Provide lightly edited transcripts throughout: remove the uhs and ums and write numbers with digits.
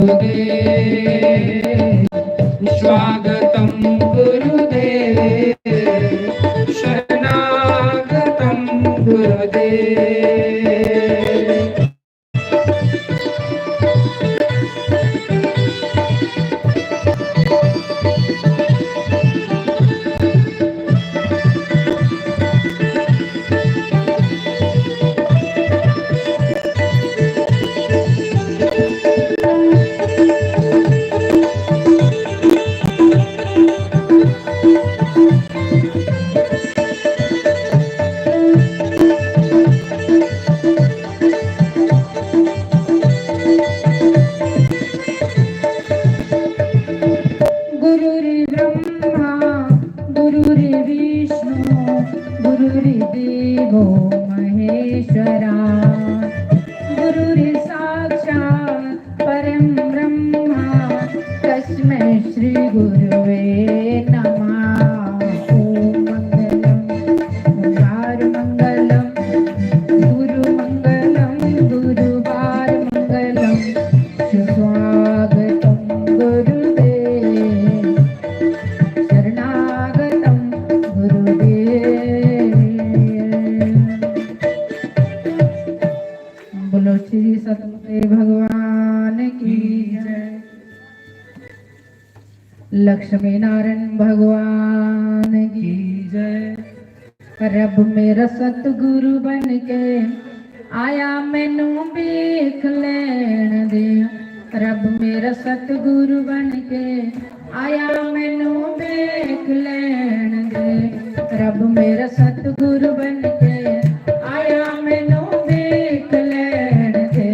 गुरुदेव स्वागतं गुरुदेव शरणागतं गुरुदेव। गुरुर्देवो महेश्वरा गुरुर्साक्षात् परं ब्रह्मा तस्मै श्री गुरुवे नमः। ओम मंगलम गुरुवार मंगलम सुस्वागतम गुरुदेव शरणागतम गुरुदेव। बोलो श्री सतगुरु भगवान की जय। लक्ष्मी नारायण भगवान की जय। रब मेरा सतगुरु बन के आया मैनू वेख लैण दे। रब मेरा सतगुरु बन के आया मैनू वेख लैण दे। रब मेरा सतगुरु बन के आया मैनू वेख लैण दे।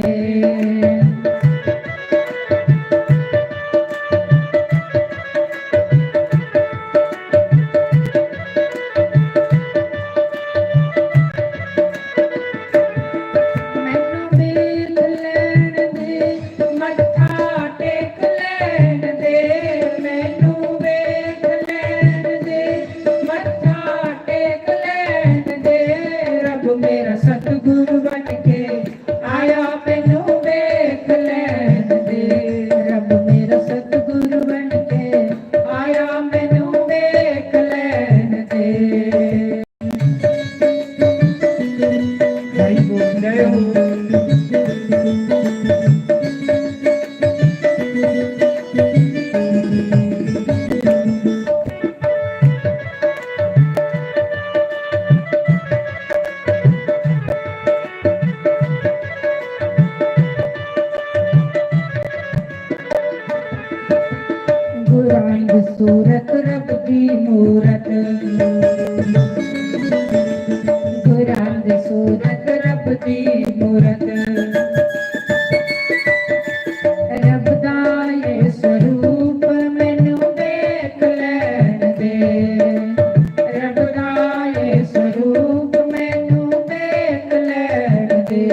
गुरांग सूरत रब दी मूरत गुरांग सूरत रब दी मूरत रब दा ये स्वरूप मैनू देख लैण दे। रब दा ये स्वरूप मैनू देख लैण दे।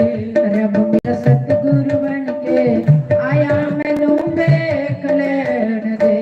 रब मेरा सतगुरु बन के आया मैनू देख लैण दे।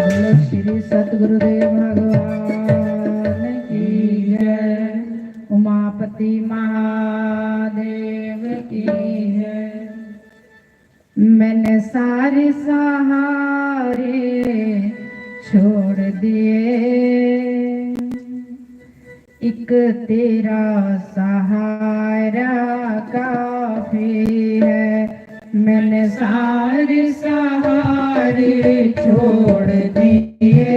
बोलो श्री सतगुरुदेव भगवान की जय। उमापति महादेव की जय। मैंने सारे सहारे छोड़ दिए, एक तेरा सहारा काफी है। मैंने सारे सहारे छोड़ दिए,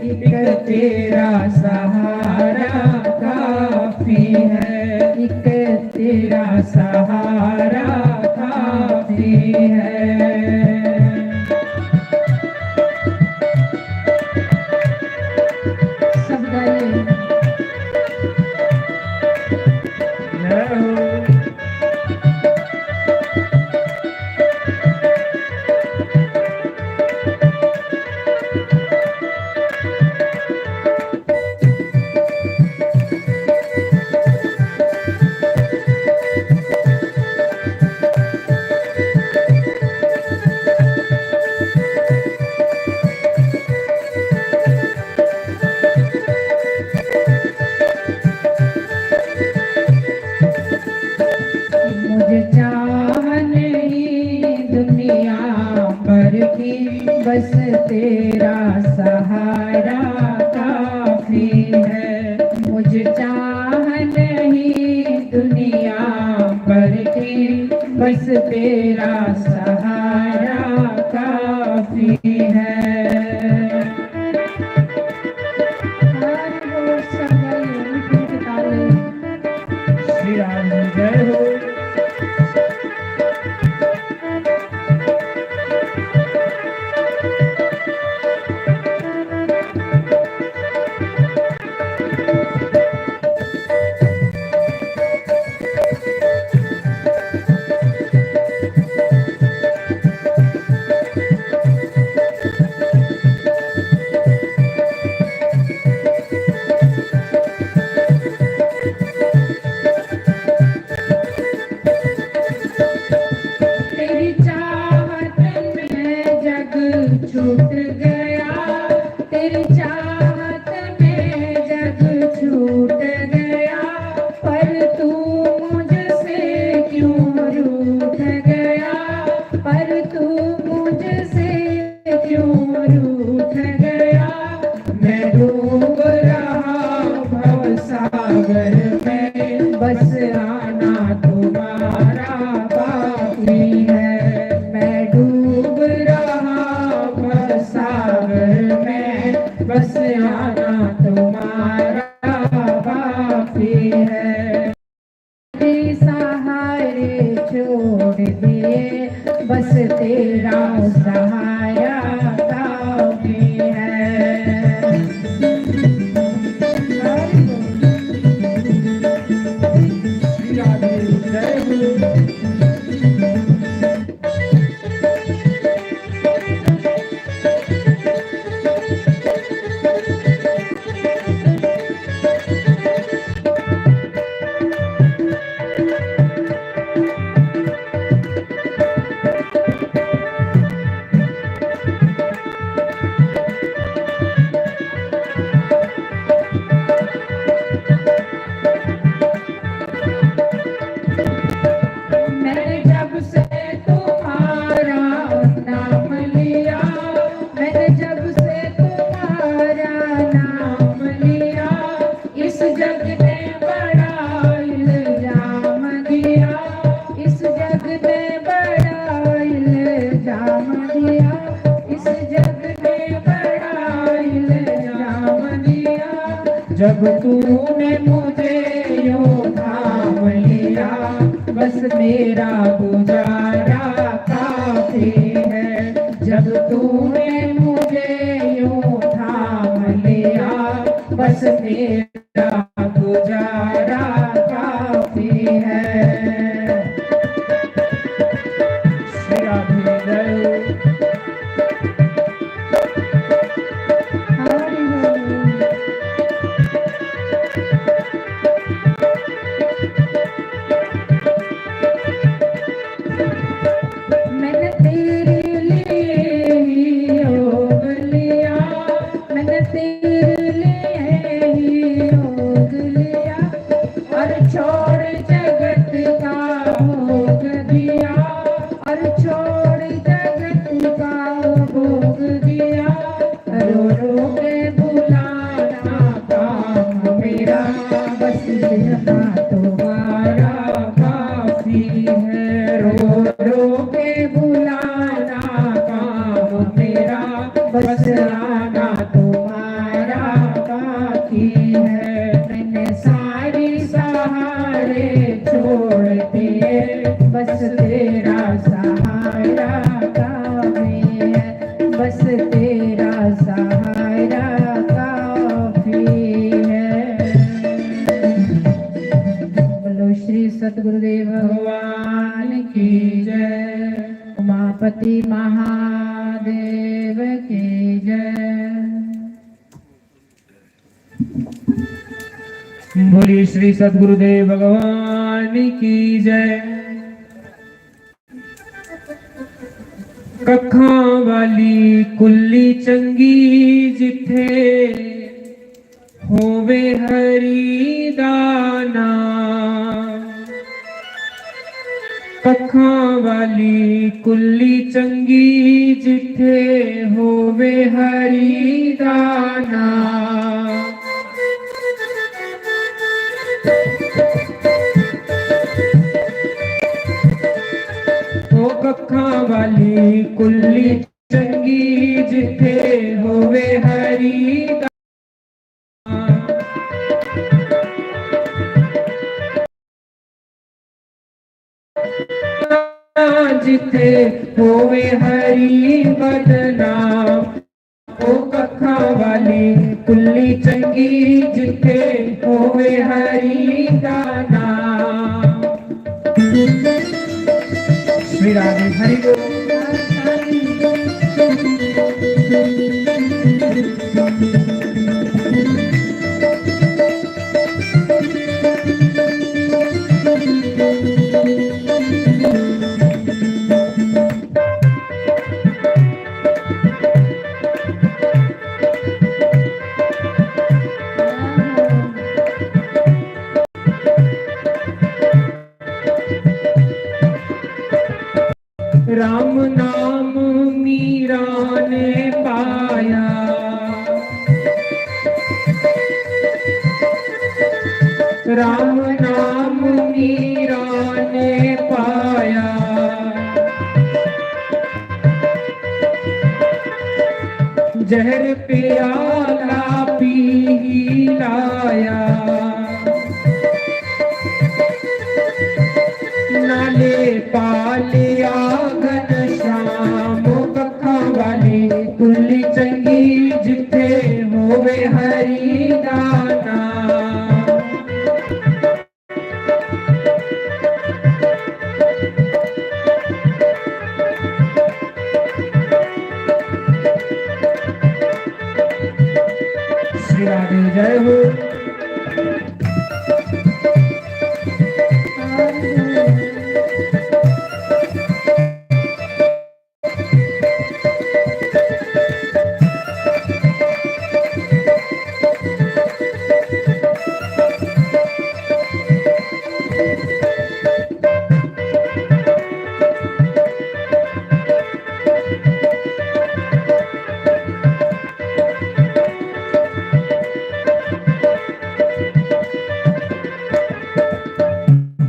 एक तेरा सहारा काफी है। एक तेरा सहारा काफी है। सब गाइए। बस तेरा सहारा काफी है। मुझे चाह नहीं दुनिया भर की, बस तेरा सहारा काफी है। श्री राम जय हो। छूट गया तेरी चाहत में, जग छूट गया, पर तू मुझसे क्यों रूठ गया, पर तू मुझसे क्यों रूठ गया। मैं डूब रहा भवसागर में, बस आना तुम्हारा बाकी है। मैं डूब रहा सागर में, बस आना तुम्हारा बाकी है। सहारे छोड़ दिए, बस तेरा सहारा काफी है। जब तूने मुझे यूं थाम लिया, बस मेरा गुजारा काफी है। जब तूने मुझे यूं थाम लिया, बस मेरा गुजारा काफी है। श्री राधे जय। मैंने तेरे लिए योग लिया, बस तेरा सहारा काफी है। बोलो श्री सतगुरुदेव भगवान की जय। उमापति महादेव की जय। बोलिए श्री सतगुरुदेव भगवान की जय। कखां वाली कुल्ली चंगी जिथे होवे हरि दाना। कखां वाली कुल्ली चंगी जिथे होवे हरि दाना। ओ कखां वाली कुल्ली चंगी जिथे होवे हरि दाना। जिथे होवे हरि बदनाम। ओ कखां वाली कुल्ली चंगी जिथे होवे हरि दाना। श्री राधे हरि बोल। राम नाम मीरा ने पाया। राम नाम मीरा ने पाया। जहर प्याला पी ही लाया। नाले पालिया घनश्याम। कखां वाली कुल्ली चंगी जिथे होवे हरि दाना। श्री राधे जय हो।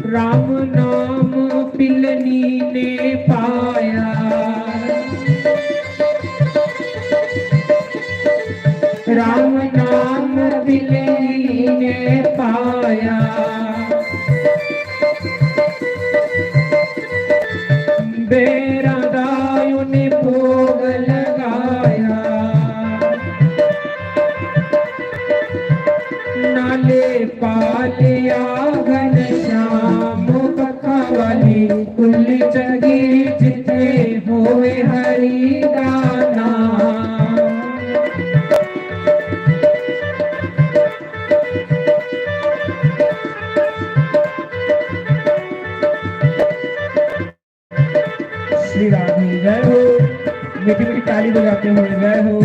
राम नाम पिलनी ने पाया। राम नाम पिलनी ने पाया। बेरा दायु ने भोग लगाया। नाले पालिया घनश्याम। कखां वाली कुल्ली चंगी जिथे होवे हरि दाना। श्री राधे जय हो। मीठी मीठी ताली बजाते हुए जय हो।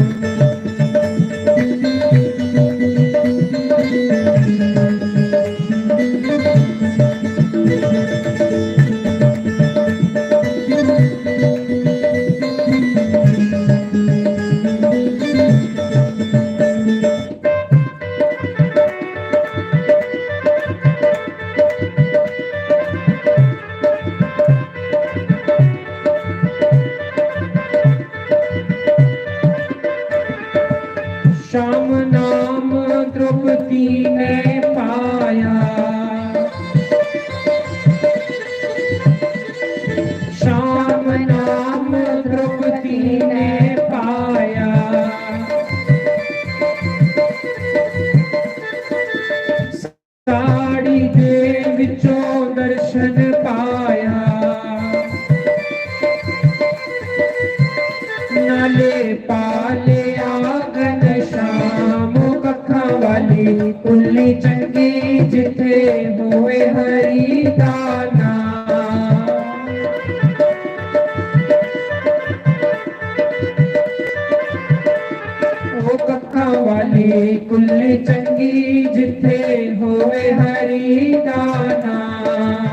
ਵਾਲੀ ਕੁੱਲੀ ਚੰਗੀ ਜਿੱਥੇ ਹੋਵੇ ਹਰੀ ਦਾ ਨਾਮ।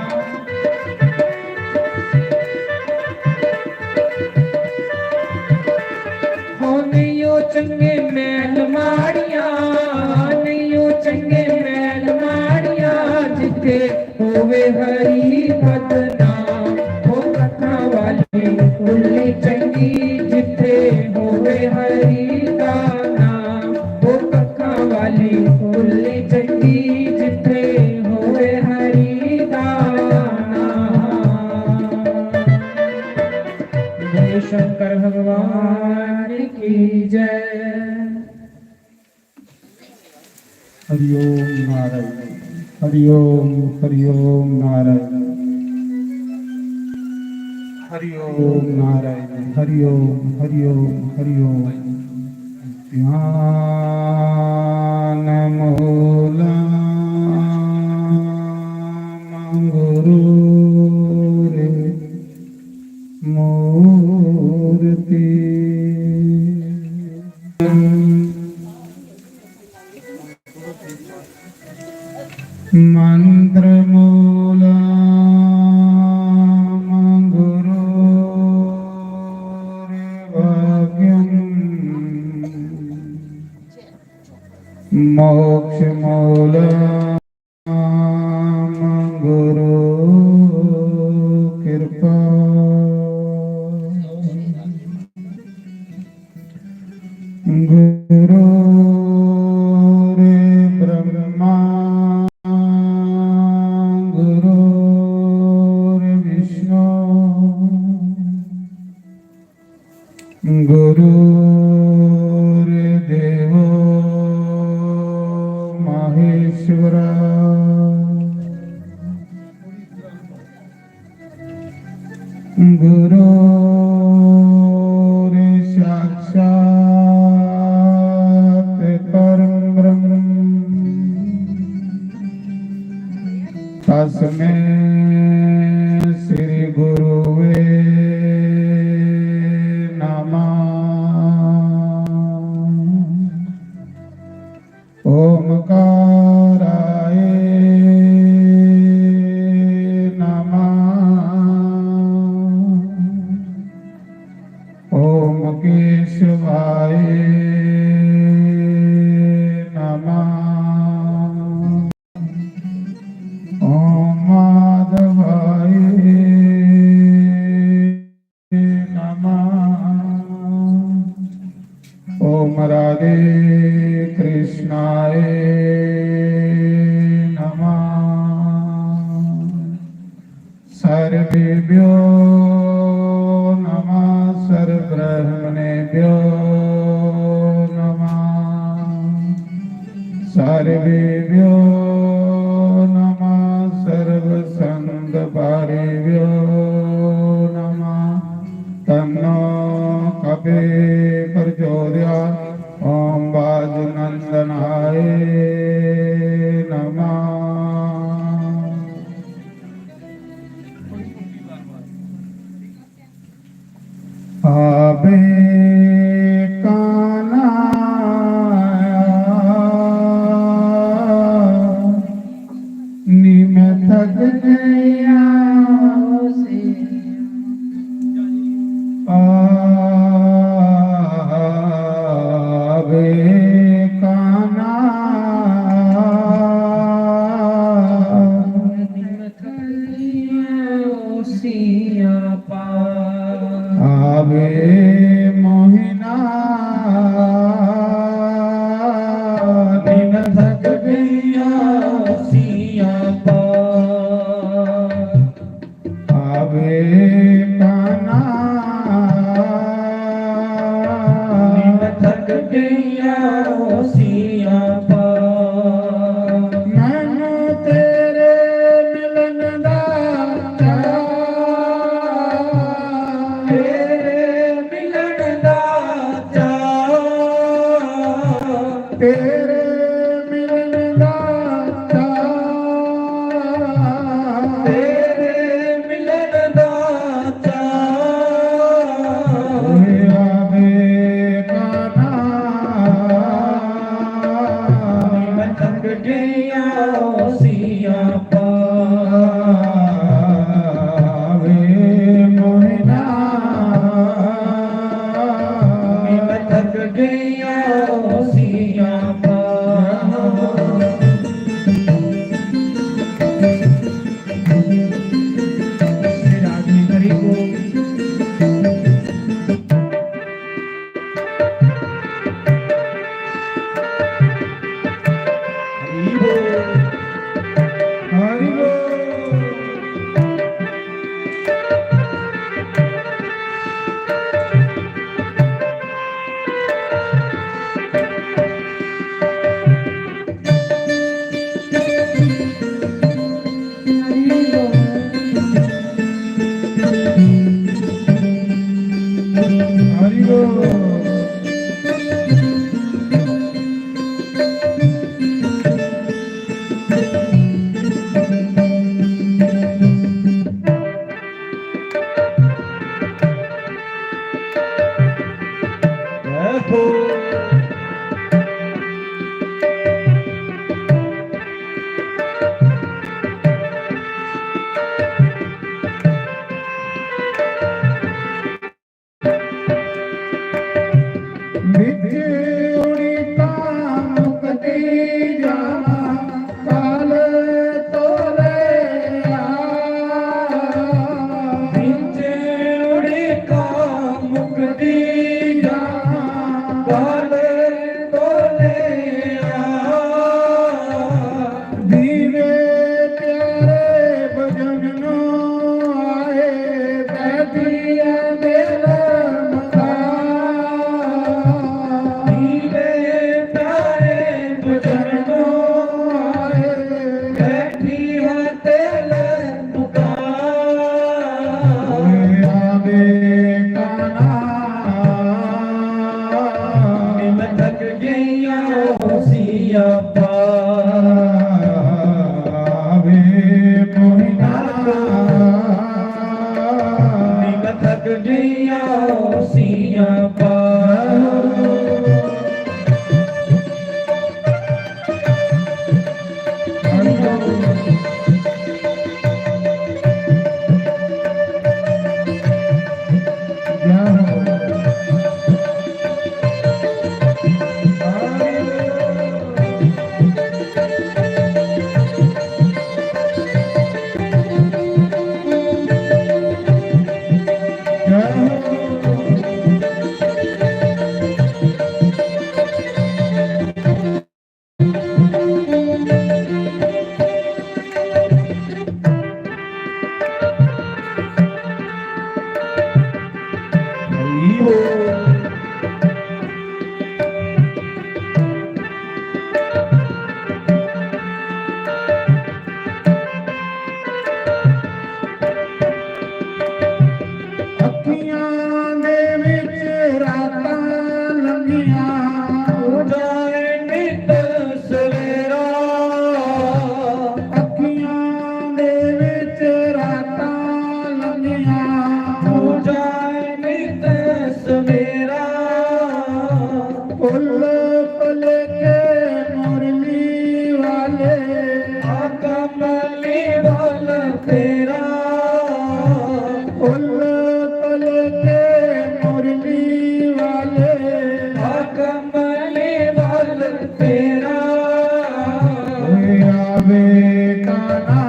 ਹੋ ਨਹੀਂ ਉਹ ਚੰਗੇ ਮੈਲ ਮਾੜੀਆਂ, ਨਹੀਂ ਉਹ ਚੰਗੇ ਮੈਲ ਮਾੜੀਆਂ ਜਿੱਥੇ ਹੋਵੇ ਹਰੀ ਬਦਨਾਮ। ਹੋ ਕਥਾ ਵਾਲੀ ਕੁੱਲੀ ਚੰਗੀ ਜਿੱਥੇ ਹੋਵੇ ਹਰੀ ਦਾ ਨਾਮ। ਹੋ ਕਥਾ ਵਾਲੀ ਕੁੱਲੀ ਚੰਗੀ ਜਿੱਥੇ ਹੋਵੇ ਹਰੀ ਦਾ ਨਾਮ। ਜੈ ਸ਼ੰਕਰ ਭਗਵਾਨ की जय। हरि ओम नारायण, हरि ओम नारायण, हरि ओम नारायण, हरि ओम हरि ओम। ध्यान मूला गुरु रे मूर्ति मंत्र मूला गुरु भाग्यम मोक्ष मूला गुरु कृपा गुरु ब्रह्मा गुरु विष्णु गुरु देवो महेश्वरा गुरु साक्षात् परम ब्रह्म तस्मै श्री गुरुवे नमः। ओमकाराय नमः। ओम केशवाय नमः। ओम माधवाय नमः। ओम राधे कृष्णाय नमः। सर्वेभ्यो नमः, सर्वब्रह्मणेभ्यो नमः। सर्वेभ्यो नमः, सर्वसंगपारेभ्यो नमः। तन्नो कपे प्रचोदयात्। ओम वाजुनंदनाय नमः। आबे काना निम थक गया से आबे काना आबे मोहिना दिन थक गया सिया आबे काना दिन थक गया सिया मैंने तेरे मिलन दा तेरे मिलन दा तेरे मिलन दा आवे काना ਗਈਆਂ ਸੀਆਂ ਪਾਵੇ ਮੋਹਿਨਾ ਮੈਂ ਥੱਕ ਗਈਆਂ ਸੀਆਂ ਰਾਜੀ ਕਰੀ ਕੋ ਹरि ਬੋਲ ਹरि ਬੋਲ ਦੇਖੋ ਮਿੱਠੇ ਉੜੀ ਤਾਂ ਮੁਕਤੀ ਜਾਵਾਂ ਕਾਲ ਤੋਲੇ ਆ ਵਿੱਚ ਉੜੇ ਕਾ ਮੁਕਦੀ ਜਾਵਾਂ ਕਾਲ ਤੋਲੇ ਆ ਦੀਵੇ ਪਿਆਰੇ ਭਜਨ ਨੂੰ ਆਏ ਬੈਠੀਏ ਮੇਲ ਮਗਾ ਦੀਵੇ ਪਿਆਰੇ ਭਜਨ ਨੂੰ ਆਏ ਬੈਠੀ ਹੈ ਤੇਲ ਮੁਕਾ ਆਵੇ ਕਾਨਾ ਮੈਂ ਥੱਕ ਗਈਆਂ ਸੀਆਂ ਆਵੇ ਮੋਹਿਨਾ ਮੈਂ ਥੱਕ ਗਈਆਂ ਸੀਆਂ ਅੱਖੀਆਂ ਦੇ ਵਿੱਚ ਰਾਤਾਂ ਲੰਘੀਆਂ ਉਜਾਏ ਨਿਤ ਸਵੇਰਾ ਅੱਖੀਆਂ ਦੇ ਵਿੱਚ ਰਾਤਾਂ ਲੰਘੀਆਂ ਉਜਾਏ ਨਿਤ ਸਵੇਰਾ ਫੁੱਲ ਭਲੇਖੇ ਮੁਰਲੀ ਵਾਲੇ ਆ ਕਮਲੀ ਵੱਲ ਤੇਰਾ ਫੁੱਲ ਭਲੇਖੇ ਮੁਰਲੀ ਵਾਲੇ ਆ ਕਮਲੀ ਵੱਲ ਤੇਰਾ ਆਵੇ ਕਾਨਾ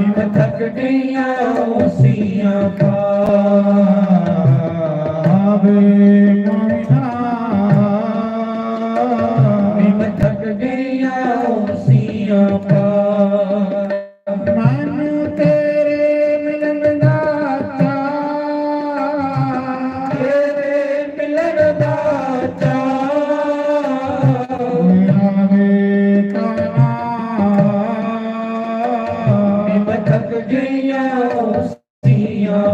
ਮੈਂ ਥੱਕ ਗਈਆਂ ਸੀਆਂ ਆਵੇ ਮੋਹਿਨਾ ਮੈਂ ਥੱਕ ਗਈਆਂ ਸੀਆਂ ਮਨ ਤੇਰੇ ਮਿਲਣ ਦਾ ਚਾਅ ਤੇਰੇ ਮਿਲਣ ਦਾ ਚਾਅ ਆਵੇ ਕਾਨਾ ਮੈਂ ਥੱਕ ਗਈਆਂ ਸੀਆਂ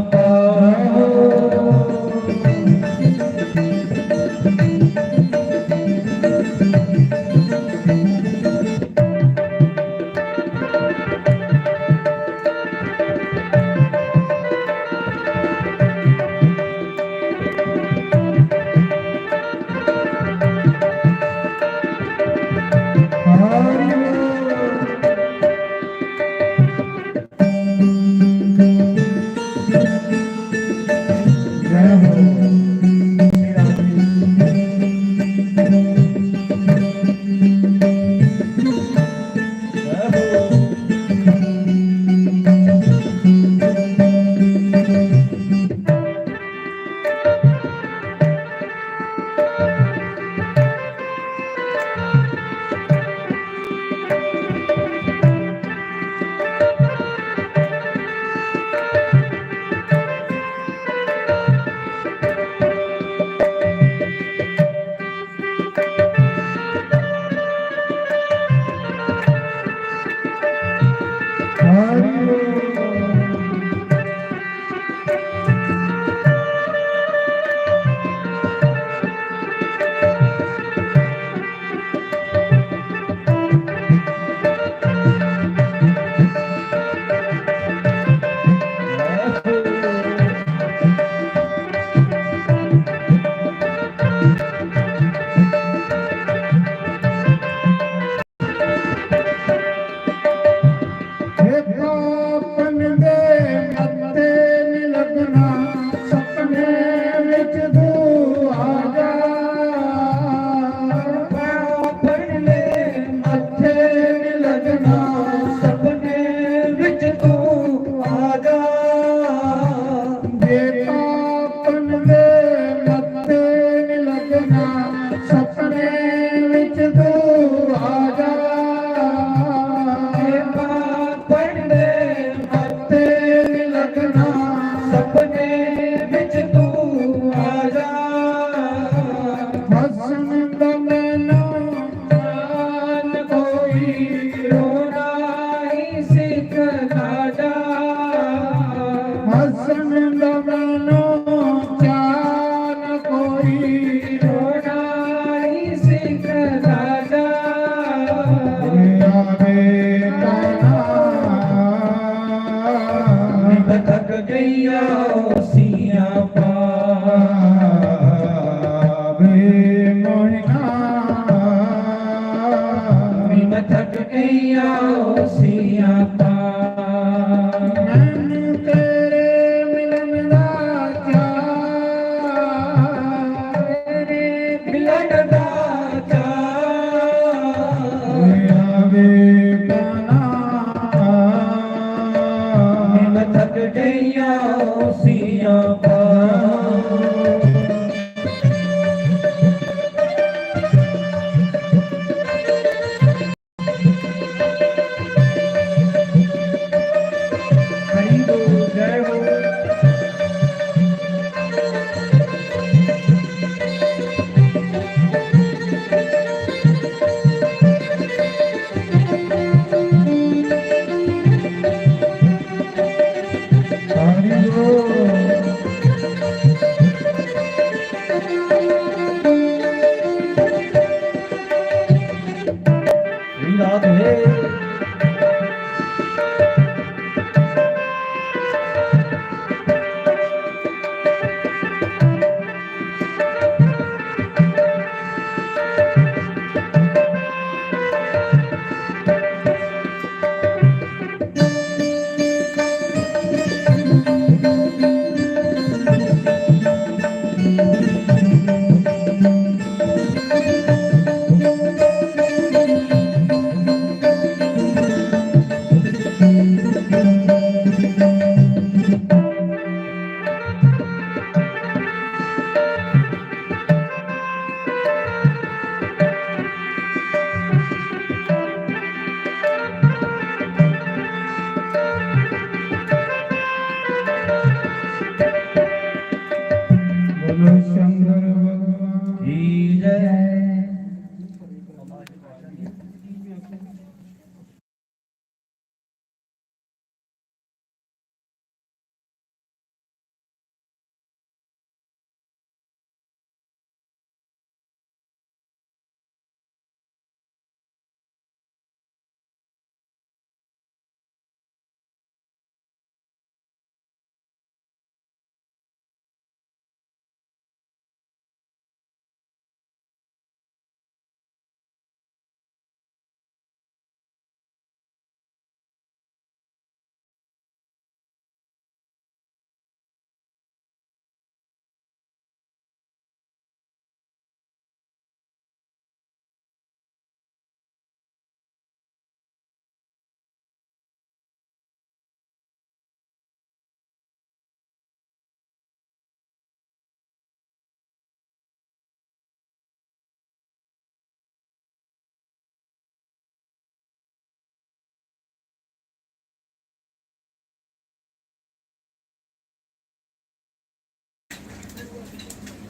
बोलो शंकर भगवान की जय।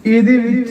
ਇਹਦੇ ਵਿੱਚ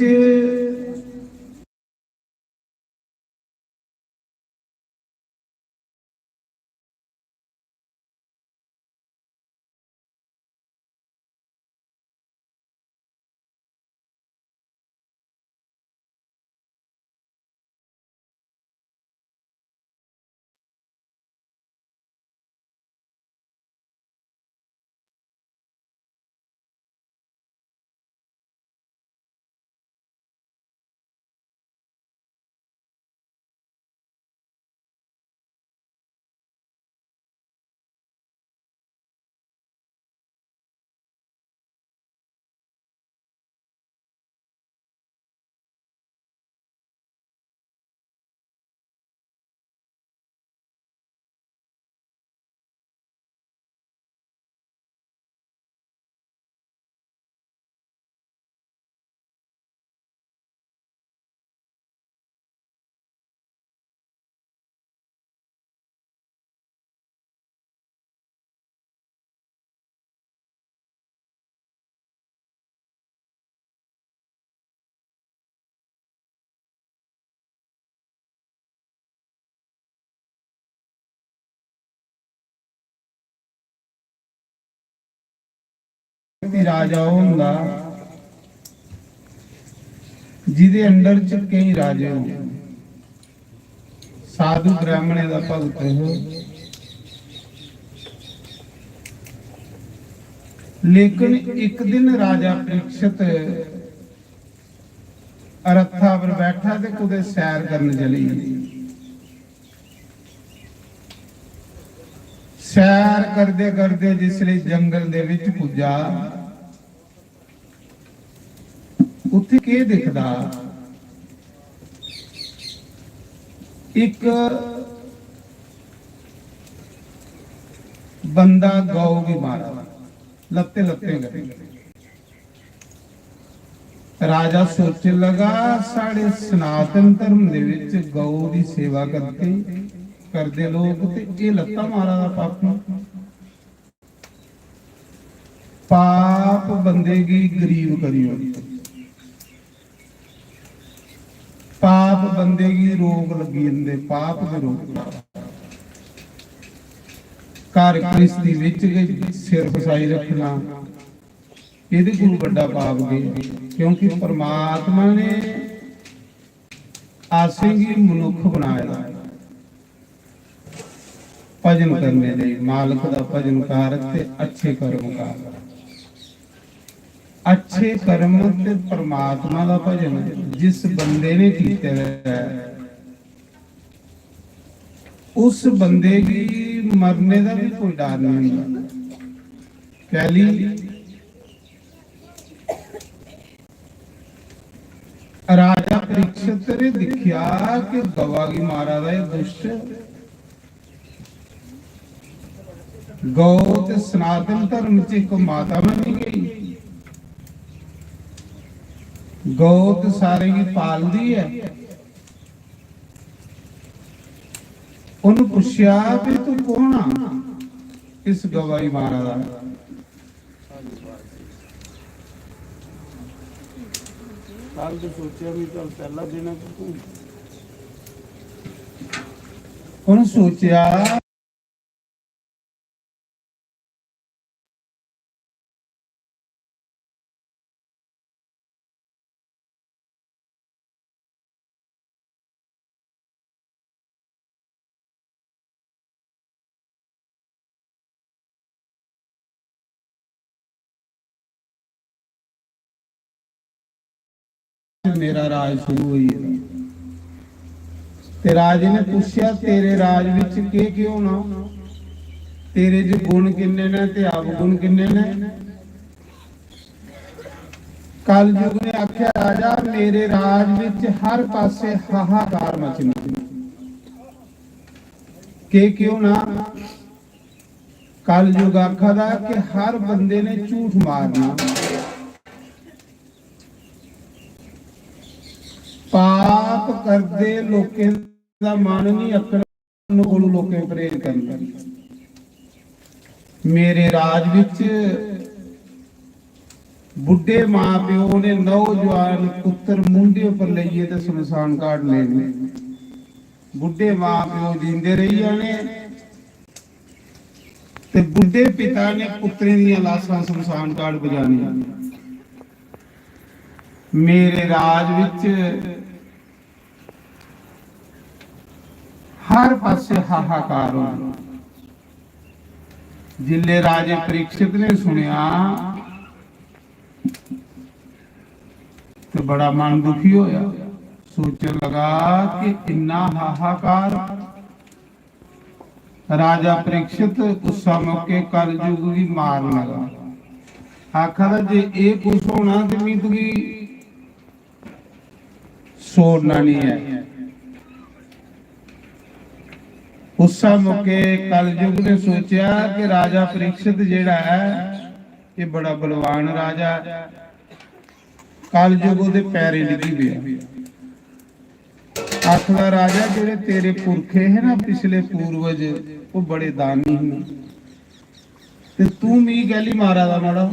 ਰਾਜਾ ਹੁੰਦਾ ਜਿਹਦੇ ਅੰਡਰ ਚ ਕਈ ਰਾਜੇ ਹੁੰਦੇ, ਸਾਧੂ ਬ੍ਰਾਹਮਣੇ ਦਾ ਭਗਤ ਹੋ, ਲੇਕਿਨ ਇੱਕ ਦਿਨ ਰਾਜਾ ਪ੍ਰੀਖਿਤ ਅਰਥਾ ਪਰ ਬੈਠਾ ਤੇ ਕੁਦੇ ਸੈਰ ਕਰਨ ਚਲੀ। ਸੈਰ ਕਰਦੇ ਕਰਦੇ ਜਿਸਲੇ ਜੰਗਲ ਦੇ ਵਿੱਚ ਪੁੱਜਾ, ਉੱਥੇ ਕੀ ਦਿਖਦਾ, ਇੱਕ ਬੰਦਾ ਗਊ ਬਿਮਾਰ ਲੱਤੇ ਲੱਤੇ ਗਏ। ਰਾਜਾ ਸੋਚਣ ਲਗਾ ਸਾਡੇ ਸਨਾਤਨ ਧਰਮ ਦੇ ਵਿੱਚ ਗਊ ਦੀ ਸੇਵਾ ਕਰਦੇ ਲੋਕ ਤੇ ਇਹ ਲੱਤਾਂ ਮਾਰਾ ਦਾ ਪਾਪ ਬੰਦੇਗੀ ਗਰੀਬ ਕਰਿਓ, ਪਾਪ ਬੰਦੇਗੀ ਰੋਗ ਲੱਗੀ ਜਾਂਦੇ, ਪਾਪ ਦੇ ਰੋਗ ਘਰ ਗ੍ਰਸਤੀ ਵਿੱਚ ਸਿਰ ਫਸਾਈ ਰੱਖਣਾ, ਇਹਦੇ ਕੋਲ ਵੱਡਾ ਪਾਪ ਗਏ। ਕਿਉਂਕਿ ਪਰਮਾਤਮਾ ਨੇ ਆਸੇਗੀ ਮਨੁੱਖ ਬਣਾਇਆ ਭਜਨ ਕਰਨੇ ਲਈ, ਮਾਲਕ ਦਾ ਭਜਨ ਕਰ ਤੇ ਅੱਛੇ ਕਰਮ ਕਰ। ਅੱਛੇ ਕਰਮ ਤੇ ਪਰਮਾਤਮਾ ਦਾ ਭਜਨ ਜਿਸ ਬੰਦੇ ਨੇ ਕੀਤਾ ਹੈ, ਉਸ ਬੰਦੇ ਦੀ ਮਰਨੇ ਦਾ ਵੀ ਕੋਈ ਡਰ ਨਹੀਂ ਹੁੰਦਾ। ਕਹਿ ਲਈ राजा परीक्षित ने दिखिया कि गवागी महाराज है दुष्ट गौ ते सनातन धर्म च एक माता बनी गई। गौ ते सारे की पालदी है। उन्हें पूछया भी तू कौन आ? इस गवाई महाराज ਕੱਲ ਤੇ ਸੋਚਿਆ ਵੀ ਚੱਲ ਪਹਿਲਾ ਦਿਨ ਹੈ ਤੂੰ उन्हें सोचा मेरा राज शुरू हुई है। ते राजे ने पूछया तेरे राज विच के क्यों ना तेरे जो गुण किन्ने ने ते अवगुण किन्ने ने? कल युग ने आख्या राजा मेरे राज विच हर पासे हाहाकार मचनी के क्यों ना? कल युग आखदा कि हर बंदे ने झूठ मारना पाप करदे लोकें दा मन नहीं अकल कोल लोकें परहेज करना। मेरे राज विच बुढ़े मां प्यो ने नौजवान पुत्र मुंडे उपर लईए ते शमशान घाट लेने। बुढ़े मां प्यो जींदे रही जाने ते बुढ़े पिता ने पुत्रें दियां लाशां शमशान घाट बजानियां। मेरे राज विच हर पासे हाहाकार होना। जिले राजे परीक्षित ने सुनिया तो बड़ा मन दुखी होया। सोचने लगा कि इन्ना हाहाकार। राजा परीक्षित उस मौके कल युग भी मार लगा। आखर जे ये कुछ होना तो मैं तुझी छोड़ना नहीं है। उस मौके कल युग ने सोचा कि राजा परीक्षित जेड़ा है ये बड़ा बलवान राजा। कल युग दे पैरे डिगी पिया। आखदा राजा जेड़े तेरे पुरखे है ना पिछले पूर्वज वो बड़े दानी हैं ते तू मी गैली मारा दा माड़ा।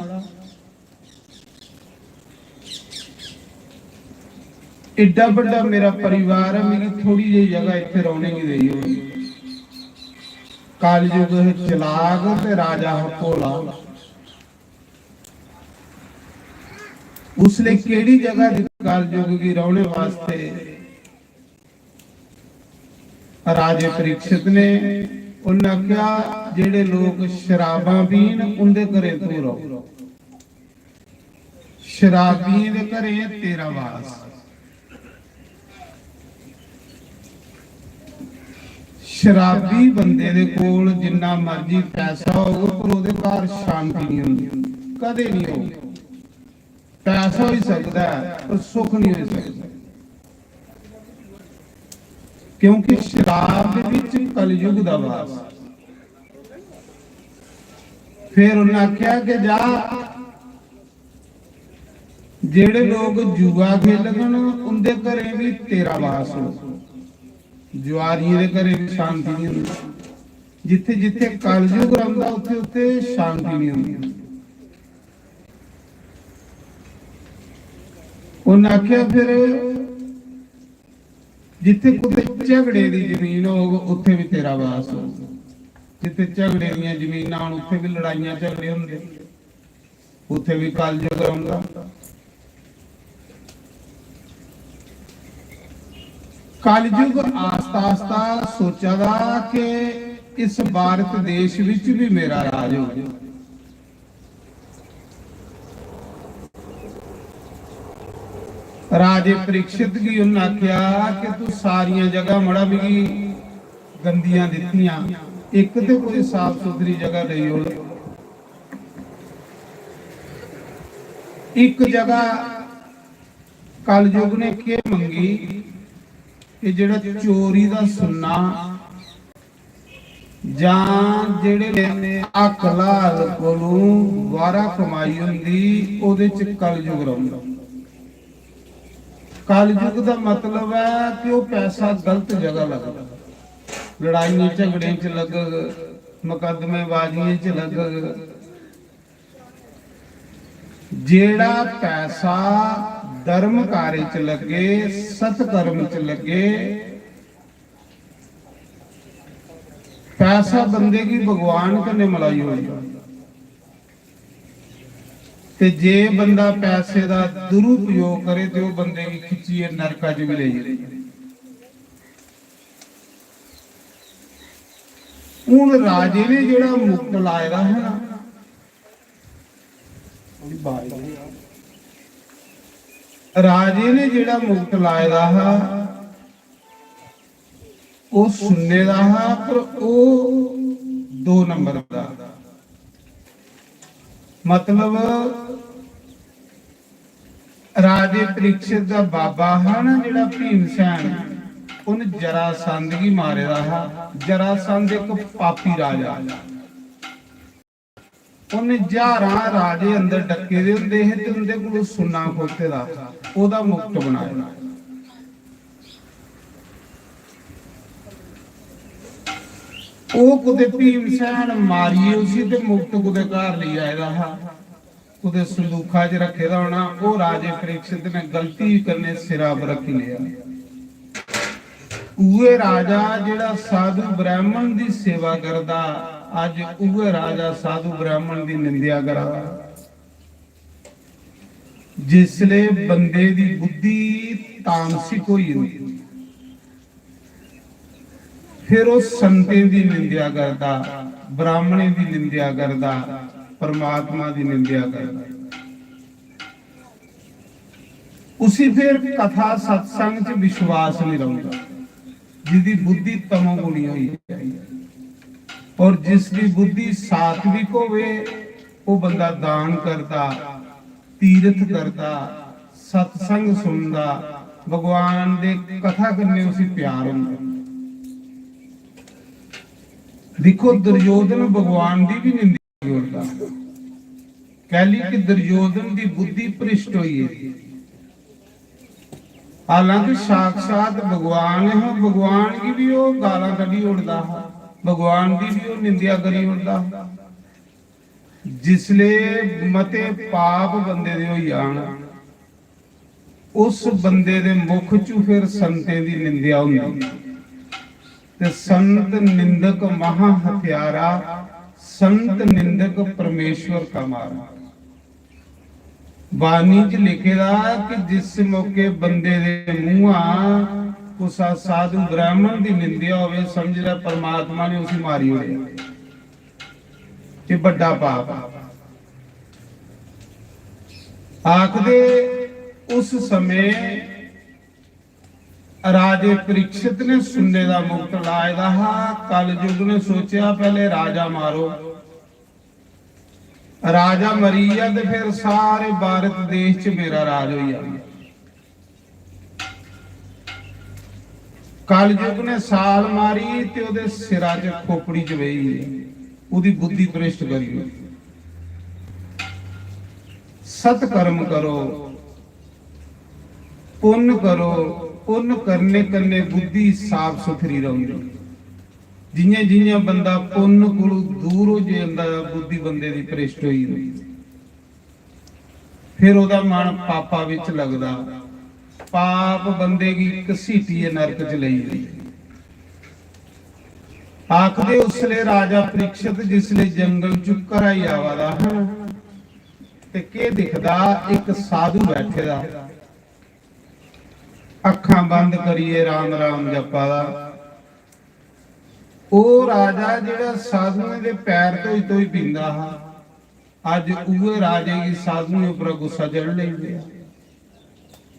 एडा बड़ा मेरा परिवार है मेरी थोड़ी जी जगह इत्थे रहने की देई होगी। कल युग चलाक ते राजा भोला उसने केड़ी जगह कल युग की रहने वास्ते? राजे परीक्षित ने उन्हें आख्या जेड़े लोग शराबां पीन उनके घरे तू रहो। शराबियों के घरे तेरा वास। शराबी बंदे दे कोल जिन्ना मर्जी पैसा होगा पर उहदे घर शांति नहीं होंदी। कदे नहीं हो। पैसा हो सकता है पर सुख नहीं हो सकता क्योंकि शराब दे विच कलयुग दा वास। फिर उन्हें आख्या कि जा जेड़े लोग जुआ खेलन उनके घरे भी तेरा वास हो। जुआरियों के घरे भी शांति नहीं होती। जिथे जिथे कलयुग रंदा उथे उथे शांति नहीं होती। उन्हें आख्या फिर जिथे कुछ झगड़े की जमीन हो उथे भी तेरा वास हो। जिथे झगड़े दी जमीन उथे भी लड़ाइयां झगड़े होंगे उथे भी कलयुग रंदा। कलयुग आस्ता आस्ता सोचा दा कि इस भारत देश विच भी मेरा राज हो। राजे परीक्षित की उन्हें आख्या कि तू सारिया जगह मड़ा भी गंदियां दित्तियां एक तो कोई साफ सुथरी जगह ली हो। एक जगह ਕਲਯੁਗ ਨੇ ਕੀ ਮੰਗੀ ਕਿ ਜਿਹੜਾ ਚੋਰੀ ਦਾ ਸੁੰਨਾ ਜਾਂ ਜਿਹੜੇ ਨੇ ਅਕਲਾਲ ਕੋਲੋਂ ਵਾਰਾ ਕਮਾਈ ਹੁੰਦੀ ਉਹਦੇ ਚ ਕਲਯੁਗ ਰਹੂਗਾ। ਕਲਯੁਗ ਦਾ ਮਤਲਬ ਹੈ ਕਿ ਉਹ ਪੈਸਾ ਗਲਤ ਜਗ੍ਹਾ ਲੱਗਦਾ, ਲੜਾਈਆਂ ਝਗੜੇ ਚ ਲੱਗ, ਮੁਕੱਦਮੇ ਬਾਜ਼ੀਆਂ ਚ ਲੱਗ। ਜਿਹੜਾ ਪੈਸਾ ਧਰਮ ਕਾਰੇ ਚ ਲੱਗੇ, ਸਤ ਕਰਮ ਚ ਲੱਗੇ, ਪੈਸਾ ਬੰਦੇ ਕੀ ਭਗਵਾਨ ਕਨੇ ਮਲਾਈ ਹੋਈ। ਤੇ ਜੇ ਬੰਦਾ ਪੈਸੇ ਦਾ ਦੁਰਉਪਯੋਗ ਕਰੇ ਤੇ ਉਹ ਬੰਦੇ ਕੀ ਖਿੱਚੀਏ ਨਰਕਾਂ ਚ ਵੀ ਲੈ ਜਾਏ। ਹੁਣ ਰਾਜੇ ਨੇ ਜਿਹੜਾ ਮੁਕਤ ਲਾਇਆ ਹੈ ਨਾ, ਰਾਜੇ ਨੇ ਜਿਹੜਾ ਮੁਕਤ ਲਾਇਆ ਹੈ ਉਹ ਸੁਣਨੇ ਦਾ ਹੈ, ਪਰ ਉਹ 2 ਨੰਬਰ ਦਾ। ਮਤਲਬ ਰਾਜੇ ਪ੍ਰੀਖਿਤ ਦਾ ਬਾਬਾ ਹੈ ਨਾ ਜਿਹੜਾ ਭੀਮਸੈਨ, ਉਹਨੇ ਜਰਾਸੰਧ ਕੀ ਮਾਰੇ ਦਾ ਹੈ। ਜਰਾਸੰਧ ਇੱਕ ਪਾਪੀ ਰਾਜਾ, ਉਹਨੇ 11 ਰਾਜੇ ਅੰਦਰ ਡੱਕੇ ਦੇ ਹੁੰਦੇ ਹੈ ਤੇ ਉਹਦੇ ਕੋਲ ਸੁਨਾ ਖੋਤੇ ਦਾ, ਉਹਦਾ ਮੁਕਤ ਬਣਾਇਆ। ਉਹ ਕੁਦੇ ਭੀਮਸੈਨ ਮਾਰੀਏ ਉਸੇ ਤੇ ਮੁਕਤ ਕੁਦੇ ਘਰ ਲਈ ਆਏਦਾ ਹੈ, ਕੁਦੇ ਸੰਦੂਖਾ 'ਚ ਰੱਖੇ ਦਾ ਹੋਣਾ। ਉਹ ਰਾਜੇ ਪ੍ਰੀਖਿਤ ਨੇ ਗਲਤੀ ਕਰਨੇ ਸਿਰਾ ਪਰ ਰੱਖ ਲਿਆ। ਉਹ ਰਾਜਾ ਜਿਹੜਾ ਸਾਧੂ ਬ੍ਰਾਹਮਣ ਦੀ ਸੇਵਾ ਕਰਦਾ, ਅੱਜ ਉਹ ਰਾਜਾ ਸਾਧੂ ਬ੍ਰਾਹਮਣ ਦੀ ਨਿੰਦਿਆ ਕਰਦਾ। ਜਿਸਲੇ ਬੰਦੇ ਦੀ ਬੁੱਧੀ ਤਾਮਸਿਕ ਹੋਈ ਹੁੰਦੀ, ਫਿਰ ਉਹ ਸੰਤੇ ਦੀ ਨਿੰਦਿਆ ਕਰਦਾ, ਬ੍ਰਾਹਮਣੇ ਦੀ ਨਿੰਦਿਆ ਕਰਦਾ, ਪਰਮਾਤਮਾ ਦੀ ਨਿੰਦਿਆ ਕਰਦਾ। ਉਸੇ ਫਿਰ ਕਥਾ ਸਤਸੰਗ 'ਚ ਵਿਸ਼ਵਾਸ ਨਹੀਂ ਰਹੂਗਾ। ਜਿਹਦੀ ਬੁੱਧੀ ਤਮੋ ਗੁਣੀ ਹੋਈ ਹੈ ਔਰ ਜਿਸ ਦੀ ਬੁੱਧੀ ਸਾਤਵਿਕ ਹੋਵੇ, ਉਹ ਬੰਦਾ ਦਾਨ ਕਰਦਾ, ਤੀਰਥ ਕਰਦਾ, ਸਤਸੰਗ ਸੁਣਦਾ, ਭਗਵਾਨ ਦੇ ਕਥਾ ਕਰਨੇ ਉਸੇ ਪਿਆਰ ਹੁੰਦਾ। ਦੇਖੋ ਦੁਰਯੋਧਨ ਭਗਵਾਨ ਦੀ ਵੀ ਨਿੰਦਿਆ ਕਰਦਾ। ਕਹਿ ਲਈ ਕਿ ਦੁਰਯੋਧਨ ਦੀ ਬੁੱਧੀ ਭ੍ਰਿਸ਼ਟ ਹੋਈ ਹੈ, ਹਾਲਾਂਕਿ ਸਾਖਸਾਤ ਭਗਵਾਨ ਹੈ। ਭਗਵਾਨ की भी ਉਹ ਗਾਲਾਂ ਕੱਢੀ ਉੜਦਾ, ਭਗਵਾਨ ਦੀ ਵੀ ਉਹ ਨਿੰਦਿਆ ਕਰੀ ਉੜਦਾ। ਜਿਸਲੇ ਮਤੇ ਪਾਪ ਬੰਦੇ ਦੇ ਹੋ ਜਾਣ, ਉਸ ਬੰਦੇ ਦੇ ਮੁਖ ਚੋਂ ਫਿਰ ਸੰਤੇ ਦੀ ਨਿੰਦਿਆ ਹੁੰਦੀ। ਤੇ ਸੰਤ ਨਿੰਦਕ ਮਹਾ ਹਥਿਆਰਾ, ਸੰਤ ਨਿੰਦਕ ਪਰਮੇਸ਼ਵਰ ਕਾ ਮਾਰਾ। ਬਾਣੀ 'ਚ ਲਿਖੇਦਾ ਕਿ ਜਿਸ ਮੌਕੇ ਬੰਦੇ ਦੇ ਮੂੰਹਾਂ ਕੁਸਾ ਸਾਧੂ ਬ੍ਰਾਹਮਣ ਦੀ ਨਿੰਦਿਆ ਹੋਵੇ, ਸਮਝ ਲੈ ਪਰਮਾਤਮਾ ਨੇ ਉਸੇ ਮਾਰੀ ਹੋਈ। ਇਹ ਵੱਡਾ ਪਾਪ ਆਖਦੇ। ਉਸ ਸਮੇਂ ਰਾਜੇ ਪ੍ਰੀਖਿਤ ਨੇ ਸੁੰਨੇ ਦਾ ਮੁਕਤ ਲਾਇਆ ਹੈ। ਕਲਯੁਗ ਨੇ ਸੋਚਿਆ ਪਹਿਲੇ ਰਾਜਾ ਮਾਰੋ, ਰਾਜਾ ਮਰੀ ਜਾ ਤੇ ਫਿਰ ਸਾਰੇ ਭਾਰਤ ਦੇਸ਼ 'ਚ ਮੇਰਾ ਰਾਜ ਹੋਈ ਜਾਣਾ। ਕਲਯੁਗ ਨੇ ਸਾਲ ਮਾਰੀ ਤੇ ਉਹਦੇ ਸਿਰਾਂ 'ਚ ਖੋਪੜੀ 'ਚ ਵਈ, ਉਹਦੀ ਬੁੱਧੀ ਭ੍ਰਿਸ਼ਟ ਕਰੀ। ਸਤ ਕਰਮ ਕਰੋ, ਪੁੰਨ ਕਰੋ, ਪੁੰਨ ਕਰਨੇ ਕਰਨੇ ਬੁੱਧੀ ਸਾਫ ਸੁਥਰੀ ਰਹੂਗੀ। ਜਿਵੇਂ ਜਿਵੇਂ ਬੰਦਾ ਪੁੰਨ ਕੋਲੋਂ ਦੂਰ ਹੋ ਜਾਂਦਾ, ਬੁੱਧੀ ਬੰਦੇ ਦੀ ਭ੍ਰਿਸ਼ਟ ਹੋਈ ਹੁੰਦੀ, ਫਿਰ ਉਹਦਾ ਮਨ ਪਾਪਾ ਵਿੱਚ ਲੱਗਦਾ। ਪਾਪ ਬੰਦੇ ਦੀ ਘਸੀਟੀ ਨਰਕ 'ਚ ਲਈ ਗਈ। ਆਖਦੇ ਉਸਲੇ ਰਾਜਾ ਪ੍ਰੀਖਿਤ ਜਿਸਲੇ ਜੰਗਲ 'ਚ ਘਰਾਈ ਆਵਾਦਾ ਤੇ ਕੀ ਦਿਖਦਾ, ਇੱਕ ਸਾਧੂ ਬੈਠੇ ਦਾ, ਅੱਖਾਂ ਬੰਦ ਕਰੀਏ ਰਾਮ ਰਾਮ ਜਪਾ ਦਾ। ਉਹ ਰਾਜਾ ਜਿਹੜਾ ਸਾਧੂਆਂ ਦੇ ਪੈਰ ਤੋਂ ਹੀ ਪੀਂਦਾ ਹੈ, ਅੱਜ ਉਹ ਰਾਜੇ ਦੀ ਸਾਧੂਆਂ ਉੱਪਰ ਗੁੱਸਾ ਚੜ ਲੈਂਦੇ।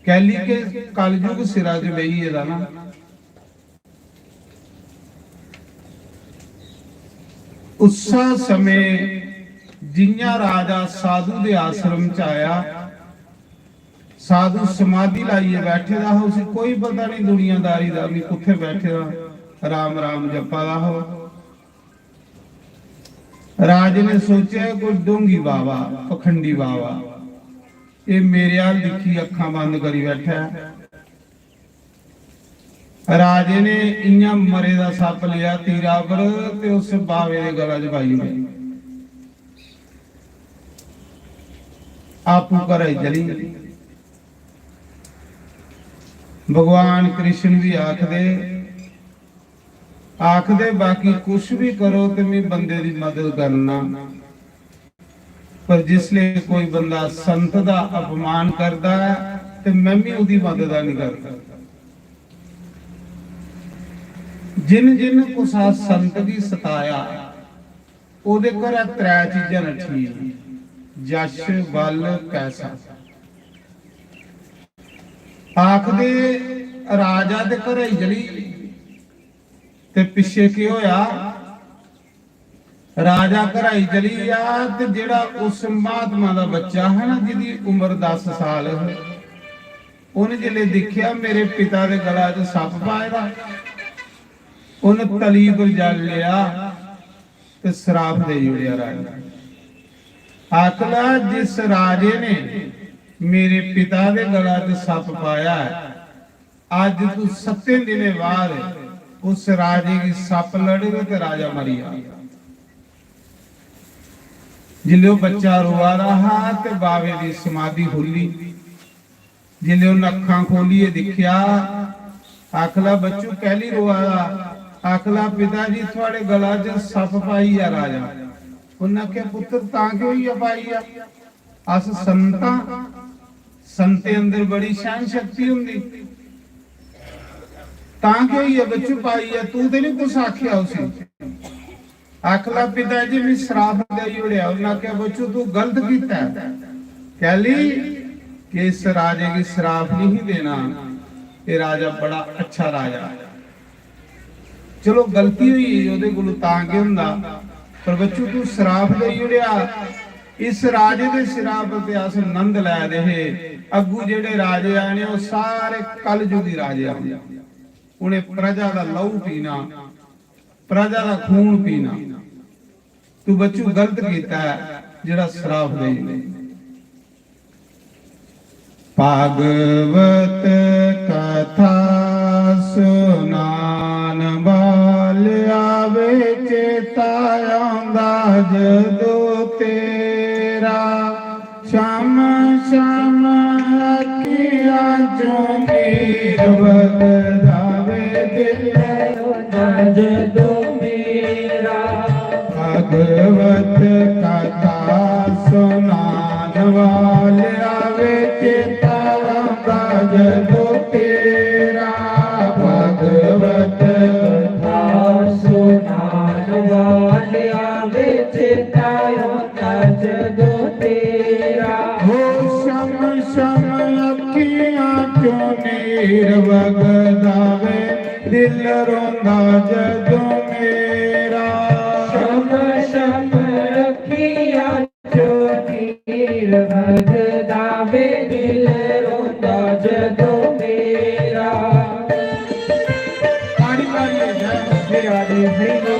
ਕਹਿ ਲਈ ਕਿ ਕਲਯੁਗ ਸਿਰਾ 'ਚ ਬਈ ਇਹਦਾ ਨਾ। ਉਸਾ ਸਮੇਂ ਜਿੰਨਾ ਰਾਜਾ ਸਾਧੂ ਦੇ ਆਸ਼ਰਮ 'ਚ ਆਇਆ, ਸਾਧੂ ਸਮਾਧੀ ਲਾਈਏ ਬੈਠੇ ਦਾ ਹੋ ਸੀ, ਕੋਈ ਪਤਾ ਨਹੀਂ ਦੁਨੀਆਦਾਰੀ ਦਾ ਵੀ ਕਿੱਥੇ ਬੈਠੇ ਦਾ ਰਾਮ ਰਾਮ ਜਪਾ ਦਾ ਹੋ। ਰਾਜ ਨੇ ਸੋਚਿਆ ਕੋਈ ਡੋਂਗੀ ਬਾਵਾ, ਪਖੰਡੀ ਬਾਵਾ, ਇਹ ਮੇਰੇ ਵੱਲ ਦੇਖੀ ਅੱਖਾਂ ਬੰਦ ਕਰੀ ਬੈਠਾ। ਰਾਜੇ ਨੇ ਇੰਨਾ ਮਰੇ ਦਾ ਸੱਪ ਲਿਆ ਤੀਰਾ ਪਰ ਤੇ ਉਸ ਬਾਵੇ ਦੇ ਗਲਾ 'ਚ ਪਾਈ ਹੋਈ, ਆਪੂ ਕਰੇ ਜਲੀ। ਭਗਵਾਨ ਕ੍ਰਿਸ਼ਨ ਵੀ ਆਖਦੇ ਬਾਕੀ ਕੁਛ ਵੀ ਕਰੋ ਤੇ ਮੈਂ ਬੰਦੇ ਦੀ ਮਦਦ ਕਰਨਾ, ਪਰ ਜਿਸਲੇ ਕੋਈ ਬੰਦਾ ਸੰਤ ਦਾ ਅਪਮਾਨ ਕਰਦਾ ਤੇ ਮੈਂ ਵੀ ਉਹਦੀ ਮਦਦ ਨਹੀਂ ਕਰਦਾ। ਜਿਨ ਜਿਨ ਕੁਸਾ ਸੰਤ ਦੀ ਸਤਾਇਆ ਉਹਦੇ ਘਰ ਤਰੇ ਚੀਜ਼ਾਂ ਨੱਠੀਆਂ, ਜਸ਼ ਬਲ ਪੈਸਾ। ਆਖਦੇ ਰਾਜਾ ਦੇ ਘਰੇ ਜਲੀ ਤੇ ਪਿੱਛੇ ਕੀ ਹੋਇਆ, ਰਾਜਾ ਘਰਾਈ ਜਲੀ ਆ ਤੇ ਜਿਹੜਾ ਉਸ ਮਹਾਤਮਾ ਦਾ ਬੱਚਾ ਹੈ ਨਾ ਜਿਹਦੀ ਉਮਰ 10 ਸਾਲ, ਉਹਨੇ ਜਿਹੜੇ ਦੇਖਿਆ ਮੇਰੇ ਪਿਤਾ ਦੇ ਗਲਾ 'ਚ ਸੱਪ ਪਾਇਆ, ਉਹਨੇ ਤਲੀ ਪਰ ਜਲ ਲਿਆ ਤੇ ਸ਼ਰਾਪ ਦੇ ਜੁੜਿਆ ਰਾਜਾ। ਆਖਲਾ ਜਿਸ ਰਾਜੇ ਨੇ ਮੇਰੇ ਪਿਤਾ ਦੇ ਗਲਾ 'ਚ ਸੱਪ ਪਾਇਆ, ਅੱਜ ਤੂੰ 7 ਦਿਨੇ ਬਾਅਦ ਉਸ ਰਾਜੇ ਦੀ ਸੱਪ ਲੜੇਗਾ ਤੇ ਰਾਜਾ ਮਰੀਆ। ਜਿਲੇ ਉਹ ਬੱਚਾ ਰੋਆ ਰਹਾ ਤੇ ਬਾਵੇ ਦੀ ਸਮਾਧੀ ਹੁੱਲੀ, ਜਿਲੇ ਉਹ ਅੱਖਾਂ ਖੋਲੀਏ ਦੇਖਿਆ, ਆਖਲਾ ਬੱਚੂ ਕਹਿਲੀ ਰੋਆ ਰਹਾ। ਆਖਲਾ ਪਿਤਾ ਜੀ ਤੁਹਾਡੇ ਗਲਾ 'ਚ ਸੱਪ ਪਾਈ ਆ ਰਾਜਾ। ਉਹਨਾਂ ਕੇ ਪੁੱਤਰ ਤਾਂ ਕਿਉਂ ਹੀ ਪਾਈ ਆ, ਅਸ ਸੰਤੇ ਅੰਦਰ ਬੜੀ ਸ਼ਾਨ ਸ਼ਕਤੀ ਹੁੰਦੀ, ਤਾਂ ਕਿਉਂ ਹੀ ਬੱਚੂ ਪਾਈ ਆ, ਤੂੰ ਤੇ ਨਹੀਂ ਕੁਛ ਆਖਿਆ ਉਸੇ। ਆਖਲਾ ਪਿਤਾ ਜੀ ਵੀ ਸ਼ਰਾਪ ਦੇ ਜੁੜਿਆ। ਉਹਨਾਂ ਕੇ ਬੱਚੂ ਤੂੰ ਗਲਤ ਕੀਤਾ, ਕਹਿਲੀ ਕਿ ਇਸ ਰਾਜੇ की श्राप नहीं देना, ये राजा बड़ा अच्छा राजा। चलो गलती हुई ਉਹਦੇ ਕੋਲ ਤਾਂ ਕਿ ਹੁੰਦਾ, ਪਰ ਬੱਚੂ ਤੂੰ ਸ਼ਰਾਪ ਦੇ ਜੁੜਿਆ। ਇਸ ਰਾਜੇ ਦੇ ਸ਼ਰਾਪ ਤੇ ਅਸ ਆਨੰਦ ਲੈ ਰਹੇ। ਅੱਗੂ ਜਿਹੜੇ ਰਾਜੇ ਆਣੇ ਉਹ ਸਾਰੇ ਕਲਯੁਗੀ ਰਾਜੇ ਆਣੇ, ਉਹਨੇ ਪ੍ਰਜਾ ਦਾ ਲਹੂ ਪੀਣਾ, ਪ੍ਰਜਾ ਦਾ ਖੂਨ ਪੀਣਾ। ਤੂੰ ਬੱਚੂ ਗਲਤ ਕੀਤਾ ਜਿਹੜਾ ਸ਼ਰਾਪ ਦੇ ਜੁੜੇ। ਭਾਗਵਤ ਕਥਾ ਸੁਨਾਨ ਵਾਲਿਆ ਵੇ ਚੇਤਾ ਆਉਂਦਾ ਜਦੋਂ ਤੇਰਾ। ਸ਼ਾਮ ਸ਼ਾਮ ਅੱਖੀਆਂ ਚੋਂ ਨੀਰ ਵਗਦਾਵੇ ਦਿਲੋਂ ਜਦੋਂ ਮੇਰਾ। ਭਾਗਵਤ ਕਥਾ ਸੁਨਾਨ ਵਾਲਿਆ ਵੇ ਚੇਤਾ ਆਉਂਦਾ ਜਦੋਂ ਤੇਰਾ। ਭਗਵਤ ਕਥਾ ਸੁਨਾਨ ਵਾਲਿਆ ਵੇ ਚੇਤਾ ਆਉਂਦਾ ਜਦੋਂ ਤੇਰਾ। ਹੋ ਸ਼ਮ ਸ਼ਮ ਅੱਖੀਆਂ ਚੋਂ ਨੀਰ ਵਗਦਾਵੇ ਦਿਲ ਰੋਂਦਾ ਜਦੋਂ ਮੇਰਾ। ਸ਼ਮ ਸ਼ਮ ਅੱਖੀਆਂ ਚੋਂ ਨੀਰ ਵਗਦਾਵੇ ਦਿਲ ਰੋਂਦਾ ਜਦੋਂ ਮੇਰਾ। ਪਾਣੀ ਪਾਣੀ ਮੇਰਾ ਦੇ ਸਹੀ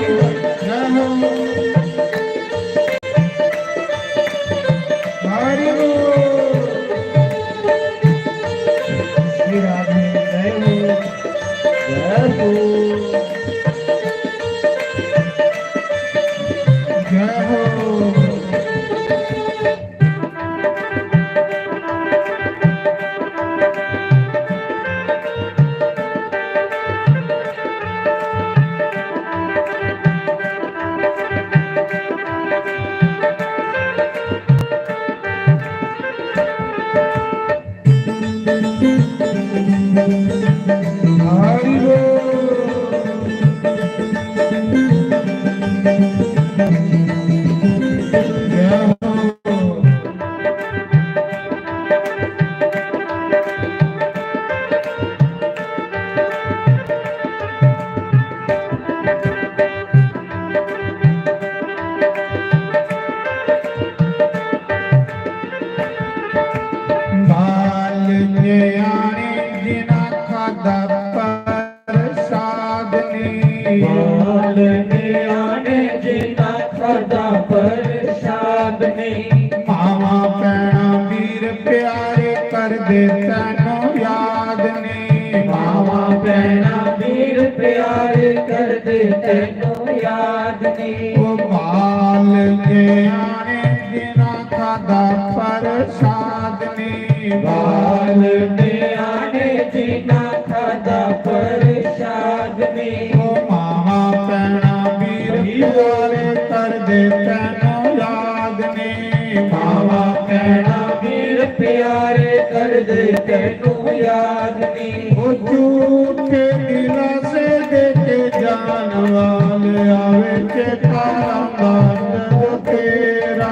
ਖਾਦਾ ਪ੍ਰਸਾਦ ਨੀ ਬਾਲ ਨਿਆਣੇ ਜਿਨਾ ਖਾਦਾ ਪ੍ਰਸਾਦ ਨੀ ਮਾਵਾਂ ਭੈਣਾਂ ਵੀਰ ਪਿਆਰੇ ਕਰਦੇ ਤੈਨੂੰ ਯਾਦ ਨੀ ਮਾਵਾਂ ਭੈਣਾਂ ਵੀਰ ਪਿਆਰੇ ਕਰਦੇ ਤੈਨੂੰ ਯਾਦ ਨੀ ਉਹ ਬਾਲ ਨਿਆਣੇ ਜਿਨਾ ਖਾਦਾ ਪ੍ਰਸਾਦ ਨੀ ਬਾਲ ਨਿਆਣੇ ਜਿਨਾ ਖਾਦਾ ਪ੍ਰਸਾਦ ਨੀ ਉਹ ਮਾਵਾਂ ਭੈਣਾਂ ਵੀਰ ਪਿਆਰੇ ਕਰਦੇ ਤੈਨੂੰ ਯਾਦ ਨੀ ਮਾਵਾਂ ਭੈਣਾਂ ਵੀਰ ਪਿਆਰੇ ਕਰਦੇ ਤੈਨੂੰ ਯਾਦ ਨੀ ਉਹ ਝੂਠੇ ਦਿਲਾਸੇ ਦੇ ਕੇ ਜਾਨ ਵਾਲ ਆਵੇ ਚੇਤਾ ਆਉਂਦਾ ਤੇਰਾ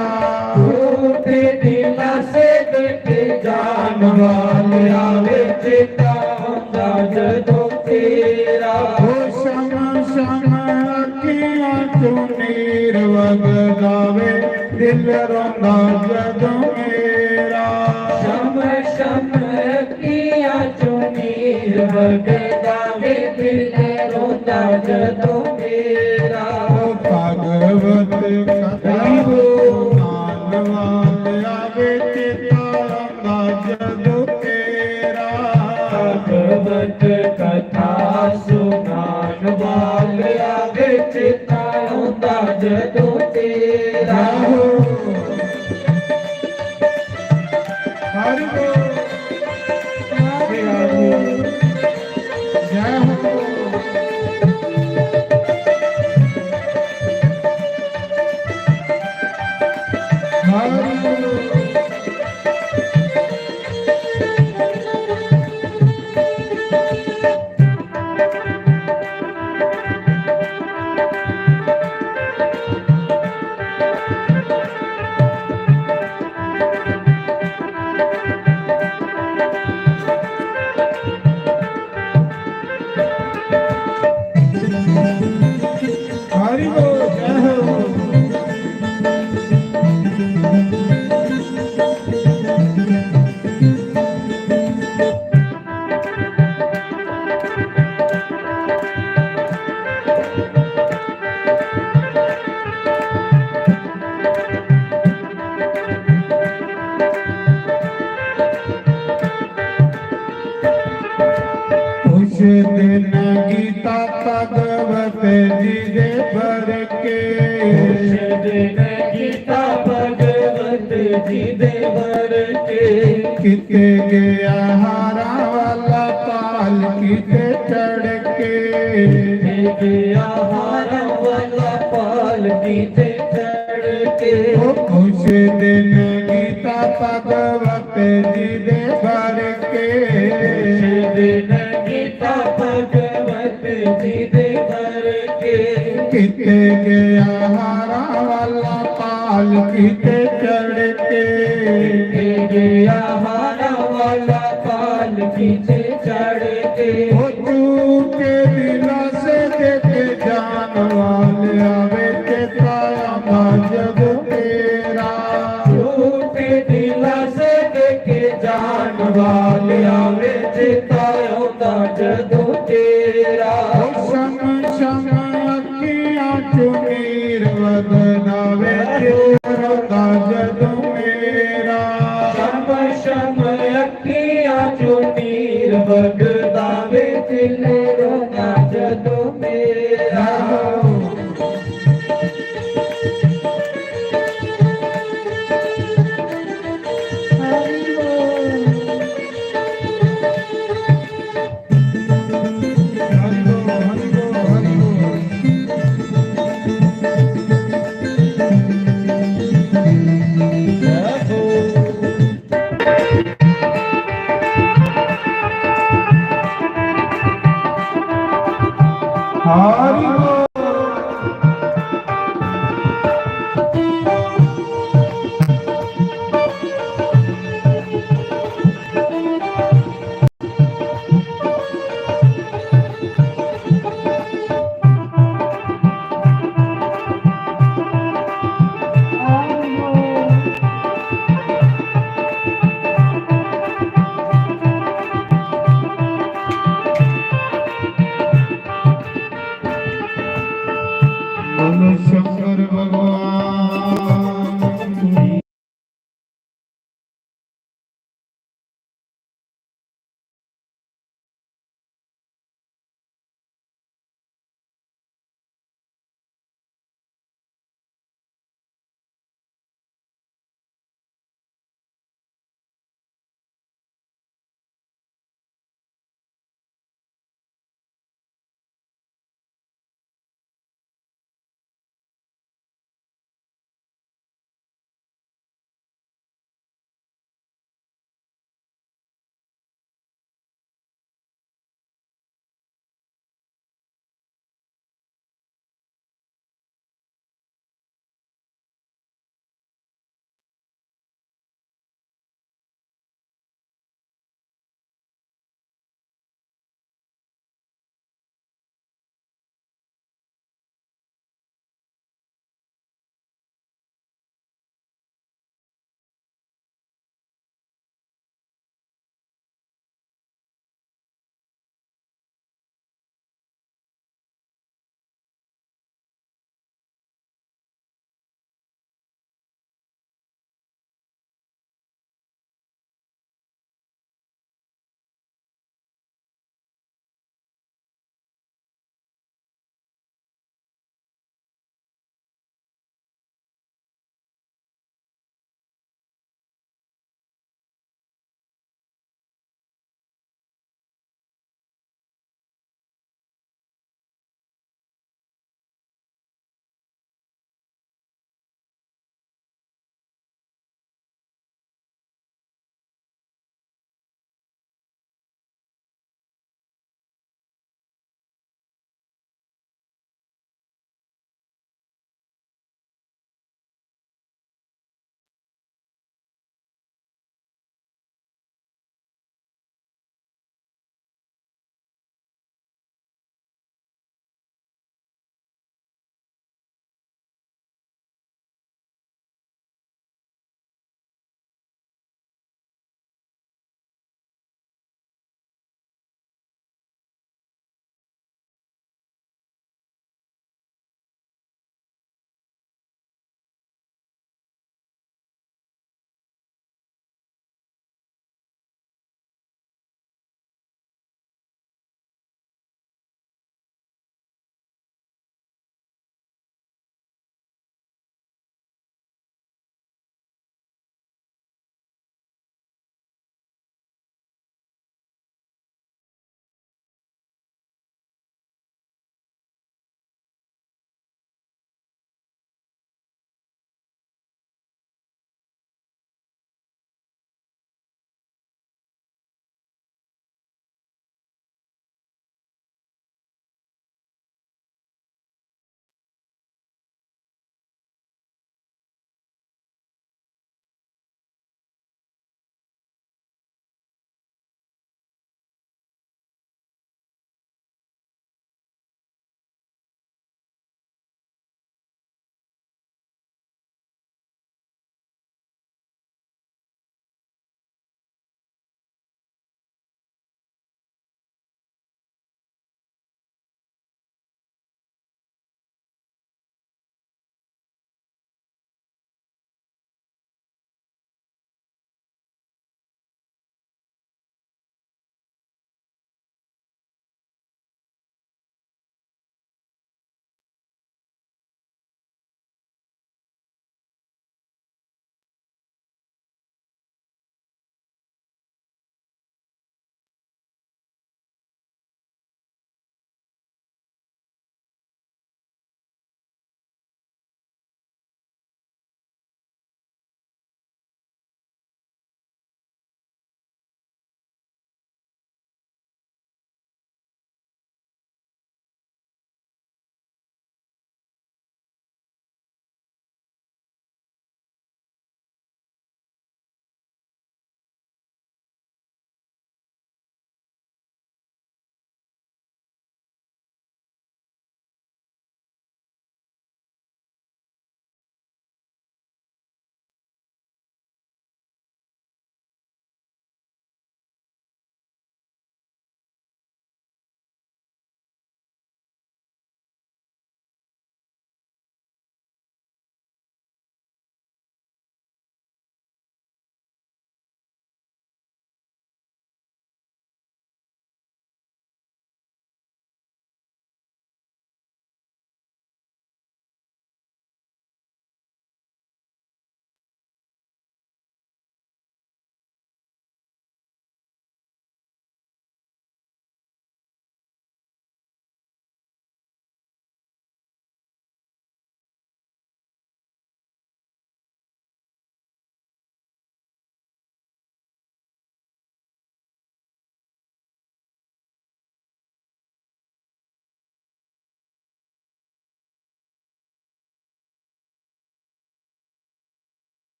ਝੂਠੇ ਦਿਲਾਸੇ ਦੇ ਕੇ ਜਾਨ ਵਾਲ ਆਵੇ ਚੇਤਾ ਆਉਂਦਾ ਜਦੋਂ ਤੇਰਾ ਉਹ ਸ਼ਮ ਸ਼ਮ ਅੱਖੀਆਂ ਚੋਂ ਨੀਰ ਵਗਦਾਵੇ ਦਿਲ ਰੋਂਦਾ ਜਦੋਂ ਮੇਰਾ ਸ਼ਮ ਸ਼ਮ ਅੱਖੀਆਂ ਚੋਂ ਨੀਰ ਵਗਦਾ ਵੇ ਦਿਲ ਰੋਂਦਾ ਜਦੋਂ ਮੇਰਾ ਉਹ ਭਗਵਤ ਕਥਾ ਨਾਨ ਵਾਲ ਆਵੇ ਚੇਤਾ ਆਉਂਦਾ ਜਦੋਂ ਤੇਰਾ ਭਗਵਤ ਕਥਾ ਸੁਨਾਨ ਵਾਲ ਆਵੇ ਚੇਤਾ ਆਉਂਦਾ ਜਦੋਂ ਤੇਰਾ ਹਰਿ ਬੋਲ ਜੈ ਹੋ ਹਰਿ ਬੋਲ ਹਰਿ ਬੋਲ ਜੈ ਹੋ ਉਸ ਦਿਨ ਗੀਤਾ ਭਗਵਤ ਜੀ ਦੇ ਭਰ ਕੇ ਉਸ ਦਿਨ ਗੀਤਾ ਭਗਵਤ ਜੀ ਦੇ ਵਰ ਕੇ ਕਿਤੇ ਗਿਆ ਹਾਰਾਂ ਵਾਲਾ ਪਾਲ ਕਿਤੇ ਚੜ ਕੇ ਗਿਆ ਹਾਰਾਂ ਵਾਲਾ ਪਾਲਕੀ ਤੇ ਚੜ ਕੇ ਉਸ ਦਿਨ ਗੀਤਾ ਭਗਵਤ ਜੀ ਦੇ ਭਰ ਕੇ ਉਸ ਦਿਨ ਗੀਤਾ ਭਗਵਤ ਜੀ ਦੇ ਵਰ ਕੇ ਕਿਤੇ ਗਿਆ ਹਾਰਾਂ ਵਾਲਾ ਪਾਲ ਕਿਤੇ ਚੜ ਕੇ ਗਿਆ ਹਾਰਾਂ ਵਾਲਾ ਪਾਲਕੀ ਤੇ ਚੜ ਕੇ ਉਹ ਝੂਠੇ ਦਿਲਾਸੇ ਦੇ ਕੇ ਜਾਨ ਵਾਲ ਆਵੇ ਚੇਤਾ ਆਉਂਦਾ ਜਦੋਂ ਤੇਰਾ ਝੂਠੇ ਦਿਲਾਸੇ ਦੇ ਕੇ ਜਾਨ ਵਾਲ ਆਵੇ ਚੇਤਾ ਆਉਂਦਾ ਜਦੋਂ ਤੇਰਾ ਉਹ ਸ਼ਮ ਸ਼ਮ ਅੱਖੀਆਂ ਚੋਂ ਨੀਰ ਵਗਦਾਵੇ ਦਿਲ ਰੋਂਦਾ ਜਦੋਂ ਮੇਰਾ ਸ਼ਮ ਸ਼ਮ ਅੱਖੀਆਂ ਚੋਂ ਨੀਰ ਵਗਦਾ ਵੇ ਦਿਲ ਰੋਂਦਾ ਜਦੋਂ ਮੇਰਾ ਹਰਿ ਬੋਲ ਹਰਿ ਬੋਲ ਹਰਿ ਬੋਲ ਹਰਿ ਬੋਲ ਹਰਿ ਬੋਲ ਹਰਿ ਬੋਲ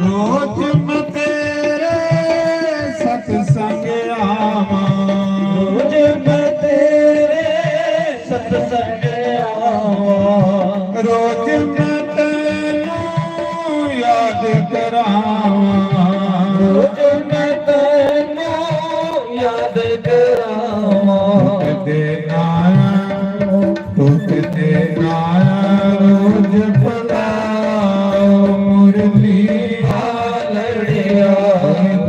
ਰੋਜ਼ ਮੈਂ ਤੇਰੇ ਸਤਸੰਗ ਆਵਾਂ, ਰੋਜ਼ ਮੈਂ ਤੇਰੇ ਸਤਸੰਗ ਆਵਾਂ, ਰੋਜ਼ ਮੈਂ ਤੈਨੂੰ ਯਾਦ ਕਰਾਵਾਂ, ਰੋਜ਼ ਮੈਂ ਤੈਨੂੰ ਯਾਦ ਕਰਾਵਾਂ। ਕਦੇ ਨਾਇਆ ਤੂੰ ਕਦੇ ਨਾਇਆ ਰੋਜ਼ ਬੁਲਾਓ ਮੁਰਲੀ ਲੜਿਆ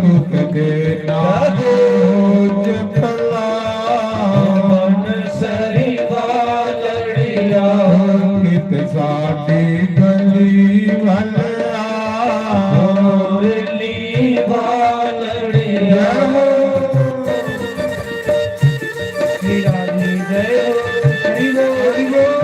ਤੂੰ ਕਦੇ ਨਾ ਰੋਜ਼ ਬੁਲਾਓ ਮਨ ਸਰੀ ਲੜਿਆ ਕਿਤ ਸਾਡੀ ਗਲੀ ਵੱਲ ਆ ਮੁਰਲੀ ਲੜਿਆ ਹੀਰਾ ਜੀ ਜੈ ਹਰੀ ਬੋਲ।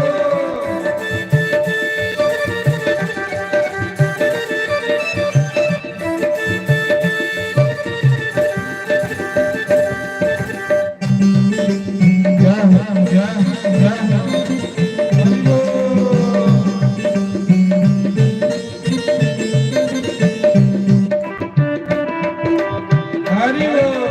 ਹਰੀ ਬੋਲ।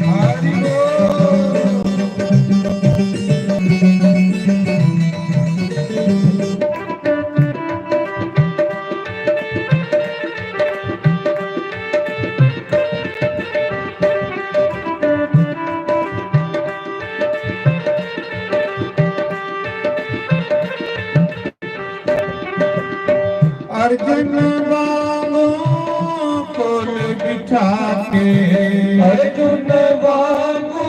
ਹਰੀ ਬੋਲ। ਅਰਜਨ ਵਾਂਗੂ ਕੋਲ ਬਿਠਾ ਕੇ ਅਰਜੁਨ ਵਾਂਗੂ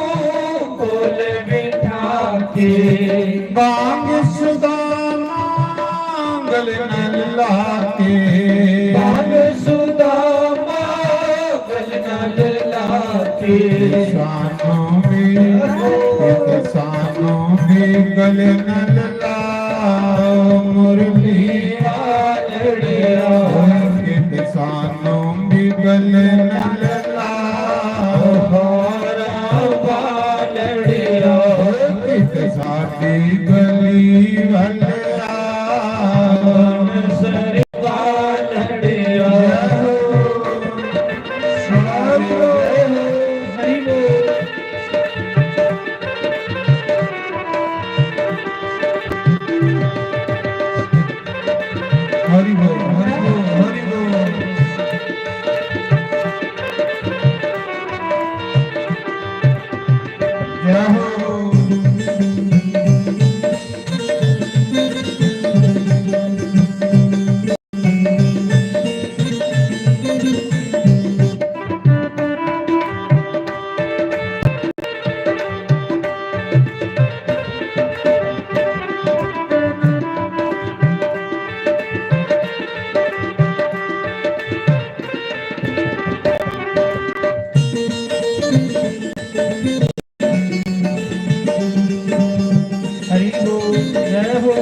ਕੋਲ ਬਿਠਾ ਕੇ ਬਾਗ ਸੁਦਾਮਾ ਗਲ ਨਾਲ ਲਾ ਕੇ ਬਾਗ ਸੁਦਾਮਾ ਗਲ ਨਾਲ ਲਾ ਕੇ ਸਾਨੂੰ ਵੀ ਇੱਕ ਸਾਨੂੰ ਵੀ ਗਲ ਨਾਲ ਲਾਓ ਮੁਰਲੀ ਲੜਿਆ ਕਿਤ ਸਾਨੂੰ ਵੀ ਗਲ ਨਾਲ ਲਾਓ ਹੋਰਾ ਲੜਿਆ ਕਿਤ ਸਾਡੀ ਗਲੀ ਵੱਲ ਆਓ ਮਨ ਸਰੀ ਲੜਿਆ ਹਰੀ ਬੋਲ ਹਰੀ ਬੋਲ। ਹਰੀ ਬੋਲ ਹਰੀ ਬੋਲ ਹਰੀ ਬੋਲ। ਜੈ ਹੋ। हरि बोल जय हो।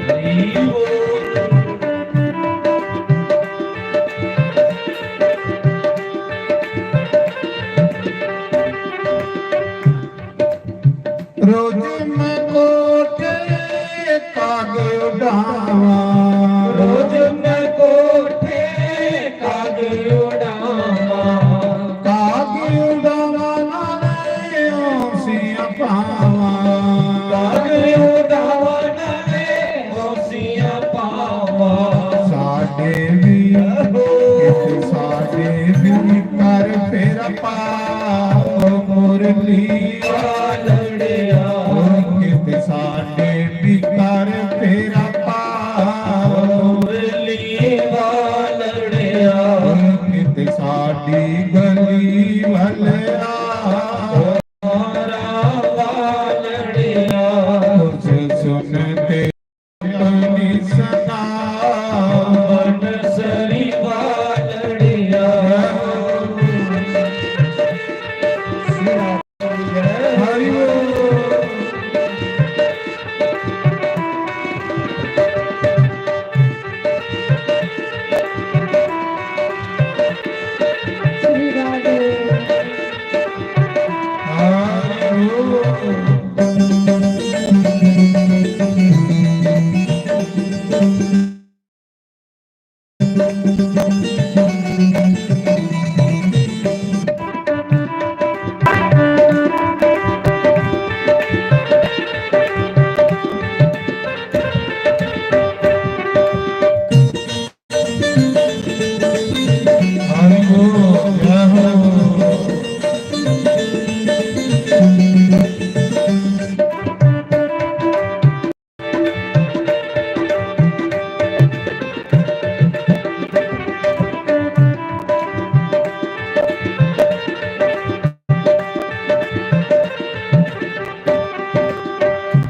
हरि बोल रोज मैं कोटे काग उड़ावा रोज मैं कोठे काग उड़ावा काग उड़ावा नाले ओसियां पावा काग उड़ावा नाले ओसियां पावा साडे भी कित साडे भी कर फेरा पाओ मुरली लड़िया कित साडे भी कर फेरा पाओ मुरली लड़िया कित साडी गली ਵੱਲ ਆਓ लड़िया ਉਸ ਸੁਨਤੇ ਆਪਣੀ ਸਦਾ मन सरी लड़िया ਹਰਿ ਬੋਲ ਜੈ ਹੋ।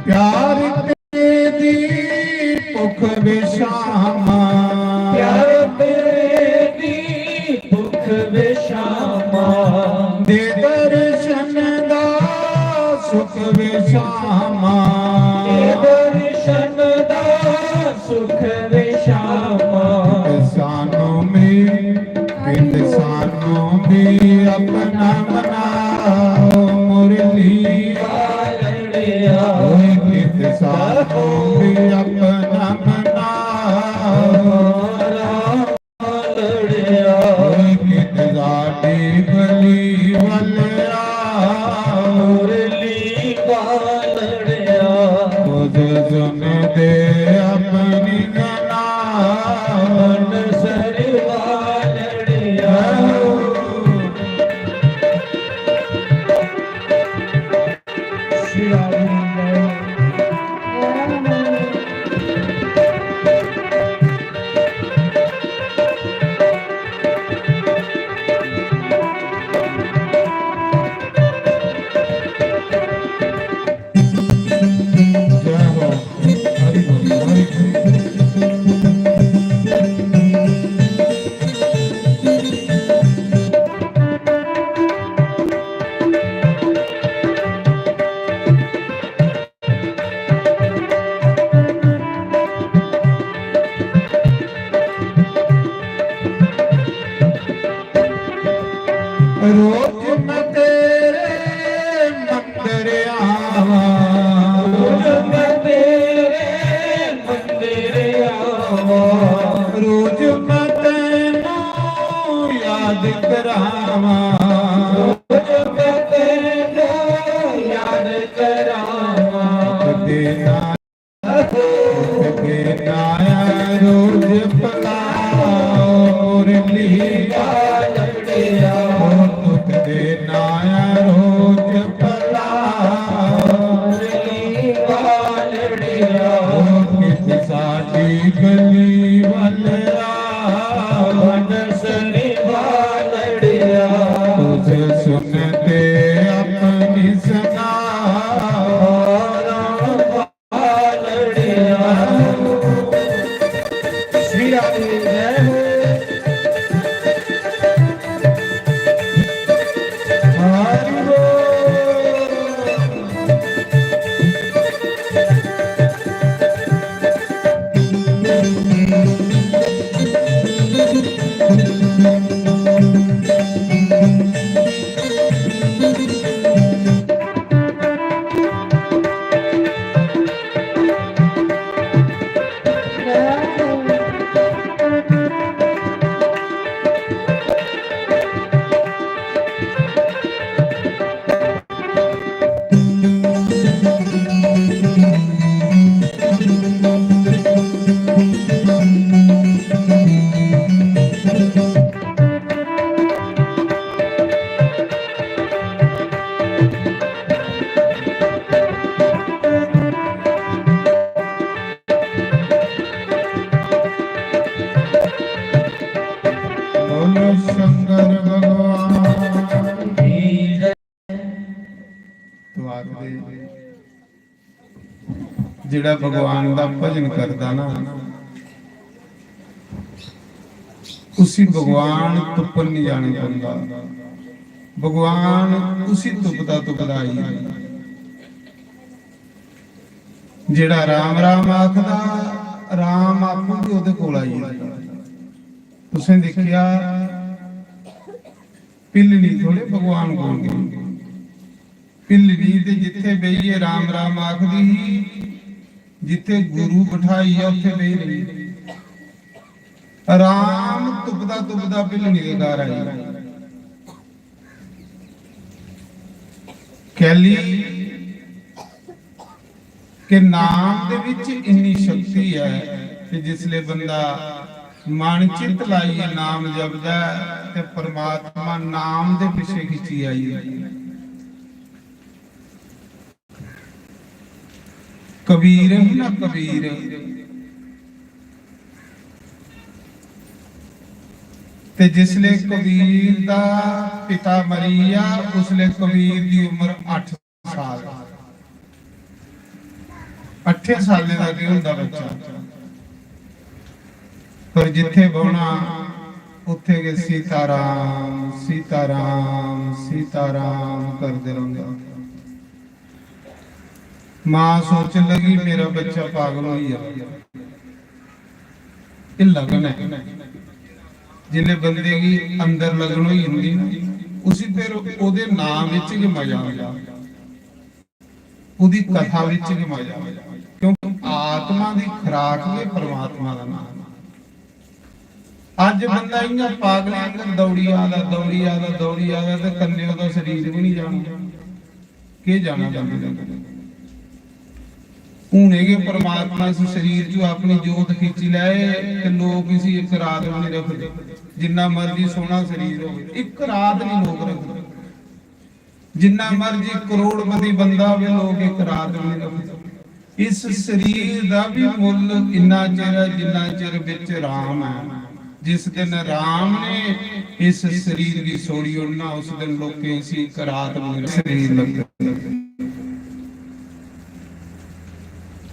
ਪਿਆਰ ਤੇਰੀ ਭੁਖ ਵਿਸ਼ਾਮਾ ਪਿਆਰ ਤੇਰੇ ਦੀ ਭੁਖ ਵਿਸ਼ਾਮਾ ਦੇ ਦਰਸ਼ਨ ਦਾ ਸੁਖ ਵਿਸ਼ਾਮਾ ਇਹ ਦਰਸ਼ਨ ਦਾ ਸੁਖ ਵਿਸ਼ਾਮਾ ਸਾਨੂੰ ਵੀ ਆਪਣਾ ਬਣਾਓ ਮੁਰਲੀ ਵਾਲੜਿਆ ਓਏ ਕਿਤ ਸਾਨੂੰ ਵੀ ਆਪਣਾ ਬਣਾਓ ਵਾਲੜਿਆ ਓਏ ਕਿਤ ਸਾਡੀ ਬਲੀ ਵੱਲਿਆ ਮੁਰਲੀ ਵਾਲੜਿਆ ਤੁਝ ਸੁਣਦੇ ਆਪਣੀ ਗਨਾ ਮਨ ਸਰ ਵਾਲੜਿਆ श्री राम ਜੈ ਹੋ ਹਰਿ ਬੋਲ ਹਰਿ ਬੋਲ। ਰੋਜ਼ ਮੈਂ ਤੇਰੇ ਮੰਦਰ ਆਵਾਂ ਮੈਂ ਤੇਰੇ ਮੰਦਿਰ ਆਵਾਂ ਰੋਜ਼ ਮੈਂ ਤੈਨੂੰ ਯਾਦ ਕਰਾਵਾਂ ਮੈਂ ਤੈਨੂੰ ਯਾਦ ਕਰਾਵਾਂ ਕਦੇ ਨਾ ਰੋਜ਼ ਪਲਾਓ ਮੁਰਲੀ ਵਾਲੜਿਆ ਤੁਕ ਦੇ ਨਾਇਆ ਰੋਜ਼ ਪਲਾਓ ਮੁਰਲੀ ਵਾਲੜਿਆ ਕਿਸ ਸਾਡੀ ਗਲੀ ਵੱਲ ਆ ਮਨ ਸਰ ਵਾਲੜਿਆ ਤੁਝ ਸੁਣਦੇ ਆਪਣੀ ਸਨਾ ਵਾਲੜਿਆ श्री राम जय हो ਹਰਿ ਬੋਲ। ਬੋਲੋ ਸ਼ੰਕਰ ਭਗਵਾਨ ਕੀ ਜੈ ਤੂੰ ਆਖਦੇ ਜਿਹੜਾ ਭਗਵਾਨ ਦਾ ਭਜਨ ਕਰਦਾ ਨਾ ਉਸੇ ਭਗਵਾਨ ਤੁਪਨ ਨਹੀਂ ਜਾਣੇ ਬੰਦਾ ਭਗਵਾਨ ਉਸੇ ਤੁਪਦਾ ਆਈ ਜਿਹੜਾ ਰਾਮ ਰਾਮ ਆਖਦਾ ਰਾਮ ਆਪੂ ਵੀ ਉਹਦੇ ਕੋਲ ਆਈ ਤੁਸੀਂ ਦੇਖਿਆ ਪਿੱਲਣੀ ਥੋੜੇ ਭਗਵਾਨ ਕੋਲ ਗਈ ਪਿੱਲੜੀ ਤੇ ਜਿੱਥੇ ਬਈਏ ਰਾਮ ਰਾਮ ਆਖਦੀ ਸੀ, ਜਿੱਥੇ ਗੁਰੂ ਬਿਠਾਈ ਆ ਉੱਥੇ ਬਈ ਰਹੀ। ਰਾਮ ਤੁਪਦਾ ਤੁਪਦਾ ਪਿੱਲੜੀ ਦੇ ਘਰ ਆਈ। ਕਹਿਲੀ ਕਿ ਨਾਮ ਦੇ ਵਿੱਚ ਇੰਨੀ ਸ਼ਕਤੀ ਹੈ ਕਿ ਜਿਸਲੇ ਬੰਦਾ ਮਨ ਚਿੱਤ ਲਾਈਏ ਨਾਮ ਜਪਦਾ ਤੇ ਪਰਮਾਤਮਾ ਨਾਮ ਦੇ ਪਿੱਛੇ ਖਿੱਚੀ ਆਈ। ਕਬੀਰ ਹੀ ਨਾ ਕਬੀਰ, ਤੇ ਜਿਸਲੇ ਕਬੀਰ ਦਾ ਪਿਤਾ ਮਰੀਆ ਉਸਲੇ ਕਬੀਰ ਦੀ ਉਮਰ 8 ਸਾਲ। 8 ਸਾਲੇ ਦਾ ਕੀ ਹੁੰਦਾ ਬੱਚਾ, ਪਰ ਜਿੱਥੇ ਬੋਣਾ ਉੱਥੇ ਕੇ ਸੀਤਾਰਾਮ ਸੀਤਾਰਾਮ ਸੀਤਾਰਾਮ ਕਰਦੇ ਰਹਿੰਦਾ। ਮਾਂ ਸੋਚਣ ਲਗੀ ਮੇਰਾ ਬੱਚਾ ਪਾਗਲ ਹੋਈ ਆ। ਇਹ ਲਗਨ ਹੈ, ਜਿਲੇ ਬੰਦੇ ਦੀ ਅੰਦਰ ਲਗਨ ਹੋਈ ਹੁੰਦੀ ਨਾ, ਉਸੇ ਫਿਰ ਉਹਦੇ ਨਾਮ ਵਿੱਚ ਹੀ ਮਜ਼ਾ ਆਉਂਦਾ, ਉਹਦੀ ਕਥਾ ਵਿੱਚ ਹੀ ਮਜ਼ਾ ਆਉਂਦਾ, ਕਿਉਂਕਿ ਆਤਮਾ ਦੀ ਖੁਰਾਕ ਵੀ ਪਰਮਾਤਮਾ ਦਾ ਨਾਮ। ਅੱਜ ਬੰਦਾ ਇੰਨਾ ਪਾਗਲ ਅੰਦਰ ਦੌੜੀ ਆਦਾ ਤੇ ਕੰਨੇ ਉਹਦਾ ਸਰੀਰ ਵੀ ਨਹੀਂ ਜਾਣਦਾ, ਕੀ ਜਾਣਾ ਬੰਦੇ ਹੁਣ ਹੈਗੇ ਪਰਮਾਤਮਾ ਇਸ ਸਰੀਰ ਚੋਂ ਆਪਣੀ ਜੋਤ ਖਿੱਚੀ ਲਏ ਤੇ ਲੋਕ ਇਸੇ ਇੱਕ ਰਾਤ ਵੀ ਨਹੀਂ ਰੱਖਦੇ। ਜਿੰਨਾ ਮਰਜ਼ੀ ਸੋਹਣਾ ਸਰੀਰ ਹੋਵੇ ਇੱਕ ਰਾਤ ਨਹੀਂ ਲੋਕ ਰੱਖਦੇ, ਜਿੰਨਾ ਮਰਜ਼ੀ ਕਰੋੜਪਤੀ ਬੰਦਾ ਹੋਵੇ ਲੋਕ ਇੱਕ ਰਾਤ ਵੀ ਨਹੀਂ ਰੱਖਦੇ। ਇਸ ਸਰੀਰ ਦਾ ਵੀ ਮੁੱਲ ਇੰਨਾ ਚਿਰ ਹੈ ਜਿੰਨਾ ਚਿਰ ਵਿੱਚ ਰਾਮ ਹੈ। ਜਿਸ ਦਿਨ ਰਾਮ ਨੇ ਇਸ ਸਰੀਰ ਦੀ ਸੋੜੀ ਉੜਨਾ, ਉਸ ਦਿਨ ਲੋਕੇ ਇਸੇ ਇੱਕ ਰਾਤ ਨੂੰ ਸਰੀਰ ਲੱਗਦਾ।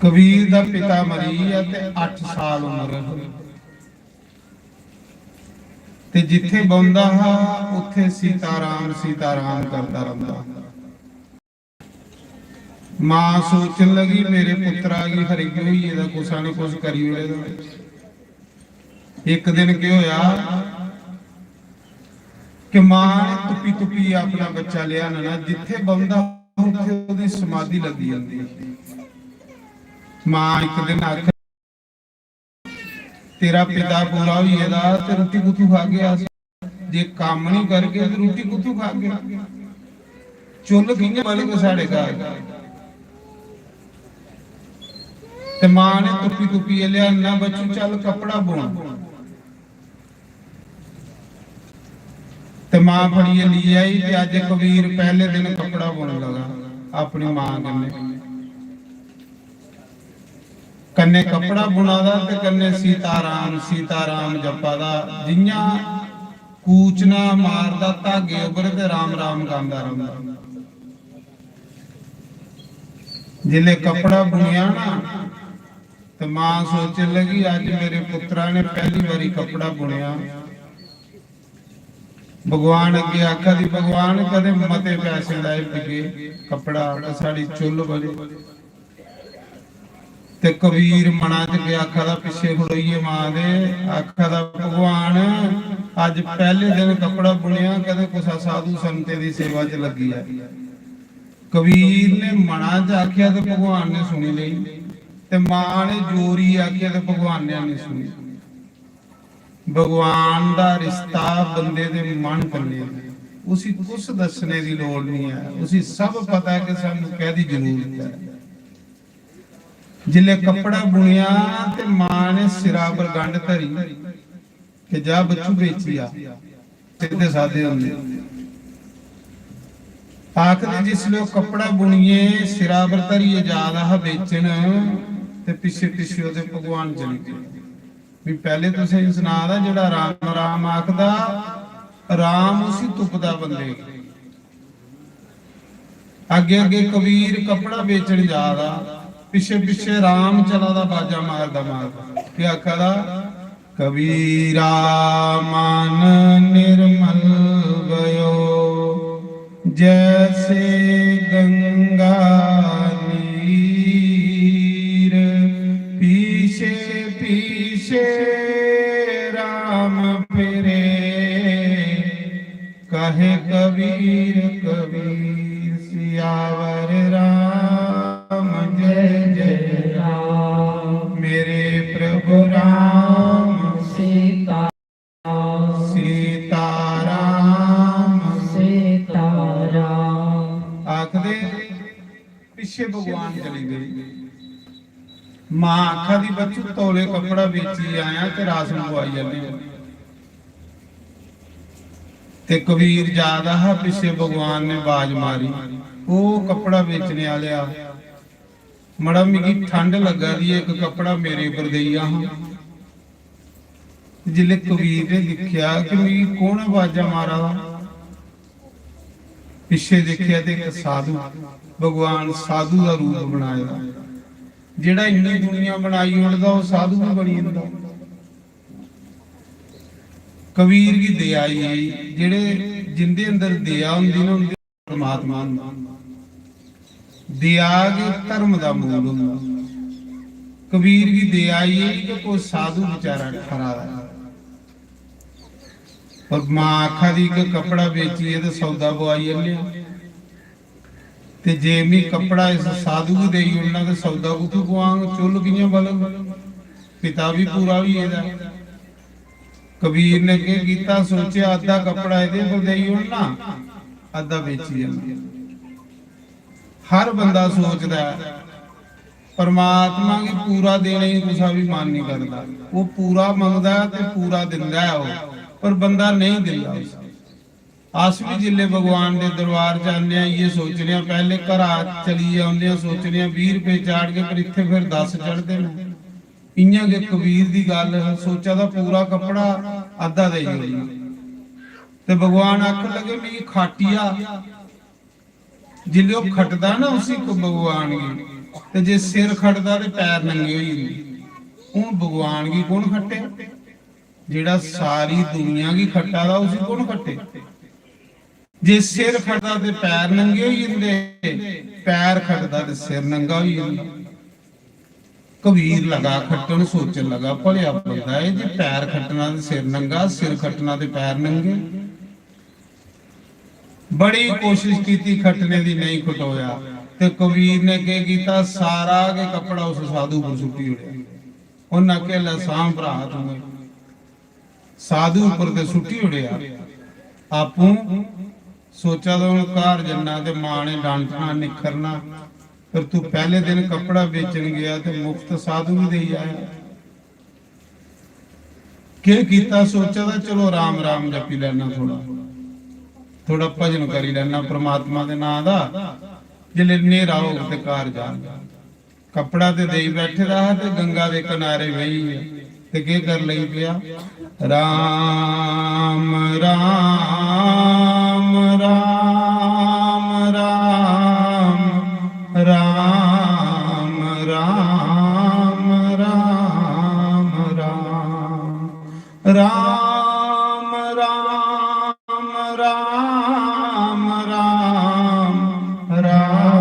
ਕਬੀਰ ਦਾ ਪਿਤਾ ਮਰੀ ਆ ਤੇ 8 ਸਾਲ ਉਮਰ ਤੇ ਜਿੱਥੇ ਬੌਂਦਾ ਹਾ ਉੱਥੇ ਸੀਤਾਰਾਮ ਸੀਤਾਰਾਮ ਕਰਦਾ ਰਹਿੰਦਾ। ਮਾਂ ਸੋਚਣ ਲਗੀ ਮੇਰੇ ਪੁੱਤਰਾ ਕੀ ਹਰੀ ਹੋਈ ਇਹਦਾ ਕੁਛ ਨਾ ਕੁਛ ਕਰੀ ਹੋਏਗਾ। ਇੱਕ ਦਿਨ ਕੀ ਹੋਇਆ ਕਿ ਮਾਂ ਨੇ ਤੁਪੀ ਆਪਣਾ ਬੱਚਾ ਲਿਆ ਨਾ, ਜਿੱਥੇ ਬੌਂਦਾ ਉੱਥੇ ਉਹਦੀ ਸਮਾਧੀ ਲੱਗੀ ਜਾਂਦੀ। ਮਾਂ ਇੱਕ ਦਿਨ ਆਖ ਤੇਰਾ ਪਿਤਾ ਪੂਰਾ ਹੋਈ ਇਹਦਾ ਤੇ ਰੋਟੀ ਕੁੱਥੋਂ ਖਾ ਗਿਆ, ਜੇ ਕੰਮ ਨਹੀਂ ਕਰਕੇ ਤੇ ਰੋਟੀ ਕੁੱਥੋਂ ਖਾ ਗਿਆ, ਚੁੱਲ ਕਿੰਨੇ ਬਲ ਸਾਡੇ ਘਰ। ਤੇ ਮਾਂ ਨੇ ਤੁਪੀ ਲਿਆ ਨਾ ਬੱਚੂ ਚੱਲ ਕੱਪੜਾ ਬੁਣ। ਤੇ ਮਾਂ ਫੜੀਏ ਲਈ ਆਈ ਤੇ ਅੱਜ ਕਬੀਰ ਪਹਿਲੇ ਦਿਨ ਕੱਪੜਾ ਬੁਣ ਲਗਾ ਆਪਣੀ ਮਾਂ ਕੰਨੇ ਕੱਪੜਾ ਬੁਣਾਦਾ ਤੇ ਕੰਨੇ ਸੀਤਾਰਾਮ ਸੀਤਾਰਾਮ ਜਪਾ ਦਾ। ਜਿੰਨਾ ਕੂਚਨਾ ਮਾਰਦਾ ਧਾਗੇ ਉੱਪਰ ਤੇ ਰਾਮ ਰਾਮ ਗਾਉਂਦਾ ਰਹਿੰਦਾ। ਜਿਲੇ ਕੱਪੜਾ ਬੁਣਿਆ ਨਾ ਤੇ ਮਾਂ ਸੋਚਣ ਲੱਗੀ ਅੱਜ ਮੇਰੇ ਪੁੱਤਰਾ ਨੇ ਪਹਿਲੀ ਵਾਰੀ ਕੱਪੜਾ ਬੁਣਿਆ। ਭਗਵਾਨ ਅੱਗੇ ਆਖਾ ਦੀ ਭਗਵਾਨ ਕਦੇ ਮਤੇ ਪੈਸੇ ਲਾਏ ਬਿਕੇ ਕੱਪੜਾ ਸਾਡੀ ਚੁੱਲ ਬਣੇ। ਤੇ ਕਬੀਰ ਮਨਾਂ ਚ ਗਿਆ ਆਖਾ ਦਾ ਪਿੱਛੇ ਖੜੋਈਏ ਮਾਂ ਦੇ, ਆਖਾ ਦਾ ਭਗਵਾਨ ਅੱਜ ਪਹਿਲੇ ਦਿਨ ਕੱਪੜਾ ਬੁਣਿਆ ਕਦੇ ਕੁਸਾ ਸਾਧੂ ਸੰਤੇ ਦੀ ਸੇਵਾ ਚ ਲੱਗੀ ਹੈ। ਕਬੀਰ ਨੇ ਮਨਾਂ ਚ ਆਖਿਆ ਤੇ ਭਗਵਾਨ ਨੇ ਸੁਣੀ ਲਈ, ਤੇ ਮਾਂ ਨੇ ਜੋਰੀ ਆਖਿਆ ਤੇ ਭਗਵਾਨ ਨੇ ਨਹੀਂ ਸੁਣੀ। ਭਗਵਾਨ ਦਾ ਰਿਸ਼ਤਾ ਬੰਦੇ ਦੇ ਮਨ ਕੰਨੇ, ਉਸੇ ਕੁਛ ਦੱਸਣੇ ਦੀ ਲੋੜ ਨਹੀਂ ਹੈ, ਉਸੇ ਸਭ ਪਤਾ ਕਿ ਸਾਨੂੰ ਕਾਹਦੀ ਜ਼ਰੂਰਤ ਹੈ। ਜਿਲੇ ਕੱਪੜਾ ਬੁਣਿਆ ਤੇ ਮਾਂ ਨੇ ਸਿਰਾਂ ਪਰ ਗੰਢ ਧਰੀ ਕਿ ਜਾ ਬੱਚੂ ਵੇਚਿਆ। ਸਿੱਧੇ ਸਾਦੇ ਹੁੰਦੇ ਆਖਦੇ ਜਿਸਲੇ ਕੱਪੜਾ ਬੁਣੀਏ ਸਿਰਾਂ ਪਰ ਧਰੀਏ ਜਿਆਦਾ ਵੇਚਣ ਤੇ ਪਿੱਛੇ ਪਿੱਛੇ ਉਹਦੇ ਭਗਵਾਨ ਚਲੇ ਗਏ। ਵੀ ਪਹਿਲੇ ਤੁਸੀਂ ਸੁਣਾ ਦਾ ਜਿਹੜਾ ਰਾਮ ਰਾਮ ਆਖਦਾ, ਰਾਮ ਉਸੇ ਤੁਪਦਾ ਬੰਦੇ। ਅੱਗੇ ਅੱਗੇ ਕਬੀਰ ਕੱਪੜਾ ਵੇਚਣ ਜਾਦਾ, ਪਿੱਛੇ ਪਿੱਛੇ ਰਾਮ ਚਲਾ ਦਾ ਬਾਜਾ ਮਾਰਦਾ ਕਿ ਆਖਾ ਦਾ ਕਬੀਰਾ ਮਨ ਨਿਰਮਲ ਗਇਓ ਜੈਸੇ ਗੰਗਾ ਨੀਰ, ਪੀਛੇ ਪੀਛੇ ਰਾਮ ਫਿਰੇ ਕਹੇ ਕਬੀਰ ਕਬੀਰ ਸਿਆਵ ਭਗਵਾਨ ਚਲੀ ਗਈ। ਮਾਂ ਆਖਾ ਦੀ ਬੱਚੂ ਤੋਲੇ ਕੱਪੜਾ ਵੇਚੀ ਆਇਆ ਤੇ ਰਾਸ ਮੰਗਵਾਈ ਜਾਂਦੇ ਹੋ। ਤੇ ਕਬੀਰ ਯਾਦ ਆ ਪਿੱਛੇ ਭਗਵਾਨ ਨੇ ਬਾਜ ਮਾਰੀ, ਉਹ ਕੱਪੜਾ ਵੇਚਣੇ ਵਾਲਿਆ ਮੜਾ ਮਿਗੀ ਠੰਡ ਲੱਗਾ ਦੀ ਇੱਕ ਕੱਪੜਾ ਮੇਰੇ ਪਰ ਦੇਈਆ ਹਾਂ। ਜਿਲੇ ਕਬੀਰ ਨੇ ਦੇਖਿਆ ਕਿ ਮਿਗੀ ਕੌਣ ਆਵਾਜ਼ਾਂ ਮਾਰਾ ਵਾ, ਪਿੱਛੇ ਦੇਖਿਆ ਤੇ ਇੱਕ ਸਾਧੂ, ਭਗਵਾਨ ਸਾਧੂ ਦਾ ਰੂਪ ਬਣਾਇਆ। ਜਿਹੜਾ ਇੰਨੀ ਦੁਨੀਆ ਬਣਾਈ ਉੜਦਾ ਉਹ ਸਾਧੂ ਵੀ ਬਣੀ ਜਾਂਦਾ। ਕਬੀਰ ਦੀ ਦਇਆ ਹੀ ਜਿਹੜੇ ਜਿੰਦੇ ਅੰਦਰ ਦਇਆ ਹੁੰਦੀ ਨਾ ਉਹਦੇ ਪਰਮਾਤਮਾ ਹੁੰਦਾ। ਦਇਆ ਦੇ ਧਰਮ ਦਾ ਮੂਲ ਹੁੰਦਾ। ਕਬੀਰ ਦੀ ਦਇਆ ਹੀ ਕਿ ਕੋਈ ਸਾਧੂ ਵਿਚਾਰਾ ਖਰਾ ਹੈ। और मां आखा दी के कपड़ा बेचिए तो सौदा बवाई लिया ते जे मी कपड़ा इस साधु को देई उन्ना ते सौदा को तू बुआंग चुल कियां बलग पिता भी पूरा भी एदा। कबीर ने के कीता सोचे आधा कपड़ा इहदे कोल देई उन्ना आधा बेची जांदा। हर बंदा सोचदा है परमात्मा की पूरा देने की कुछ भी मान नहीं करता। वो पूरा मंगदा ते पूरा दिंदा है वो, पर बंदा नहीं दिंदा। अस भी जिले भगवान के दरबार जाने ये सोचने पहले घर चली आने सोचने 20 रुपए चाड़ के पर इत्थे फिर 10 चढ़ते हैं। इयां के कबीर की गल सोचा था पूरा कपड़ा आधा दे ते भगवान आख लगे मेरी खाटिया जिले खटदा ना उसी को भगवान की ते जे सिर खटदा ते पैर नंगे हो जांदे। हुण भगवान की कौन खट्टे जेड़ा सारी दुनिया की खट्टा दा उसी कौन खट्टे। जे सिर खटदा ते पैर नंगे हो जांदे, पैर खटदा ते सिर नंगा हो जांदा। कबीर लगा खट्टन सोचन लगा भलिया बंदा है जे पैर खटना ते सिर नंगा, सिर खटना ते पैर नंगे। बड़ी कोशिश की खटने की नहीं खटोया ते कबीर ने के कीता सारा के कपड़ा उस साधु पर सुट्टी उड़िया। उन्हें अकेला सां भरा तू साधु ऊपर ते सुट्टी उड़िया। आपू सोचा तो घर जन्ना ते मां ने डांटना निखरना, पर तू पहले दिन कपड़ा बेचन गया ते मुफ्त साधु भी दे आया। के कीता सोचा था चलो राम राम जपी लेना, थोड़ा भजन करी लेना परमात्मा दे नाम दा। जिले नेरा हो ते घर जा कपड़ा ते दे बैठे रहा ते गंगा दे किनारे वही ते के कर लई पिया राम राम राम राम राम राम राम राम राम राम राम राम राम राम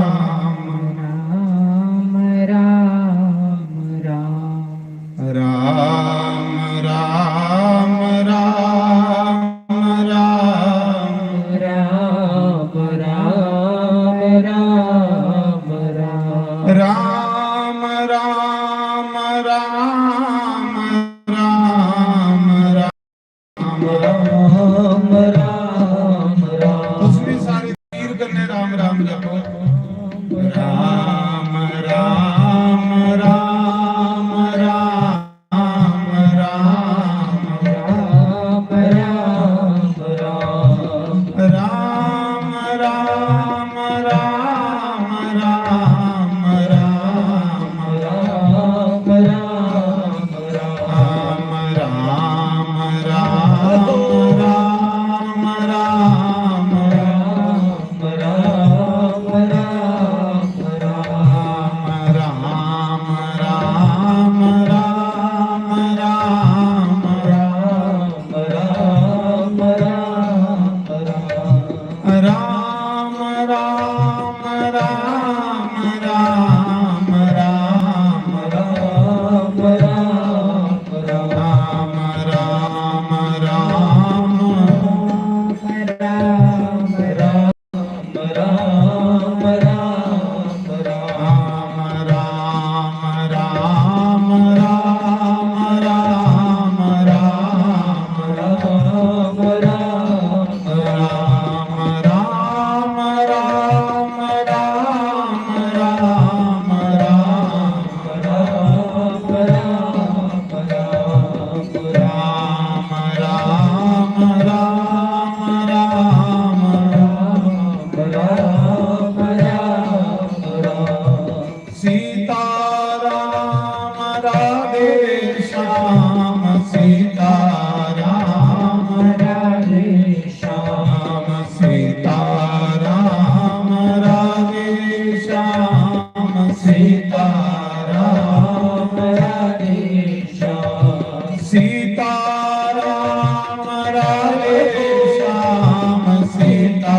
सीता राम राधे श्याम सीता राम राधे श्याम सीता राम राधे श्याम सीता राम राधे श्याम सीता राम राधे श्याम सीता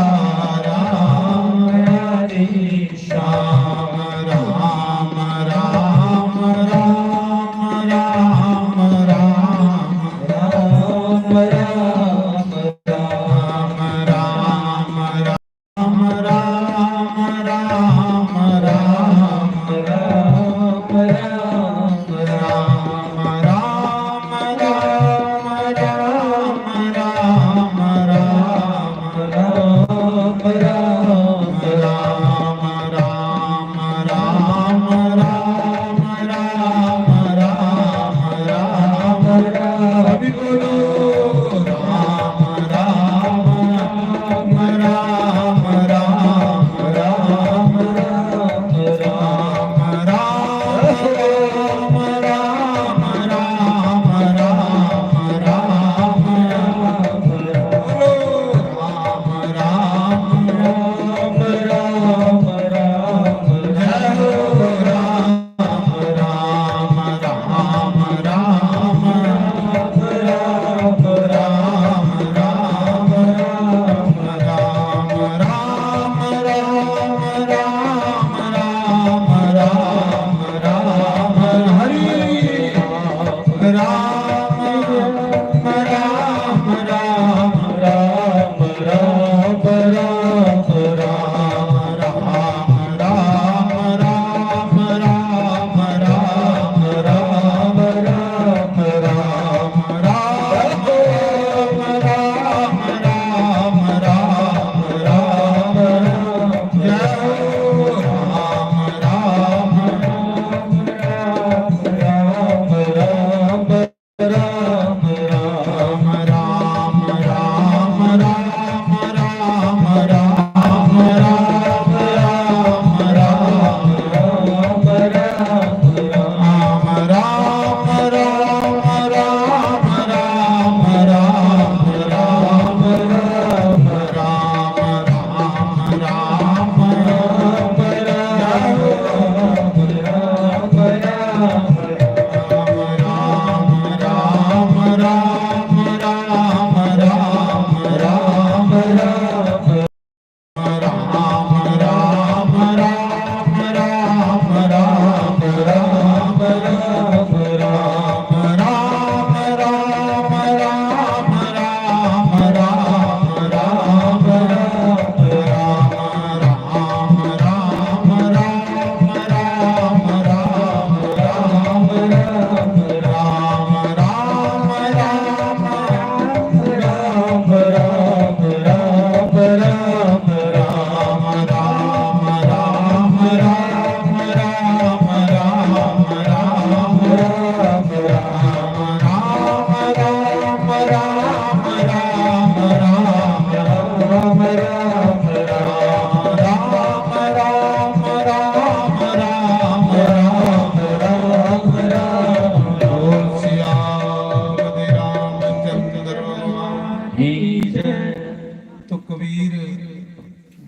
राम राधे श्याम राम राम राम राम राम राम राम राम राम राम राम राम राम राम राम राम राम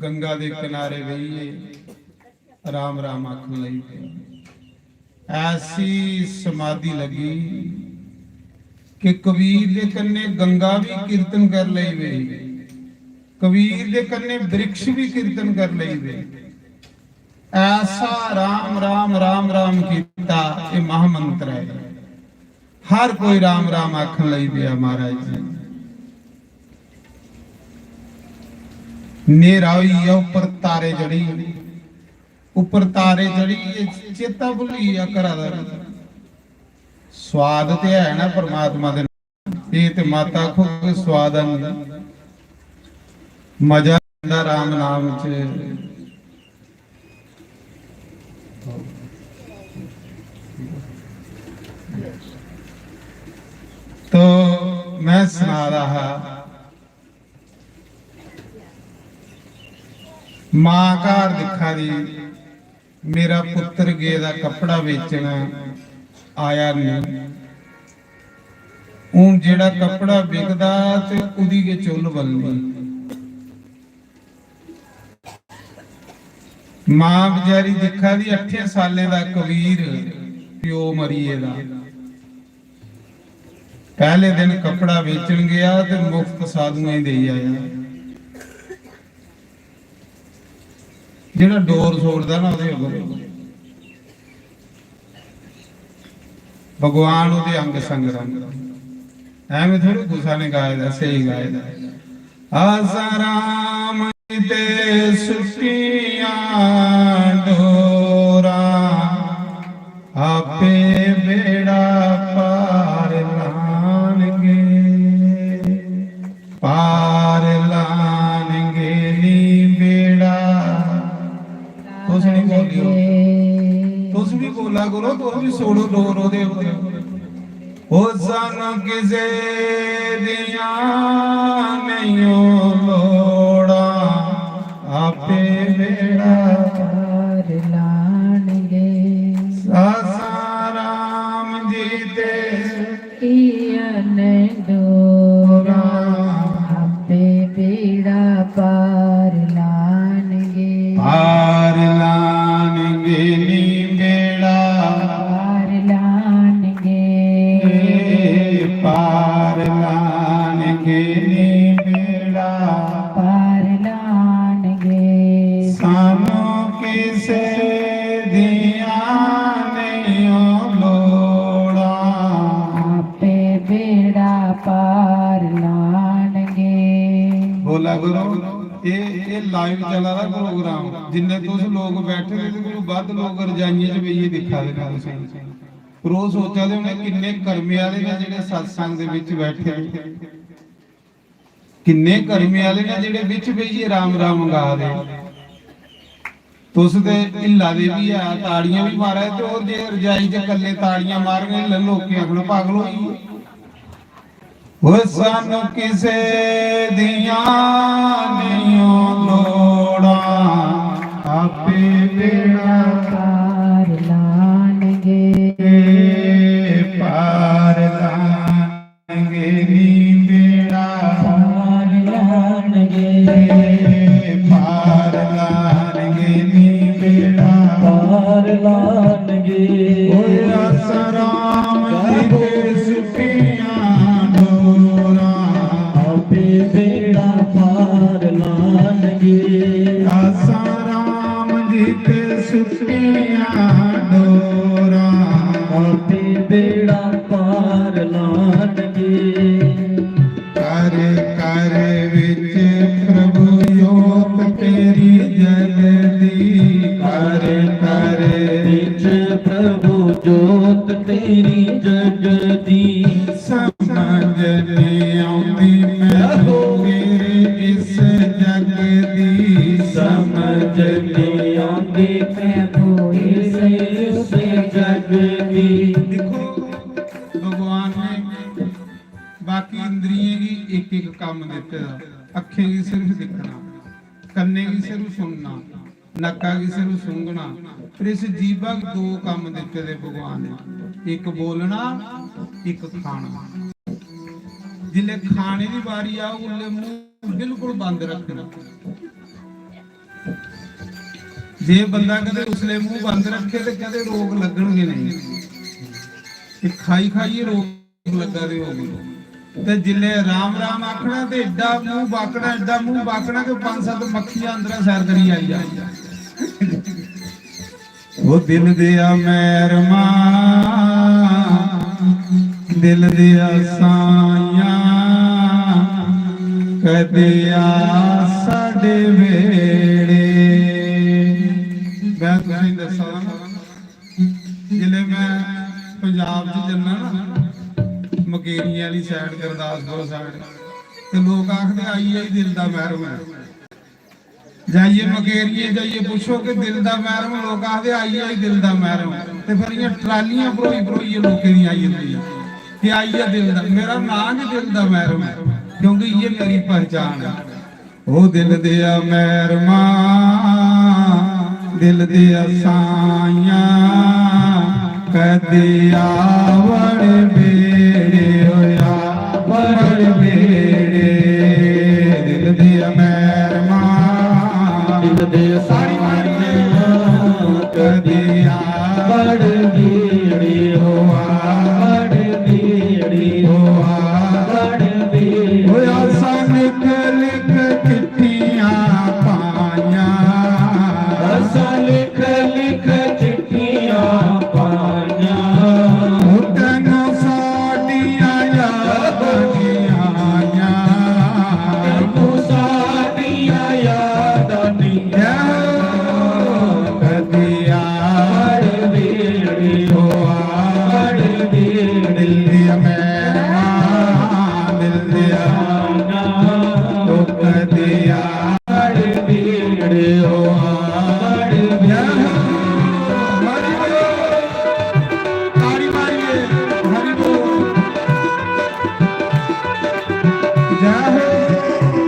ਗੰਗਾ ਦੇ ਕਿਨਾਰੇ ਬਈਏ ਰਾਮ ਰਾਮ ਆਖਣ ਲਈ ਐਸੀ ਸਮਾਧੀ ਲੱਗੀ ਕਿ ਕਬੀਰ ਦੇ ਕੰਨੇ ਗੰਗਾ ਵੀ ਕੀਰਤਨ ਕਰ ਲਈ ਵੇ, ਕਬੀਰ ਦੇ ਕੰਨੇ ਬ੍ਰਿਕਸ਼ ਵੀ ਕੀਰਤਨ ਕਰ ਲਈ ਵੇ। ਐਸਾ ਰਾਮ ਰਾਮ ਰਾਮ ਰਾਮ ਕੀਤਾ ਇਹ ਮਹਾ ਮੰਤਰ ਹੈ। ਹਰ ਕੋਈ ਰਾਮ ਰਾਮ ਆਖਣ ਲਈ ਪਿਆ ਮਹਾਰਾਜ ਜੀ। नेरा हुई है ऊपर तारे जड़ी, ऊपर तारे जड़ी चेता भुली आ करा दा स्वाद ते है ना परमात्मा दे ये ते माता खो के स्वाद आंदा मजा आंदा राम नाम च। तो मैं सुना रहा मां घर दिखा दी ਮੇਰਾ ਪੁੱਤਰ ਗੇ ਦਾ ਕੱਪੜਾ ਵੇਚਣ ਆਇਆ ਨਹੀਂ। ਹੁਣ ਜਿਹੜਾ ਕੱਪੜਾ ਵਿਕਦਾ ਤੇ ਉਹਦੀ ਕੇ ਚੁੱਲ ਬਲਦੀ। ਮਾਂ ਵਿਚਾਰੀ ਦੇਖਾ ਦੀ 8 ਸਾਲੇ ਦਾ ਕਬੀਰ ਪਿਓ ਮਰੀਏ ਦਾ ਪਹਿਲੇ ਦਿਨ ਕੱਪੜਾ ਵੇਚਣ ਗਿਆ ਤੇ ਮੁਫਤ ਸਾਧੂਆਂ ਹੀ ਦੇਈ ਆਇਆ। ਜਿਹੜਾ ਡੋਰ ਛੋੜਦਾ ਨਾ ਉਹਦੇ ਅੱਗੇ ਭਗਵਾਨ ਉਹਦੇ ਅੰਗ ਸੰਗ ਰੰਗ। ਐਵੇਂ ਥੋੜੀ ਗੁੱਸਾ ਨੇ ਗਾਇਦਾ, ਸਹੀ ਗਾਇਦਾ। ਆਸਾ ਰਾਮ ਤੇ ਸੁਖੀਆਂ ਡੋਰਾ ਆਪੇ ਬੇੜਾ ਪਾਰ ਲਾਣਗੇ, ਪਾਰ ਲਾਣਗੇ ਨੀ ਬੇੜਾ। ਤੁਸੀਂ ਨਹੀਂ ਬੋਲਿਓ, ਤੁਸੀਂ ਵੀ ਬੋਲਾ ਕਰੋ, ਤੁਸੀਂ ਵੀ ਸੋੜੋ ਡੋਰ ਉਹਦੇ ਉੱਤੇ। ਉਹ ਸਾਨੂੰ ਕਿਸੇ ਦੀਆਂ ਨਹੀਂ ਲੋੜਾਂ, ਆਪੇ ਬੇੜਾ ਪਾਰ ਲਾਣਗੇ। ਸਾਸਾ ਰਾਮ ਜੀ ਤੇ ਕੀਨ ਡੋਰਾ ਆਪੇ ਬੇੜਾ ਪਾਰ ਲਾਣਗੇ, ਪਾਰ ਲਾਣਗੇ ਨੀ ਬੇੜਾ ਪਾਰ ਲਾਣਗੇ, ਪਾਰ ਲਾਣਗੇ ਨੀ ਬੇੜਾ ਪਾਰ ਲਾਣਗੇ। ਸਾਨੂੰ ਕਿਸੇ ਦੀਆਂ ਨਹੀਂ ਲੋੜਾਂ, ਆਪੇ ਬੇੜਾ ਪਾਰ ਲਾਣਗੇ। ਬੋਲਾ ਗੁਰੂ। ਇਹ ਲਾਈਵ ਚੱਲਾ ਰਿਹਾ ਪ੍ਰੋਗਰਾਮ। ਜਿੰਨੇ ਤੁਸੀਂ ਲੋਕ ਬੈਠੇ ਨੇ ਤੇ ਵੱਧ ਲੋਕ ਰਜਾਈਆਂ 'ਚ ਬਈਏ ਦਿਖਾ ਦੇਣਾ ਤੁਸੀਂ। ਰੋ ਸੋਚਦੇ ਹੋਣੇ ਕਿੰਨੇ ਕਰਮੇ ਵਾਲੇ ਨੇ ਜਿਹੜੇ ਸਤਸੰਗ ਦੇ ਵਿੱਚ ਬੈਠੇ ਨੇ, ਕਿੰਨੇ ਕਰਮੇ ਵਾਲੇ ਨੇ ਜਿਹੜੇ ਵਿੱਚ ਬਈਏ ਰਾਮ ਰਾਮ ਗਾ ਦੇ। ਤੁਸ ਤੇ ਹਿੱਲਾ ਦੇ ਵੀ ਆ, ਤਾੜੀਆਂ ਵੀ ਮਾਰੇ ਤੇ ਉਹ ਜੇ ਰਜਾਈ 'ਚ ਇਕੱਲੇ ਤਾੜੀਆਂ ਮਾਰਨਗੇ ਲੋਕੀ ਆਖਣ ਪਾਗਲ ਹੋਈ। ਉਹ ਸਾਨੂੰ ਕਿਸੇ ਦੀਆਂ ਨਹੀਂ ਲੋੜਾਂ, ਆਪੇ ਬੇੜਾ ਪਾਰ ਲਾਣਗੇ, ਪਾਰ ਲਾਣਗੇ ਨੀ ਬੇੜਾ ਪਾਰ ਲਾਣਗੇ, ਪਾਰ ਲਾਣਗੇ ਨੀ ਬੇੜਾ ਪਾਰ ਲਾਣਗੇ। ਓਏ ਆਸਾ ਰਾਮ ਜੀ ਦੇ ਸੁਖੀਆਂ ਡੋਰਾ ਆਪੇ ਬੇੜਾ ਪਾਰ ਲਾਣਗੇ, ਆਸਾ ਰਾਮ ਜੀ ਤੇ ਸੁਖੀਆਂ ਡੋਰਾ ਆਪੇ ਬੇੜਾ ਪਾਰ ਲਾਣਗੇ। ਕਰ ਕਰ ਵਿੱਚ ਪ੍ਰਭੂ ਜੋਤ ਤੇਰੀ ਜਗਦੀ, ਕਰ ਕਰ ਵਿੱਚ ਪ੍ਰਭੂ ਜੋਤ ਤੇਰੀ ਜਗਦੀ। ਸਮਝ ਨਹੀਂ ਆਉਂਦੀ ਮੈਨੂੰ ਮੇਰੇ ਇਸ ਜਗ ਦੀ, ਸਮਝ ਨਹੀਂ ਆਉਂਦੀ ਪ੍ਰਭੂ ਇਸ ਜਗ ਦੀ। ਦੇਖੋ ਭਗਵਾਨ ਨੇ ਬਾਕੀ ਇੰਦਰੀਆਂ ਦੀ ਇੱਕ ਇੱਕ ਕੰਮ ਦਿੱਤੇ ਦਾ। ਅੱਖਾਂ ਦੀ ਸਿਰਫ ਦਿਖਣਾ, ਕੰਨੇ ਦੀ ਸਿਰਫ ਸੁਣਨਾ, ਨੱਕਾਂ ਦੀ ਸਿਰਫ ਸੁੰਘਣਾ। ਫਿਰ ਇਸ ਜੀਭਾ ਦੇ 2 ਕੰਮ ਦਿੱਤੇ ਦੇ ਭਗਵਾਨ ਨੇ, ਇੱਕ ਬੋਲਣਾ, ਇੱਕ ਖਾਣਾ। ਜਿਲੇ ਖਾਣੇ ਦੀ ਵਾਰੀ ਆ ਉਹਲੇ ਮੂੰਹ ਬਿਲਕੁਲ ਬੰਦ ਰੱਖਣਾ। ਜੇ ਬੰਦਾ ਕਦੇ ਉਸਲੇ ਮੂੰਹ ਬੰਦ ਰੱਖੇ ਤੇ ਕਦੇ ਰੋਗ ਲੱਗਣਗੇ ਨਹੀਂ। ਇਹ ਖਾਈ ਖਾਈਏ ਰੋਗ ਲੱਗਾ ਦੇ ਹੋਗੇ। ਤੇ ਜਿਲੇ ਰਾਮ ਰਾਮ ਆਖਣਾ ਤੇ ਏਡਾ ਮੂੰਹ ਬਾਕਣਾ, ਏਡਾ ਮੂੰਹ ਬਾਕਣਾ ਕਿ 5-7 ਮੱਖੀਆਂ ਅੰਦਰ ਸੈਰ ਕਰੀ ਆਈ ਜਾਂਦੀਆਂ। ਉਹ ਦਿਲ ਦੇ ਆ ਮਹਿਰਮਾ, ਦਿਲ ਦੇ ਆਸਾਈਆਂ, ਕਦੇ ਆ ਸਾਡੇ ਵੇੜੇ। ਮੈਂ ਤੁਸੀਂ ਦੱਸਾਂ, ਜਿਲੇ ਮੈਂ ਪੰਜਾਬ 'ਚ ਜੰਨਾ ਨਾ, ਮਕੇਰੀਆਂ ਵਾਲੀ ਸਾਈਡ, ਗੁਰਦਾਸਪੁਰ ਸਾਈਡ, ਤੇ ਲੋਕ ਆਖਦੇ ਆਈ ਦਿਲ ਦਾ ਮਹਿਰਮ ਹੈ। ਜਾਈਏ ਮਕੇਰੀਏ ਜਾਈਏ, ਪੁੱਛੋ ਕਿ ਦਿਲ ਦਾ ਮਹਿਰਮ, ਲੋਕ ਆਖਦੇ ਆਈ ਦਿਲ ਦਾ ਮਹਿਰਮ। ਤੇ ਫਿਰ ਇਹ ਟਰਾਲੀਆਂ ਭਰੋਈ ਭਰੋਈ ਲੋਕਾਂ ਦੀ ਆਈ ਜਾਂਦੀ ਹੈ ਕਿ ਆਈਏ ਦਿਲ ਦਾ। ਮੇਰਾ ਨਾਂ ਹੀ ਦਿਲ ਦਾ ਮਹਿਰਮ ਹੈ, ਕਿਉਂਕਿ ਇਹ ਮੇਰੀ ਪਹਿਚਾਨ ਹੈ। ਉਹ ਦਿਲ ਦੇ ਆ ਮਹਿਰਮਾ, ਦਿਲ ਦੇ ਅਸਾਈਆਂ ਕਦੇ ਆਵੜ ਬੇੜੇ ਹੋਇਆ ਵੜ ਬੇੜੇ ਦਿਲ ਦੇ ਮਹਿਰਮਾ ਦਿਲ ਦੇ ਸਾਈਆਂ ਕਦੇ ਆਵੜ ਬੀੜੀ ਹੋਆ ਵੜ ਬੀੜੀ ਹੋਆ ਵੜ ਬੀੜੀ ਹੋਇਆ ਸਨ ਲਿਖ ਚਿੱਠੀਆਂ ਪਾਈਆਂ ਅਸਾਂ ਲਿਖ ਲਿਖ ਚਿੱਠੀਆਂ ਪਾਈਆਂ ਤੈਨੂੰ ਸਾਡੀਆਂ ਯਾਦਾਂ ਆਈਆਂ ਤੈਨੂੰ ਸਾਡੀਆਂ ਯਾਦਾਂ ਨੀਆਂ ਕਦੀ ਆੜ ਵੜ ਬੀੜੀ ਹੋਆ ਵੜ ਬੀੜੀ ਦਿਲ ਦੀਆਂ ਮਹਿਰਮਾ ਦਿਲ ਦੀਆਂ ਤੋ ਕਦੀ ਆੜ ਬੀੜੀ ਹੋਆ ਵੜ ਬੀੜੀ ਤਾੜੀ ਮਾਰੀਏ ਹਰੀ ਬੋਲ ਜੈ ਹੋ ਹਰੀ ਹਰੀ ਹਰੀ ਬੋਲ ਜੈ ਹੋ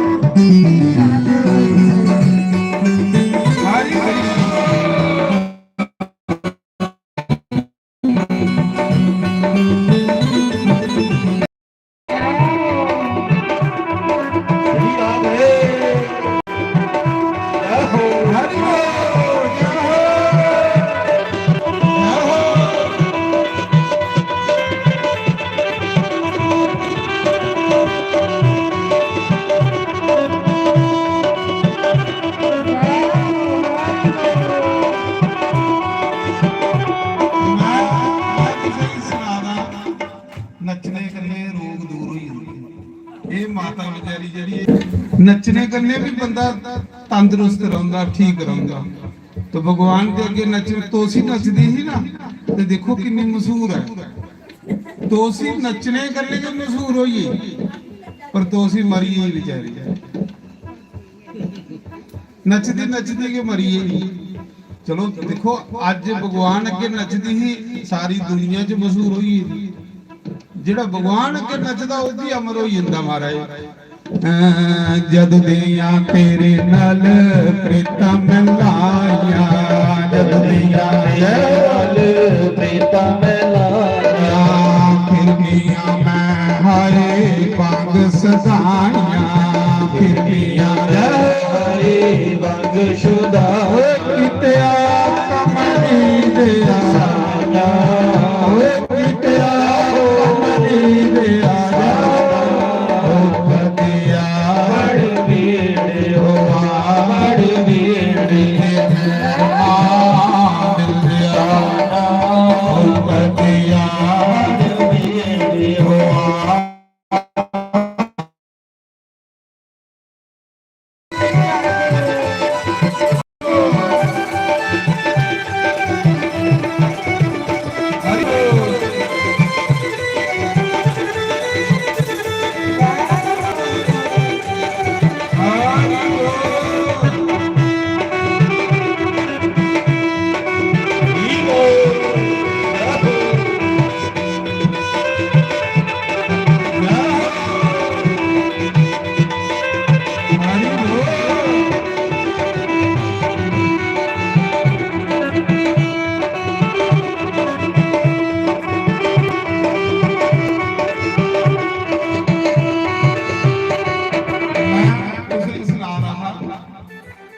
ਨੱਚਣੇ ਕੰਨੇ ਰੋਗ ਦੂਰ ਹੋਈ ਜਾਂਦੇ ਇਹ ਮਾਤਾ ਵਿਚਾਰੀ ਜਿਹੜੀ ਨੱਚਣੇ ਕੰਨੇ ਵੀ ਬੰਦਾ ਤੰਦਰੁਸਤ ਰਹਿੰਦਾ ਠੀਕ ਰਹਿੰਦਾ ਤੇ ਭਗਵਾਨ ਦੇ ਅੱਗੇ ਨੱਚ ਤੋਸੀ ਨੱਚਦੀ ਸੀ ਨਾ ਤੇ ਦੇਖੋ ਕਿੰਨੀ ਮਸ਼ਹੂਰ ਹੈ ਤੋਸੀ ਨੱਚਣੇ ਕੰਨੇ ਕਿ ਮਸ਼ਹੂਰ ਹੋਈ ਪਰ ਤੋਸੀ ਮਰੀ ਹੀ ਵਿਚਾਰੀ ਨੱਚਦੀ ਨੱਚਦੀ ਕਿ ਮਰੀ ਹੀ ਚਲੋ ਦੇਖੋ ਅੱਜ ਭਗਵਾਨ ਅੱਗੇ ਨੱਚਦੀ ਸੀ ਸਾਰੀ ਦੁਨੀਆ 'ਚ ਮਸ਼ਹੂਰ ਹੋਈ ਜਿਹੜਾ ਭਗਵਾਨ ਅੱਗੇ ਨੱਚਦਾ ਉਹਦੀ ਅਮਰ ਹੋਈ ਜਾਂਦਾ ਮਹਾਰਾਜ ਜਦ ਦੀਆਂ ਤੇਰੇ ਨਾਲ ਪ੍ਰੀਤਮ ਲਾਇਆ ਜਦ ਦੀਆਂ ਨਾਲ ਪ੍ਰੀਤਮ ਲਾਇਆ ਫਿਰ ਗਈਆਂ ਮੈਂ ਹਾਏ ਪੰਗ ਸਦਾਈਆਂ ਫਿਰ ਗਈਆਂ ਹਰੀ ਵੰਗ ਸ਼ੁਦਾ ਕਿਤਿਆ ਕਮਲੀ ਦੇ ਆਇਆ ਓਏ ਕਿਤਿਆ ਕਮਲੀ ਦੇ ਆਇਆ ਓ ਕਦਿਆ ਵੜ ਬੀੜੀ ਹੋਆ ਵੜ ਬੀੜੀ ਆ ਦਿਲ ਦਿਆ ਓ ਕਦਿਆ ਵੜ ਬੀੜੀ ਹੋਆ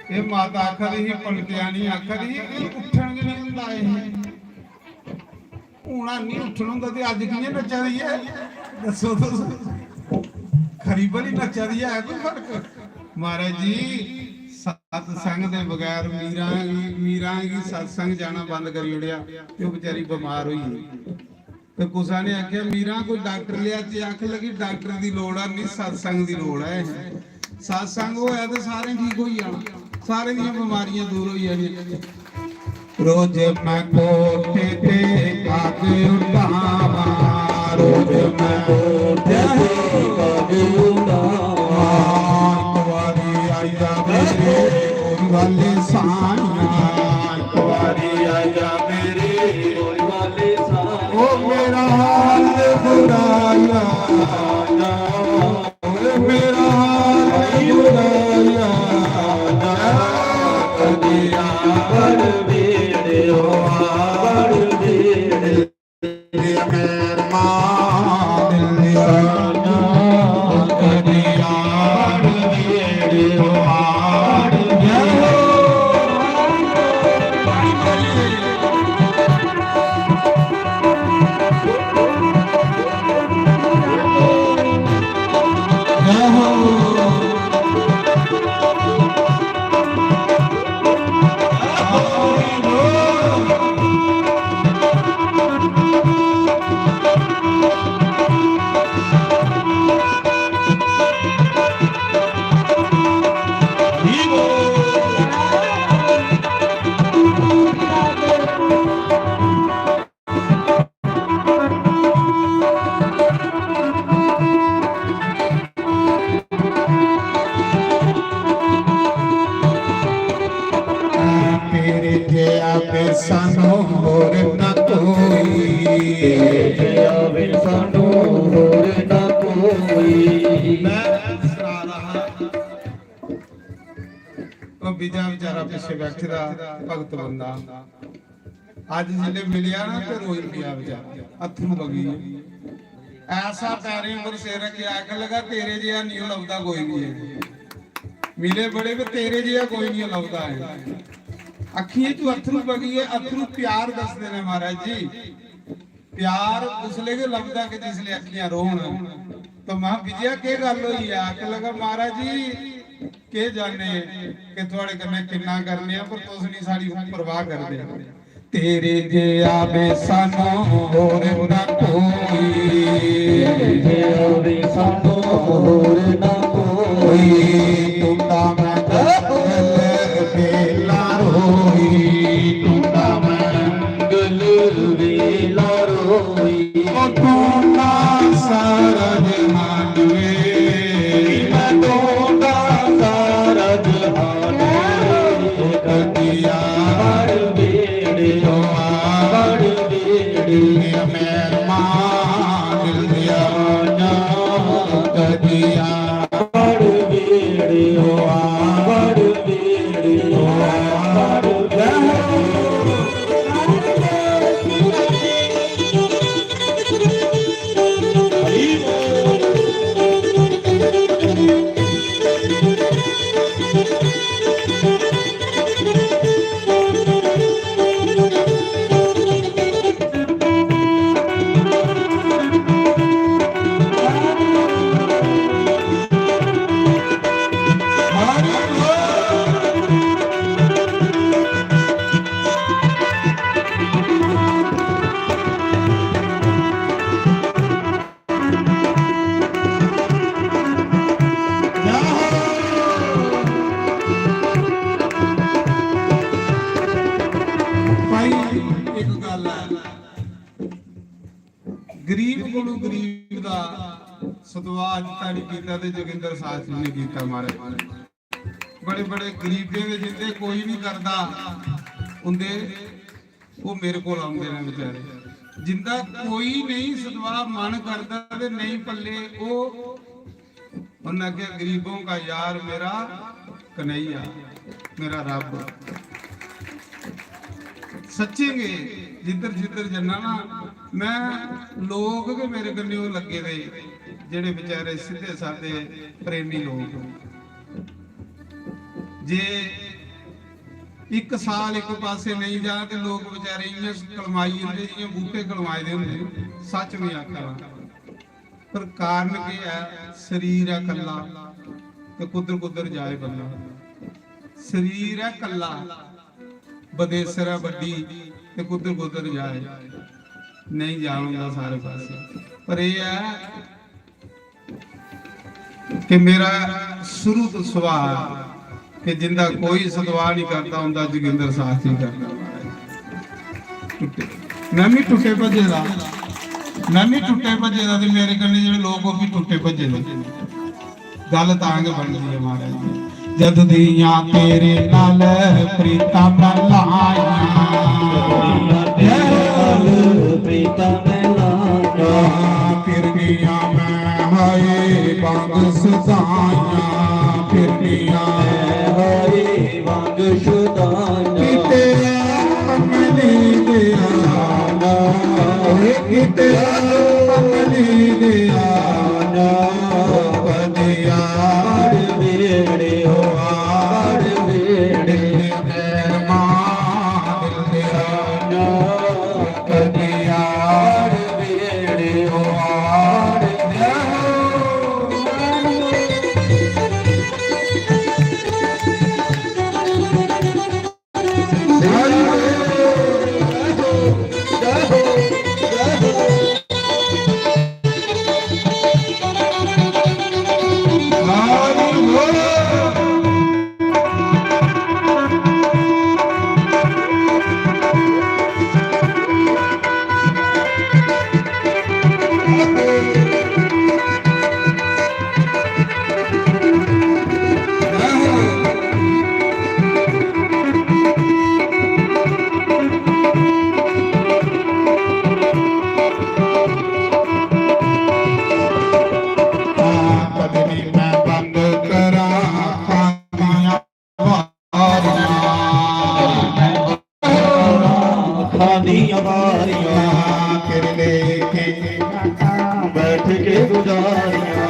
ਇਹ ਮਾਤਾ ਆਖਦੀ ਸੀ ਪਲਟਿਆ ਨਹੀਂ ਆਖਦੀ ਇਹ ਉੱਠਣਗੇ ਨਹੀਂ ਹੁੰਦਾ ਇਹ ਹੁਣਾ ਨਹੀਂ ਉੱਠਣ ਹੁੰਦਾ ਤੇ ਅੱਜ ਕਿਵੇਂ ਨੱਚਦੀ ਹੈ ਦੱਸੋ ਦੱਸੋ ਖਰੀ ਬਲੀ ਨੱਚਦੀ ਹੈ ਕੋਈ ਫਰਕ ਮਹਾਰਾਜ ਜੀ ਸਤ ਸੰਗ ਦੇ ਬਗੈਰ ਮੀਰਾਂ ਦੀ ਸਤਸੰਗ ਜਾਣਾ ਬੰਦ ਕਰੀ ਉੜਿਆ ਤੇ ਉਹ ਵਿਚਾਰੀ ਬਿਮਾਰ ਹੋਈ ਤੇ ਕੁਸਾ ਨੇ ਆਖਿਆ ਮੀਰਾਂ ਕੋਈ ਡਾਕਟਰ ਲਿਆ ਤੇ ਅੱਖ ਲੱਗੀ ਡਾਕਟਰ ਦੀ ਲੋੜ ਆ ਨਹੀਂ ਸਤਸੰਗ ਦੀ ਲੋੜ ਹੈ ਸਤਸੰਗ ਹੋਇਆ ਤੇ ਸਾਰੇ ਠੀਕ ਹੋਈ ਜਾਣ ਸਾਰੇ ਦੀਆਂ ਬਿਮਾਰੀਆਂ ਦੂਰ ਹੋਈ ਜਾਣੀਆਂ ਰੋਜ਼ ਮੈਂ ਕੋਠੇ ਤੇ ਕਾਗ ਉਡਾਵਾਂ ਰੋਜ਼ ਮੈਂ ਕੋਠੇ ਤੇ ਕਾਗ ਉਡਾਵਾਂ ਇੱਕ ਵਾਰੀ ਆਇਆ ਮੇਰੇ ਕੋਈ ਵਾਲੇ ਸਾਈਆਂ ਇੱਕ ਵਾਰੀ ਆਇਆ ਮੇਰੇ ਕੋਈ ਵਾਲੇ ਸਾ ਉਹ ਮੇਰਾ ਹਾਲ ਬੁਰਾਇਆ ਮੇਰਾ ਹਾਲ ਬੁਰਾਇਆ ਕਦਿਆ ਤੇਰੇ ਜਿਹਾ ਵੇ ਸਾਨੂੰ ਹੋਰ ਨਾ ਕੋਈ। ਮੈਂ ਸੁਣਾ ਰਹਾ ਉਹ ਬੀਜਾ ਵਿਚਾਰਾ ਪਿੱਛੇ ਬੈਠਦਾ ਭਗਤ ਬੰਦਾ ਅੱਜ ਜਿਹਨੇ ਮਿਲਿਆ ਨਾ ਤੇ ਰੋਈ ਪਿਆ ਵਿਚਾਰਾ ਅੱਥਰੂ ਬਗੀ ਐਸਾ ਪੈਰੇ ਉੱਪਰ ਸਿਰ ਰੱਖਿਆ ਆਖ ਲਗਾ ਤੇਰੇ ਜਿਹਾ ਨਹੀਂ ਲੱਭਦਾ ਕੋਈ ਵੀ ਹੈ ਮਿਲੇ ਬੜੇ ਵੀ ਤੇਰੇ ਜਿਹਾ ਕੋਈ ਨਹੀਂ ਲੱਭਦਾ ਹੈ ਅੱਖੀਆਂ ਚ ਅੱਥਰੂ ਬਗੀ ਹੈ ਅੱਥਰੂ ਪਿਆਰ ਦੱਸਦੇ ਨੇ ਮਹਾਰਾਜ ਜੀ प्यार उसले के लगता कि जिसले अखियां रोन तो मां विजया के गल होई आख लगा महाराज जी के जाने कि थोड़े कन्ने किन्ना करने पर तुस नहीं साडी परवाह करदे तेरे जे आवे सानू होर ना कोई तेरे जे आवे सानू होर ना कोई। टूटा मैं गल बेला रोई टूटा मैं गल वेला रोई। टूटा सारा जहान वे मैं टूटा सारा जहान कटिया हर बेड़े हर बेड़े मेहमान दिल दिया ना कटिया हर बेड़े हर बेड़े हर बेड़े। गरीब को गरीब का सतवा ताड़ी कीता ते जोगिंदर साथ ने कीता महाराज बड़े बड़े गरीबे में जिंदे कोई नहीं करता उनदे वो मेरे को आउंदे ने बेचारे जिंदा कोई नहीं सतवा मन करता ते नहीं पल्ले वो उन्हें के गरीबों का यार मेरा कन्हैया मेरा रब सच्चेंगे जिधर जिधर जन्ना ना मैं लोग के मेरे कन्ने वो लगे दे जेड़े बेचारे सीधे साधे प्रेमी लोग जे एक साल एक पासे नहीं जा ते लोग बेचारे इयां कलमाई होंदे जियां बूटे कलमाए दे होंदे सच में आखा पर कारण के है शरीर है कल्ला ते कुदर कुदर जाए बंदा शरीर है कल्ला बदेसर है बड्डी ते कुदर कुदर जाए नहीं जाऊंगा सारे पासे पर यह है कि मेरा शुरू तो सुभाव कि जिंदा कोई सदवा नहीं करता उनका जोगिंदर साथ ही करता मैं भी टुटे भजे दा मैं भी टुटे भजे दा ते मेरे कन्ने जेड़े लोग वो भी टुटे भजे दे गल तां के बनदी है महाराज जद दियां तेरे नाल प्रीतां मलाया फिर गया मैं हाय बाग सदाया फिर गया हाय वांग शुदाना किते कमली दिया किते कमली दिया बदिया बेड़े हो आड़ बेड़े मेहमान दिया कदिया बेड़े हो आड़ ਦੁੱਖਾਂ ਦੀਆਂ ਬਾਰੀਆਂ ਤੇਰੇ ਲੇਖੇ ਬੈਠ ਕੇ ਗੁਜ਼ਾਰੀਆਂ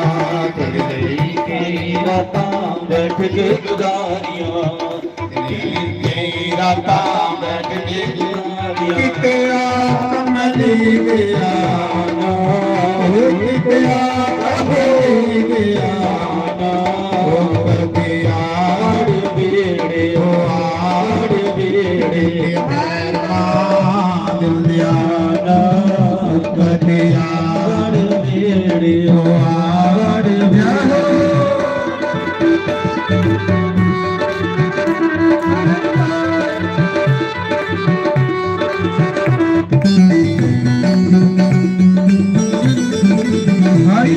ਕਰ ਲਈ ਕੇ ਰਾਤਾਂ ਬੈਠ ਕੇ ਗੁਜ਼ਾਰੀਆਂ ਤੇਰੀ ਰਾਤਾਂ ਬੈਠ ਕੇ ਗੁਜ਼ਾਰੀਆਂ ਕਿਤੇ ਕਮਲੀ ਗਿਆ ਕਿਤੇ ਕਮਲੀ ਗਿਆ ਉਹ ਪਰਦਿਆ ਆੜ ਬੇੜੇ ਆੜ ਬੇੜੇ ਮਰਮਾ ਦਿਲ ਦਿਆ ਕਟਿਆ ਆੜ ਬੇੜੇ ਆੜ ਵਿਆਹ ਹਰੀ ਹਰੀ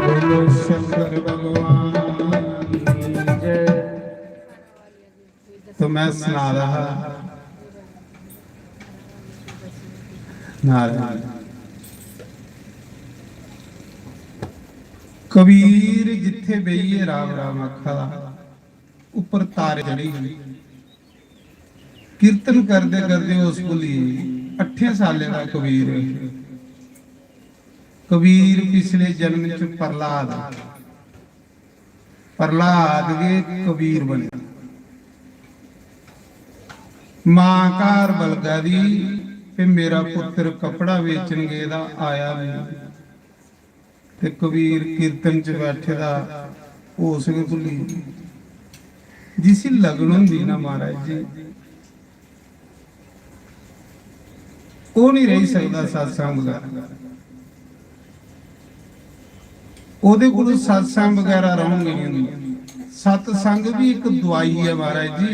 ਬੋਲੋ ਸ਼ੰਕਰ ਭਗਵਾਨ ਕੀ ਜੈ। तो मैं सुना रहा नारायण कबीर जिथे बईए राम राम आखा ऊपर तारे चढ़ी कीर्तन करते करते उस भुली 8 साले का कबीर कबीर पिछले जन्म च प्रहलाद के कबीर बने मां कार बलगा दी ते मेरा पुत्र कपड़ा वेचन गेदा आया नहीं ते कबीर कीर्तन च बैठे दा होश नहीं भुली जिसी लगन हुंदी ना महाराज जी वो नहीं रही सकदा सत्संग वगैरह ओदे कोल सत्संग वगैरह रहणगे नहीं सत्संग भी एक दवाई है महाराज जी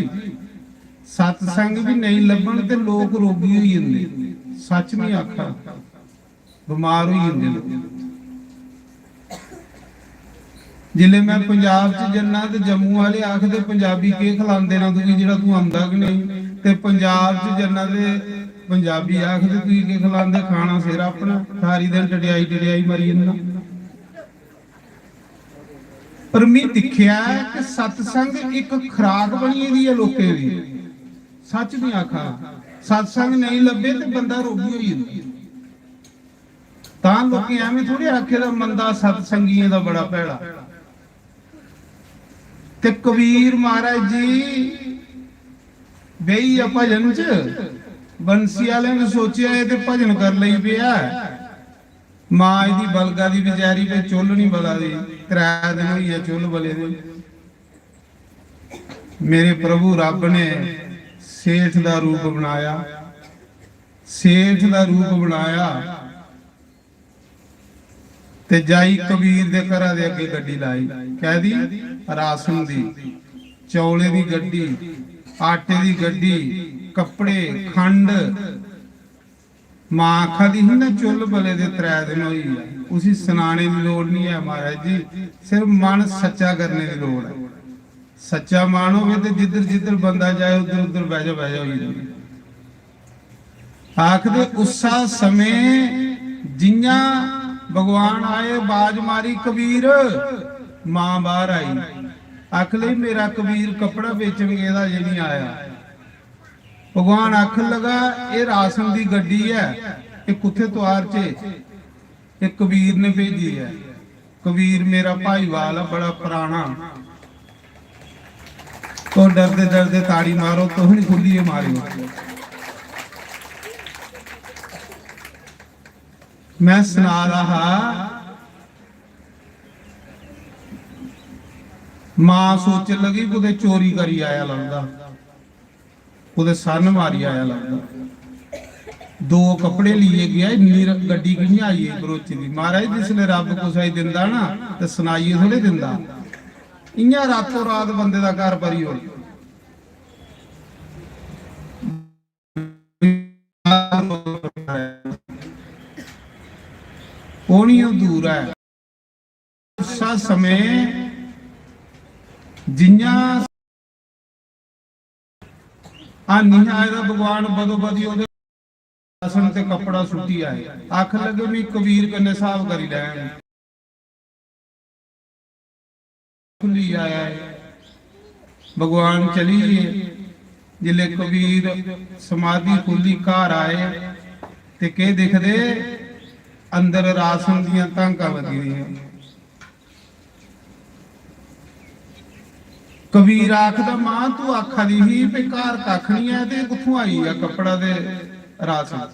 सत्संग भी नहीं लभण ते लोग रोगी होई जंदे सच नहीं आखा बीमार होई जंदे लोग जिले मैं पंजाब च जन्ना ते जम्मू वाले आखदे पंजाबी के खिलांदे ना तू जेड़ा तू आंदा कि नहीं ते पंजाब च जन्ना ते पंजाबी आखदे तू के खिलांदे खाना सिर अपना सारी दिन टड़ियाई मरी जन्ना पर मैं दिखिया कि सत्संग एक खुराक बनी दी है लोकें दी सच नहीं आखा सत्संग नहीं लभे तो बंदा रोगी हो जाता लोग एवं थोड़े आखे दा मंदा सत्संगियों का बड़ा भैड़ा ते कबीर महाराज जी बही आ भजन च बंसी वाले ने सोचा ये ते भजन कर लई पिया मां दी बलगा दी बेचारी पे चुल नहीं बला दी 3 दिन हुई है चुल बले दे मेरे प्रभु रब ने सेठ दा रूप बनाया सेठ दा रूप बनाया ते जाई कबीर दे घरा दे अगे गड्डी लाई कह दी राशन दी चौले दी गड्डी आटे दी गड्डी कपड़े खंड मां आखा दी ही ना चुल बले दे 3 दिन होई है उसी सुनाने की लोड़ नहीं है महाराज जी सिर्फ मन सच्चा करने की लोड़ है सच्चा मान हो तो जिधर जिधर बंदा जाए उधर उधर बह जाओ आखदे उसा समय जिया भगवान आए बाज मारी कबीर मां बाहर आई आख ले मेरा कबीर कपड़ा बेचन गेदा जे नहीं आया भगवान आख लगा ये राशन की गड्डी है ये कुत्थे त्वार च ये कबीर ने भेजी है कबीर मेरा भाईवाल है बड़ा पुराना तो डरते डरते ताड़ी मारो तो नहीं खुली है मारी मैं सुना रहा मां सोचने लगी कुछ चोरी करी आया लगता कुछ सन मारी आया लगता 2 कपड़े लिए गया गड्डी कियां आई है बरोची दी महाराज जिसले रब कुछ दिंदा ना तो सुनाइए थोड़े दिंदा इयां रातों रात बंदे का घर भरी हो ਕੋਣੀਓ ਦੂਰ ਹੈ ਉਸਾ ਸਮੇਂ ਜਿੰਨਾ ਆ ਨਿਹਾਇ ਦਾ ਭਗਵਾਨ ਬਦੋ ਬਦੀ ਉਹਦੇ ਆਸਣ ਤੇ ਕੱਪੜਾ ਸੁੱਟੀ ਆਏ ਅੱਖ ਲੱਗੇ ਵੀ ਕਬੀਰ ਕੰਨੇ ਸਾਹਿਬ ਕਰੀ ਲੈਣ ਖੁੱਲੀ ਆਇਆ ਹੈ ਭਗਵਾਨ ਚਲੀਏ ਜਿਲੇ ਕਬੀਰ ਸਮਾਧੀ ਖੁੱਲੀ ਘਰ ਆਏ ਤੇ ਕੇ ਦਿਖਦੇ ਅੰਦਰ ਰਾਸਨ ਦੀਆਂ ਤਾਂਕਾਂ ਵਗੀ ਦੀਆਂ ਕਬੀਰ ਆਖਦਾ ਮਾਂ ਤੂੰ ਆਖਾ ਦੀ ਹੀ ਵੀ ਘਰ ਕੱਖ ਨਹੀਂ ਹੈ ਤੇ ਕਿੱਥੋਂ ਆਈ ਆ ਕੱਪੜਾ ਦੇ ਰਾਸਨ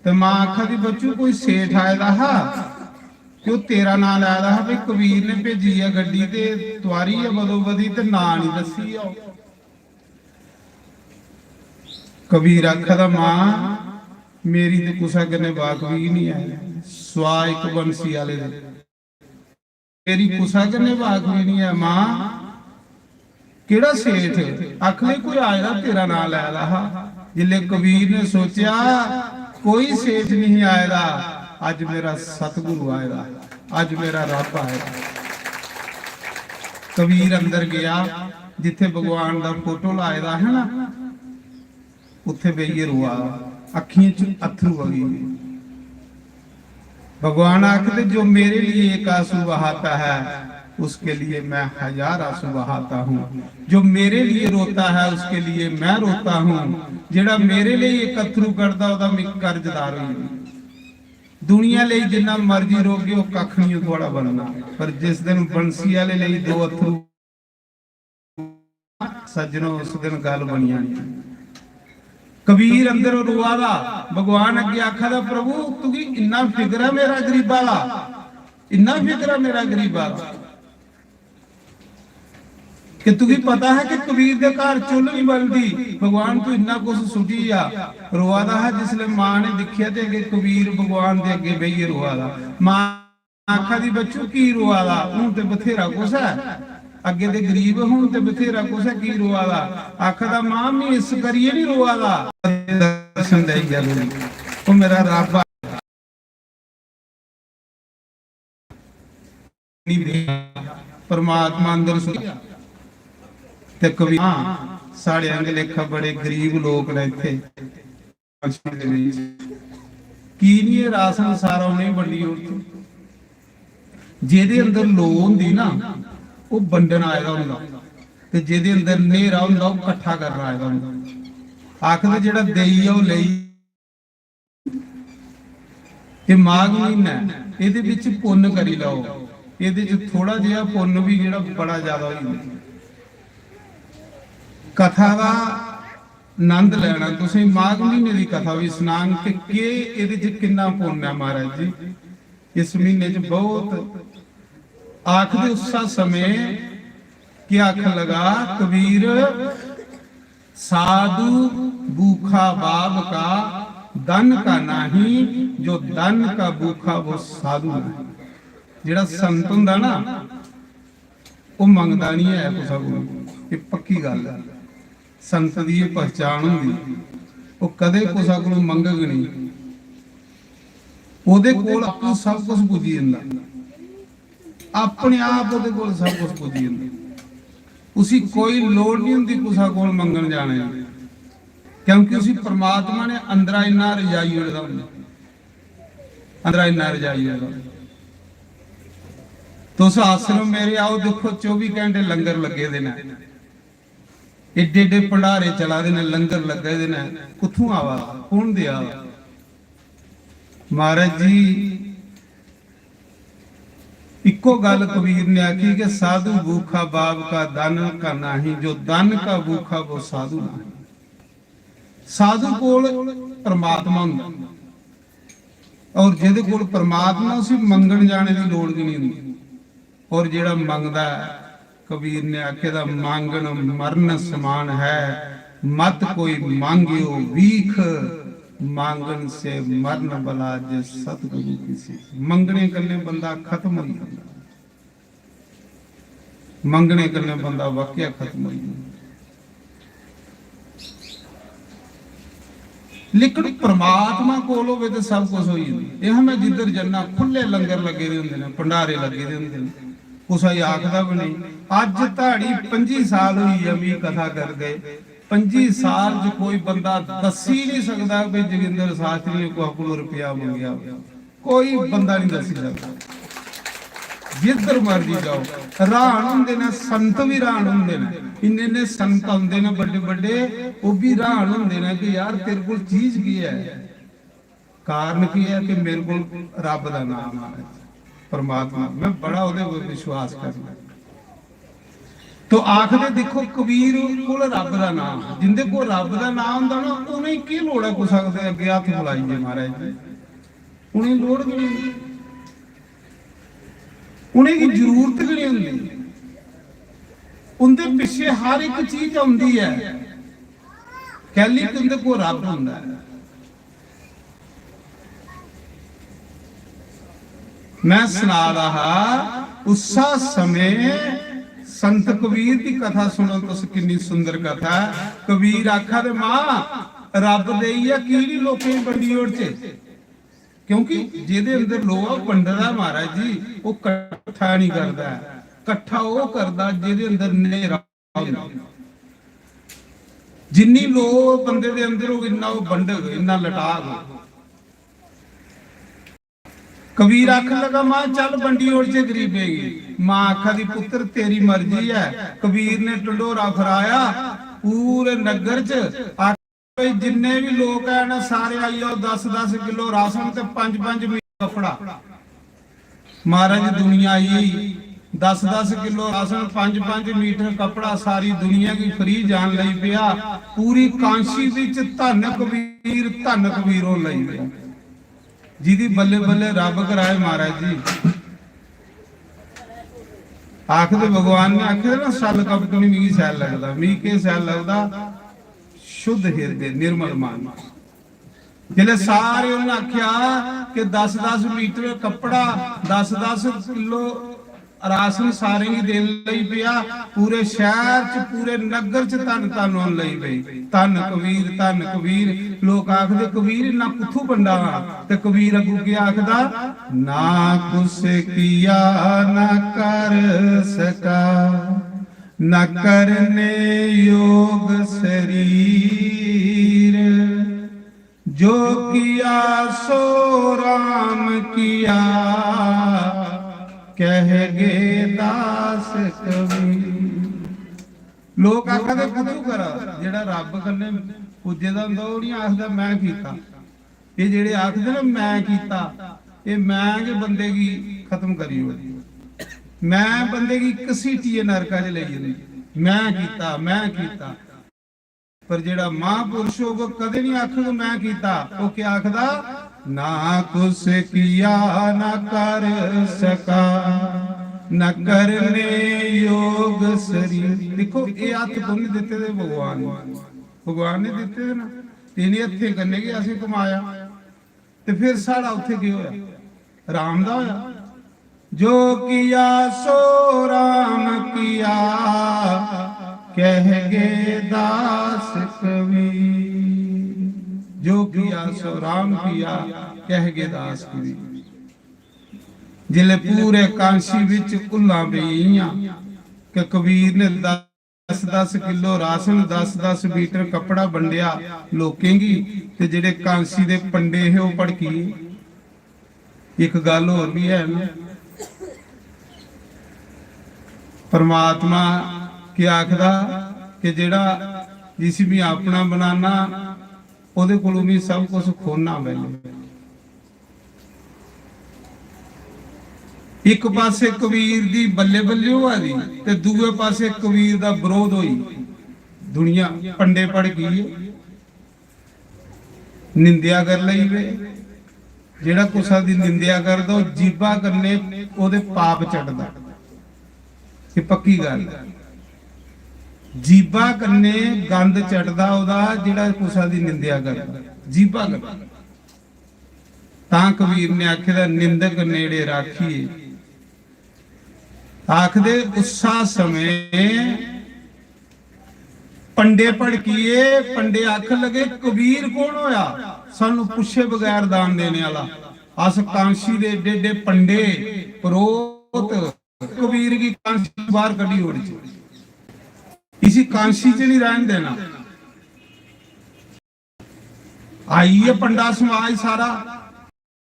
ਤੇ ਮਾਂ ਆਖਾ ਦੀ ਬੱਚੂ ਕੋਈ ਸੇਠ ਆਇਦਾ ਹਾ ਕਿ ਉਹ ਤੇਰਾ ਨਾਂ ਲੈਦਾ ਹਾ ਵੀ ਕਬੀਰ ਨੇ ਭੇਜੀ ਆ ਗੱਡੀ ਤੇ ਤਵਾਰੀ ਆ ਬਦੋ ਬਦੀ ਤੇ ਨਾਂ ਨਹੀਂ ਦੱਸੀ ਆ ਕਬੀਰ ਆਖਦਾ ਮਾਂ ਮੇਰੀ ਤੇ ਕੁਸਾ ਕਨੇ ਵਾਕਵੀ ਨਹੀਂ ਹੈ ਸਵਾ ਇੱਕ ਬੰਸੀ ਵਾਲੇ ਦੇ ਮੇਰੀ ਕੁਸਾ ਕਨੇ ਵਾਕਵੀ ਨਹੀਂ ਹੈ ਮਾਂ ਕਿਹੜਾ ਸੇਠ ਆਖਲੇ ਕੋਈ ਆਇਆ ਤੇਰਾ ਨਾਂ ਲੈਦਾ ਹਾ ਜਿਲੇ ਕਬੀਰ ਨੇ ਸੋਚਿਆ ਕੋਈ ਸੇਠ ਨਹੀਂ ਆਏਦਾ ਅੱਜ ਮੇਰਾ ਸਤਿਗੁਰੂ ਆਏਦਾ ਅੱਜ ਮੇਰਾ ਰੱਬ ਆਏਦਾ ਕਬੀਰ ਅੰਦਰ ਗਿਆ ਜਿੱਥੇ ਭਗਵਾਨ ਦਾ ਫੋਟੋ ਲਾਇਦਾ ਹੈ ਨਾ ਉੱਥੇ ਬਈਏ ਰੁਆ ਅੱਖੀਆਂ ਚ ਅਥਰੂ ਆ ਗਏ भगवान आखते जो मेरे लिए एक आंसू बहाता है उसके लिए मैं 1000 आंसू बहाता हूँ जो मेरे लिए रोता है उसके लिए मैं रोता हूँ जेड़ा मेरे लिए एक अथरू करता ओदा मैं कर्जदार हूँ दुनिया ले जिन्ना मर्जी रोगे वो कख नहीं थोड़ा बनना पर जिस दिन बंसी वाले लिए 2 अथरू सज्जनों उस दिन गल बनिया नहीं कबीर अंदर रुआदा भगवान अगे आखा दा प्रभु तुगी इन्ना फिक्र है मेरा गरीब वाला इन्ना फिक्र है मेरा गरीब वाला कि तुगी पता है कि कबीर दे घर चुल नहीं बनती भगवान तू इन्ना कुछ सुटी आ रुआदा है जिसले मां ने दिखिया ते अगे कबीर भगवान दे अगे बेइए रुआदा मां आखा दी बच्चू की रुआदा हूं ते बथेरा कुछ है अगे दे गरीब हूं ते बथेरा कुछ है की रुआदा आखदा मां मैं इस करिए नहीं रुआदा दर्शन दे जरूरी ओ मेरा रब परमात्मा अंदर सुनिया ते कभी साढ़े अंग लेखा बड़े गरीब लोग ने इत्थे की नहीं रासन सारा नहीं बंडी औरत जेदे अंदर लो हुंदी ना ਉਹ ਵੰਡਣ ਆਏਗਾ ਹੁੰਦਾ ਤੇ ਜਿਹਦੇ ਅੰਦਰ ਨੇਰਾ ਹੁੰਦਾ ਉਹ ਇਕੱਠਾ ਕਰਨ ਆਏਗਾ ਹੁੰਦਾ ਆਖਦੇ ਜਿਹੜਾ ਦੇਈ ਆ ਉਹ ਲਈ ਇਹ ਮਾਘ ਮਹੀਨਾ ਇਹਦੇ ਵਿੱਚ ਪੁੰਨ ਕਰੀ ਲਾਓ ਇਹਦੇ ਚ ਥੋੜਾ ਜਿਹਾ ਪੁੰਨ ਵੀ ਜਿਹੜਾ ਬੜਾ ਜ਼ਿਆਦਾ ਹੋ ਜਾਂਦਾ ਕਥਾ ਦਾ ਆਨੰਦ ਲੈਣਾ ਤੁਸੀਂ ਮਾਘ ਮਹੀਨੇ ਦੀ ਕਥਾ ਵੀ ਸੁਣਾਂਗੇ ਕਿ ਇਹਦੇ ਚ ਕਿੰਨਾ ਪੁੰਨ ਹੈ ਮਹਾਰਾਜ ਜੀ ਇਸ ਮਹੀਨੇ ਚ ਬਹੁਤ आखिर उस समय क्या आख लगा कबीर साधु भूखा बाब का धन का नहीं जो धन का भूखा वो साधु नहीं जेड़ा संत हुंदा ना वो मंगदा नहीं है कुसा को ये पक्की गल है संत दी ये पहचान हुंदी वो कदे कुसा को मंगग नहीं ओदे कोल आपू सब कुछ पुजी जंदा अपने आप ਉਹਦੇ ਕੋਲ ਸਭ ਕੁਝ ਪੁੱਜੀ ਜਾਂਦਾ ਉਸੇ ਕੋਈ ਲੋੜ ਨਹੀਂ ਹੁੰਦੀ ਕੁਸਾ ਕੋਲ ਮੰਗਣ ਜਾਣੇ ਕਿਉਂਕਿ ਉਸੇ ਪ੍ਰਮਾਤਮਾ ਨੇ ਅੰਦਰਾ ਇੰਨਾ ਰਜਾਈ ਹੋਇਆ ਹੁੰਦਾ ਅੰਦਰਾ ਇੰਨਾ ਰਜਾਈ ਹੋਇਆ ਤੁਸੀਂ ਆਸਰਮ ਮੇਰੇ ਆਓ ਦੇਖੋ 24 ਘੰਟੇ ਲੰਗਰ ਲੱਗੇ ਦੇ ਨੇ ਏਡੇ ਏਡੇ ਭੰਡਾਰੇ ਚਲਾ ਦੇ ਨੇ ਲੰਗਰ ਲੱਗੇ ਦੇ ਨੇ ਕਿੱਥੋਂ ਆਵਾ ਕੌਣ ਦਿਆ ਮਹਾਰਾਜ ਜੀ इको गल कबीर ने आखी कि साधु भूखा बाब का धन का नहीं जो धन का भूखा वो साधु नहीं साधु कोल परमात्मा हुंदा और जिहदे कोल परमात्मा उसी मंगण जाने की लोड़ भी नहीं हुंदी और जेड़ा मंगदा कबीर ने आखे दा मांगण मरण समान है मत कोई मांगियो भीख मांगन से मरण बला जे सतगुरु किसी मंगने करने बंदा खत्म हो जाता मंगने करने बंदा वाकया खत्म हो जाता ਲੇਕਿਨ ਪ੍ਰਮਾਤਮਾ ਕੋਲ ਹੋਵੇ ਤੇ ਸਭ ਕੁਝ ਹੋਈ ਜਾਂਦਾ। ਇਹ ਮੈਂ ਜਿੱਧਰ ਜੰਨਾ ਖੁੱਲੇ ਲੰਗਰ ਲੱਗੇ ਦੇ ਹੁੰਦੇ ਨੇ, ਭੰਡਾਰੇ ਲੱਗੇ ਦੇ ਹੁੰਦੇ ਨੇ, ਕੁਛ ਆਖਦਾ ਵੀ ਨਹੀਂ। ਅੱਜ ਧਾੜੀ 25 ਸਾਲ ਹੋਈ ਆ ਵੀ ਕਥਾ ਕਰ ਗਏ, 25 ਸਾਲ ਚ ਕੋਈ ਬੰਦਾ ਦੱਸੀ ਨਹੀਂ ਸਕਦਾ ਵੀ ਜੋਗਿੰਦਰ ਸ਼ਾਸਤਰੀ ਨੇ ਕੋਈ ਰੁਪਇਆ ਮੰਗਿਆ, ਕੋਈ ਬੰਦਾ ਨਹੀਂ ਦੱਸ ਸਕਦਾ। ਜਿੱਧਰ ਮਰਜੀ ਜਾਓ ਹੈਰਾਨ ਹੁੰਦੇ ਨੇ, ਸੰਤ ਵੀ ਹੈਰਾਨ ਹੁੰਦੇ ਨੇ, ਇੰਨੇ ਸੰਤ ਆਉਂਦੇ ਨੇ ਵੱਡੇ ਵੱਡੇ, ਉਹ ਵੀ ਹੈਰਾਨ ਹੁੰਦੇ ਨੇ ਕਿ ਯਾਰ ਤੇਰੇ ਕੋਲ ਚੀਜ਼ ਕੀ ਹੈ। ਕਾਰਨ ਕੀ ਹੈ ਕਿ ਮੇਰੇ ਕੋਲ ਰੱਬ ਦਾ ਨਾਮ ਆ, परमात्मा, मैं बड़ा ਉਹਦੇ ਵਿਸ਼ਵਾਸ ਕਰਦਾ। ਤੋ ਆਖਦੇ ਦੇਖੋ ਕਬੀਰ ਕੋਲ ਰੱਬ ਦਾ ਨਾਮ, ਜਿੰਦੇ ਕੋਲ ਰੱਬ ਦਾ ਨਾਮ ਹੁੰਦਾ ਨਾ ਉਹਨੇ ਕੀ ਲੋੜ ਹੈ ਕੋ ਸਕਦੇ ਅੱਗੇ ਹੱਥ ਬੁਲਾਈਏ ਮਹਾਰਾਜ ਜੀ, ਉਹਨੇ ਲੋੜ ਨਹੀਂ, ਉਹਨੇ ਦੀ ਜ਼ਰੂਰਤ ਵੀ ਨਹੀਂ ਹੁੰਦੀ। ਉਹਦੇ ਪਿੱਛੇ ਹਰ ਇੱਕ ਚੀਜ਼ ਆਉਂਦੀ ਹੈ, ਕਹਿਲੀ ਕਿ ਉਹਦੇ ਕੋਲ ਰੱਬ ਹੁੰਦਾ ਹੈ। मैं सुना रहा उसा समय संत कबीर की कथा सुनो तो कितनी सुंदर कथा है। कबीर आखा दे मां रब देई है कीड़ी लोकें बंडी ओर च, क्योंकि जिहदे अंदर लोहा वंडदा महाराज जी वो इकट्ठा नहीं करदा, इकट्ठा वो करदा जिहदे अंदर नेरा हुंदा। जिन्नी लो बंदे दे अंदर हो इन्ना वो वंड इन्ना लटा गो। कबीर आख लगा मां चल बंडी ओर से गरीबेगी। मां आखा दी पुत्र तेरी मर्जी है। कबीर ने ढंडोरा फराया पूरे नगर च, जिन्ने भी लोग है ना सारे आई आओ, 10-10 किलो राशन ते 5-5 मीटर कपड़ा। महाराज दुनिया आई 10-10 किलो राशन 5-5 मीटर कपड़ा, सारी दुनिया की फ्री जान लई पिया। पूरी कांशी विच धन कबीर हो लई पिया, जिदी बल्ले बल्ले रब कराए महाराज जी। आखदे भगवान ने आखे ना सल कपट नहीं मीह सैल लगता, मीह के सैल लगता शुद्ध हृदय निर्मल मन। जिले सारे उन्हें आख्या कि 10-10 मीटर कपड़ा 10-10 किलो राशन सारे ही देन लई पिया। पूरे शहर च पूरे नगर च धन धन होन लई पई, धन कबीर। लोग आखदे कबीर इन्ना कुथू बंडा, ते कबीर अगू के आखदा ना कुछ किया ना कर सका, न करने योग शरीर, जो किया सो राम किया, कह गे दास कबीर। लोग आखदे कुछ करा, जेड़ा रब कन्ने पूजे दा हुंदा ओह नहीं आखदा मैं कीता। ये जेड़े आखदे ना मैं कीता, ये मैं के बंदे की खत्म करी होई, मैं बंदे की घसीटिए नरका च लई जांदी, मैं कीता। पर जेड़ा महापुरुष हो वो कदे नहीं आखदा मैं कीता, वो क्या आखदा ना कुछ किया ना कर सका, न करने योग शरीर। देखो ये हथ तुमने दिते थे भगवान ने दिते थे ना, इन्हें हथे करने के असीं कमाया, ते फिर साड़ा उत्थे की होया राम दा होया। जो किया सो राम किया, कह गे दास कबीर। जो किया सो राम किया, कह गे दास कबीर। जिले पूरे कांशी विच कुल्ला पईयां कि कबीर ने 10-10 किलो राशन 10-10 मीटर कपड़ा वंडिया लोकें गी, ते जेड़े कांशी दे पंडे है वो भड़की। एक गल होर भी है ना, परमात्मा क्या आखदा कि जेड़ा जिस भी अपना बनाना ओदे कोलों भी सब कुछ खोना पहले। एक पासे कबीर दी बल्ले बल्ले होआ दी, ते दूए पासे कबीर दा विरोध होई। दुनिया पंडे पड़ गई, निंदिया कर लई वे। जेड़ा कुसा दी निंदिया करदा जीबा करने ओदे पाप चढ़दा, ये पक्की गल। जीबा करने गंद चढ़दा ओदा जेड़ा कुसा दी निंदिया करदा, जीबा करदा। तां कबीर ने आखेदा निंदक नेड़े राखिए। आखदे उसा समय पंडे भड़कीए पंडे आख लगे कबीर कौन होया सानू पुछे बगैर दान देने वाला। अस कांशी दे एडे एडे पंडे परोत कबीर की कांशी बाहर कड़ी ओड़ी इसी कांशी च नहीं रहन देना। आई है पंडा समाज सारा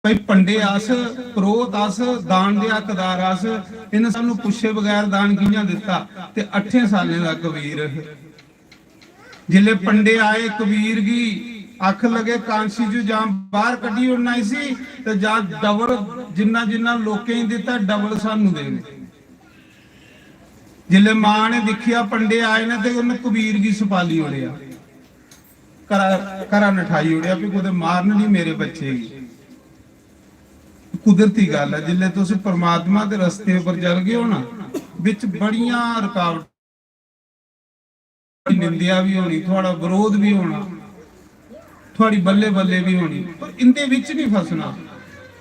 भाई पंडे अस परोत अस दान दे हकदार अस इन्हें सानू पुछे बगैर दान कियां दिता। ते 8 सालें दा कबीर जिले पंडे आए कबीर की अख लगे कांसी जो जां बाहर कड्डी उड़ना सी ते जां डबल जिन्ना जिन्ना लोकें ही दिता डबल सानू देने। जिले मां ने देखिया पंडे आए ने ते उन्हें कबीर की सपाली उड़िया करा नठाई उड़िया भी कुछ मारन नहीं मेरे बच्चे की। कुदरती गल है जिले तुसीं परमात्मा के रस्ते पर चल गए हो ना विच बड़ियां रुकावट निंदिया भी होनी थोड़ा विरोध भी होना थोड़ी बल्ले बल्ले भी होनी पर इंदे विच नहीं फसना।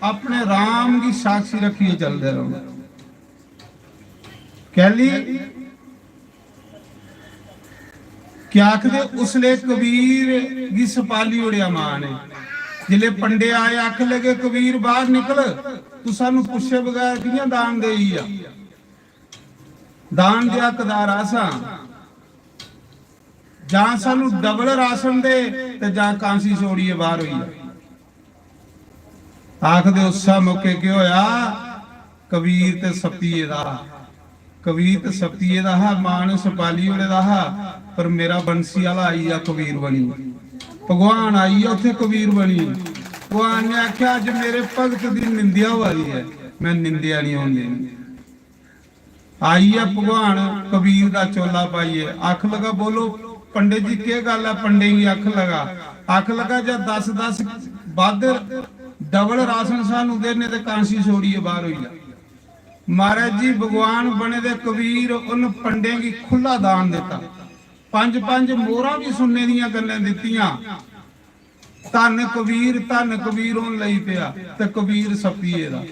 अपने राम की साक्षी रखिए चलते रहो। कहली क्या आखदे उसले कबीर की सपाली उड़िया मां ने। जिले पंडे आए आख लगे कबीर बाहर निकल तू सानू पुछे बगैर कियां दान देई आ। दान दे हकदार आसा जां सानू डबल राशन दे ते जां कांसी छोड़िए बाहर होई। आखदे उसा मौके की होया कबीर ते सपीए दा कबीर ते सपीए दा मां ने सपाली उड़े दा पर मेरा बंसी वाला आई आ कबीर बनी। भगवान आई है उथे कबीर बनी। भगवान ने आख्या अज मेरे भगत की निंदिया वाली है मैं निंदिया नहीं होने आई है। भगवान कबीर दा चोला पाइए आख लगा बोलो पंडित जी के गल है। पंडे की आख लगा जब 10-10 बद डबल राशन सानू देने ते कांसी छोड़िए बाहर हुई। महाराज जी भगवान बने दे कबीर उन पंडे की खुला दान देता। 5-5 मोहरा भी सुनने दियां गल्लां दित्तियां। धन कबीर होन लई पिया ते कबीर सपीए दा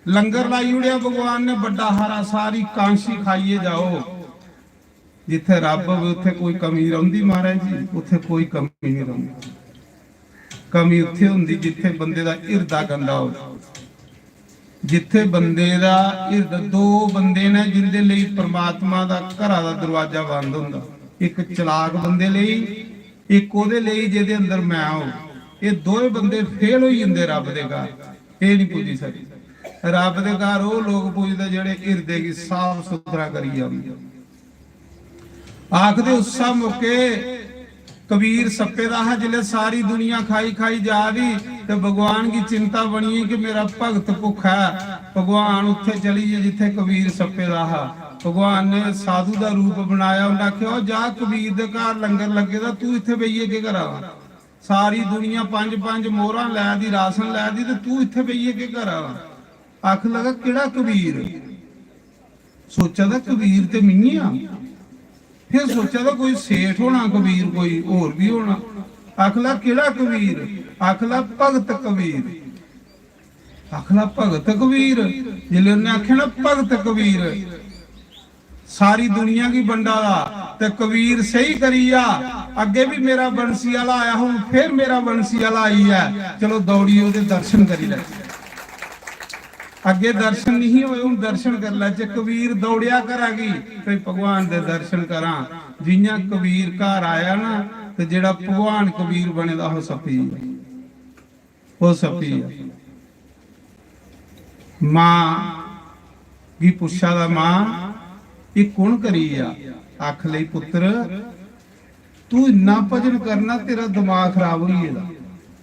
लंगर लाई उड़िया। भगवान ने बड़ा हारा सारी कांशी खाइए जाओ। जिथे रब उथे कोई कमी रहिंदी महाराज जी उथे कोई कमी नहीं रहिंदी। कमी उथे हुंदी जिथे बंदे दा हिरदा गंदा हो। जिथे बंदे दा हिरदा दो बंदे ने जिंदे लई परमात्मा दा घरा दा दरवाजा बंद हुंदा। एक चलाक बंदे लई एक ओदे लई जिहदे अंदर मैं हो। ये दोए बंदे फेल होई जंदे रब दे घर ये नहीं पुजी सकदे। रब दे घर वो लोग पुजदे जेहड़े हिरदे की साफ सुथरा करी जांदे। आखदे उसा मौके कबीर सप्पे दा जिले सारी दुनिया खाई खाई जा रही ते भगवान की चिंता बनी कि मेरा भगत भुखा है। भगवान उत्थे चलीए जिथे कबीर सप्पे दा। भगवान ने साधु का रूप बनाया उन्हें आख्या जा कबीर दे घर लंगर लगे दा तू इत्थे बेइए के करा। सारी दुनिया 5-5 मोहरा लै दी राशन लै दी ते तू इत्थे बेइए के करा। आख लगा केड़ा कबीर। सोचा था कबीर ते मियां फिर सोचा था कोई सेठ होना कबीर कोई होर भी होना। आखला केड़ा कबीर। आखला भगत कबीर। आखला भगत कबीर। जिले उन्हें आख्या ना भगत कबीर सारी दुनिया की बंडा ते कबीर सही करिया। अगे भी मेरा बंसी वाला आया हूं फिर मेरा बंसी वाला आई है चलो दौड़ी ओदे दर्शन करी ले। अगे दर्शन नहीं होए हूं दर्शन कर ले। जे कबीर दौड़िया करागी तो भगवान दे दर्शन करा। जियां कबीर घर आया ना ते जेड़ा भगवान कबीर बने दा हो सपी हो सपी। मां की पुछा दा मां ये कौन करी आ। आख लई पुत्र तू इन्ना भजन करना तेरा दिमाग खराब हो गया।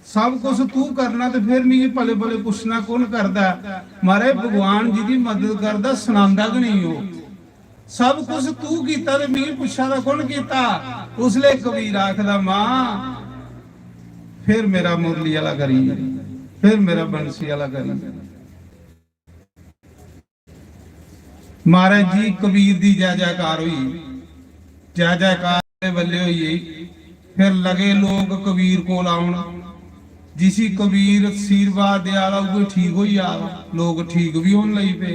सब कुछ तू करना तो फिर नहीं भले भले पुछना कौन करदा। मारे भगवान जी की मदद करदा सुनांदा कि नहीं हो। सब कुछ तू कीता ते मैं पुछा दा कौन कीता। उसले कबीर आखदा मां फिर मेरा मुरली वाला करी फिर मेरा बंसी वाला करी। महाराज जी कबीर दी जय जयकार हुई। जय जयकार बल्ले हुई। फिर लगे लोग कबीर कोल आउण। जिसी कबीर आशीर्वाद दिया ठीक हो लोग ठीक भी होने लग पे।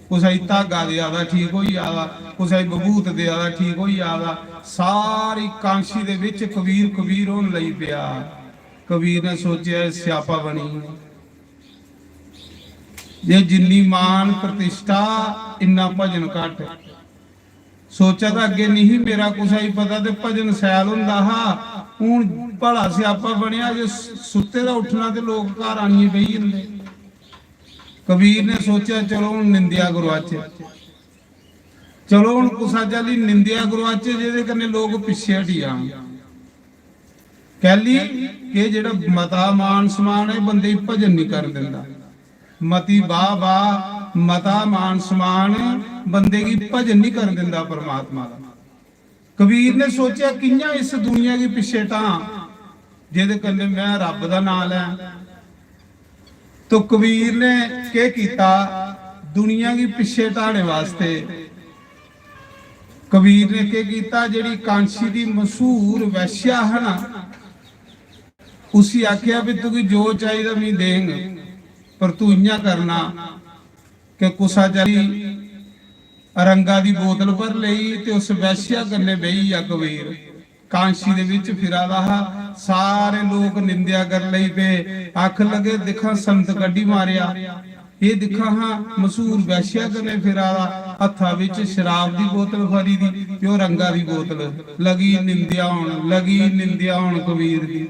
कुछ धागा दे आदा ठीक होई आदा, कुछ बबूत दे आदा ठीक होई आदा। सारी कांशी दे विच कबीर कबीर होण लई पिया। कबीर ने सोचिया स्यापा बनी, जे जिन्नी मान प्रतिष्ठा इन्ना भजन घट। सोचा तो अगे नहीं मेरा कुछ ही पता, तो भजन सैल हुंदा हा। हुण भला स्यापा बनिया, जे सुत्ते दा उठना ते लोग घर आनिए बही जंदे। कबीर ने सोचा चलो हुण निंदिया गुरवाचे, चलो हुण कुसा चाली निंदिया गुरवाचे जिहदे कन्नै लोग पिछे हटी आण। कह ली कि जेड़ा मता मान समान है बंदे भजन नहीं कर दिंदा। मती वाह वाह मता मान समान बंदे की भजन नहीं कर दिंदा परमात्मा दा। कबीर ने सोचा कियां इस दुनिया की पिछे टां जिहदे कन्नै मैं रब दा नाम लैं। तो कबीर ने क्या कीता, दुनिया की पिछे ढाने वास्ते कबीर ने क्या कीता, जिहड़ी कांशी दी मशहूर वैश्या है ना, उसी आख्या भी तू जो चाहिए मैं देंगे, पर तू इं करना कि कुसा चाली रंगा दी बोतल भर लई ते उस वैश्या कन्ने बही आ। कबीर कांशी दे विच फिरा रहा, सारे लोग निंदिया कर लई पे। आख लगे दिखा संत कड्डी मारिया, ये दिखा हाँ मशहूर वैश्या कन्ने फिरा रहा, हत्था विच शराब दी बोतल भरी दी ते रंगा दी बोतल। लगी निंदिया होण कबीर दी।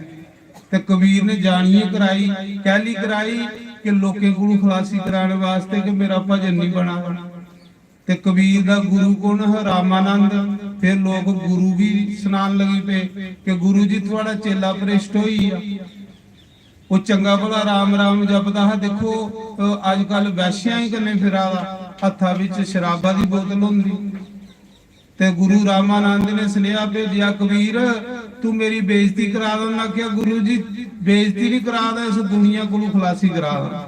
ते कबीर ने जानिए कराई, कहली कराई कि लोकें कोलों खलासी कराने वास्ते कि मेरा भजन नहीं बना। ते कबीर दा गुरु कौन है? रामानंद। फिर लोग गुरु भी सुनान लगी पे कि गुरु जी थोड़ा चेला भ्रिष्ट होई आ, वो चंगा भला राम राम जपदा है। देखो अजकल वैश्या ही कन्ने फिरा हत्था विच शराबा दी बोतल हुंदी। ते गुरु रामानंद ने सुनेहा भेजिया, कबीर तू मेरी बेइज्जती करा दे। उन्हें आख्या गुरु जी बेइज्जती नहीं करा दा, इस दुनिया को खलासी करा दा,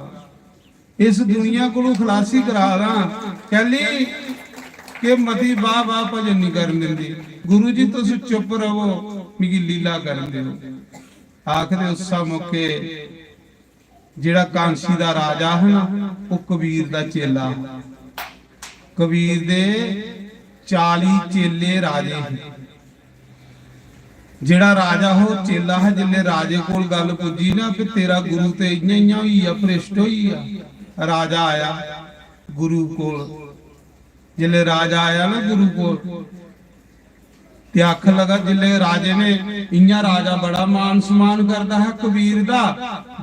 इस दुनिया को खलासी करा दा। कहली कि मती वाह वाह भजन नहीं कर देंदी। गुरु जी तुस चुप रहो, मिगी लीला कर दो। आखदे उस मौके जिहड़ा कांसी दा राजा है ना, वो कबीर दा चेला। कबीर दे 40 चेले राजे हैं। जेड़ा राजा हो चेला है, जिले राजे कोल गल पुजी ना कि तेरा गुरु ते इयां होई आ, भ्रिष्ट होई आ। राजा आया गुरु कोल, जिले राजा आया ना गुरु कोल ते आख लगा, जिले राजे ने इयां राजा बड़ा मान सम्मान करता है कबीर दा,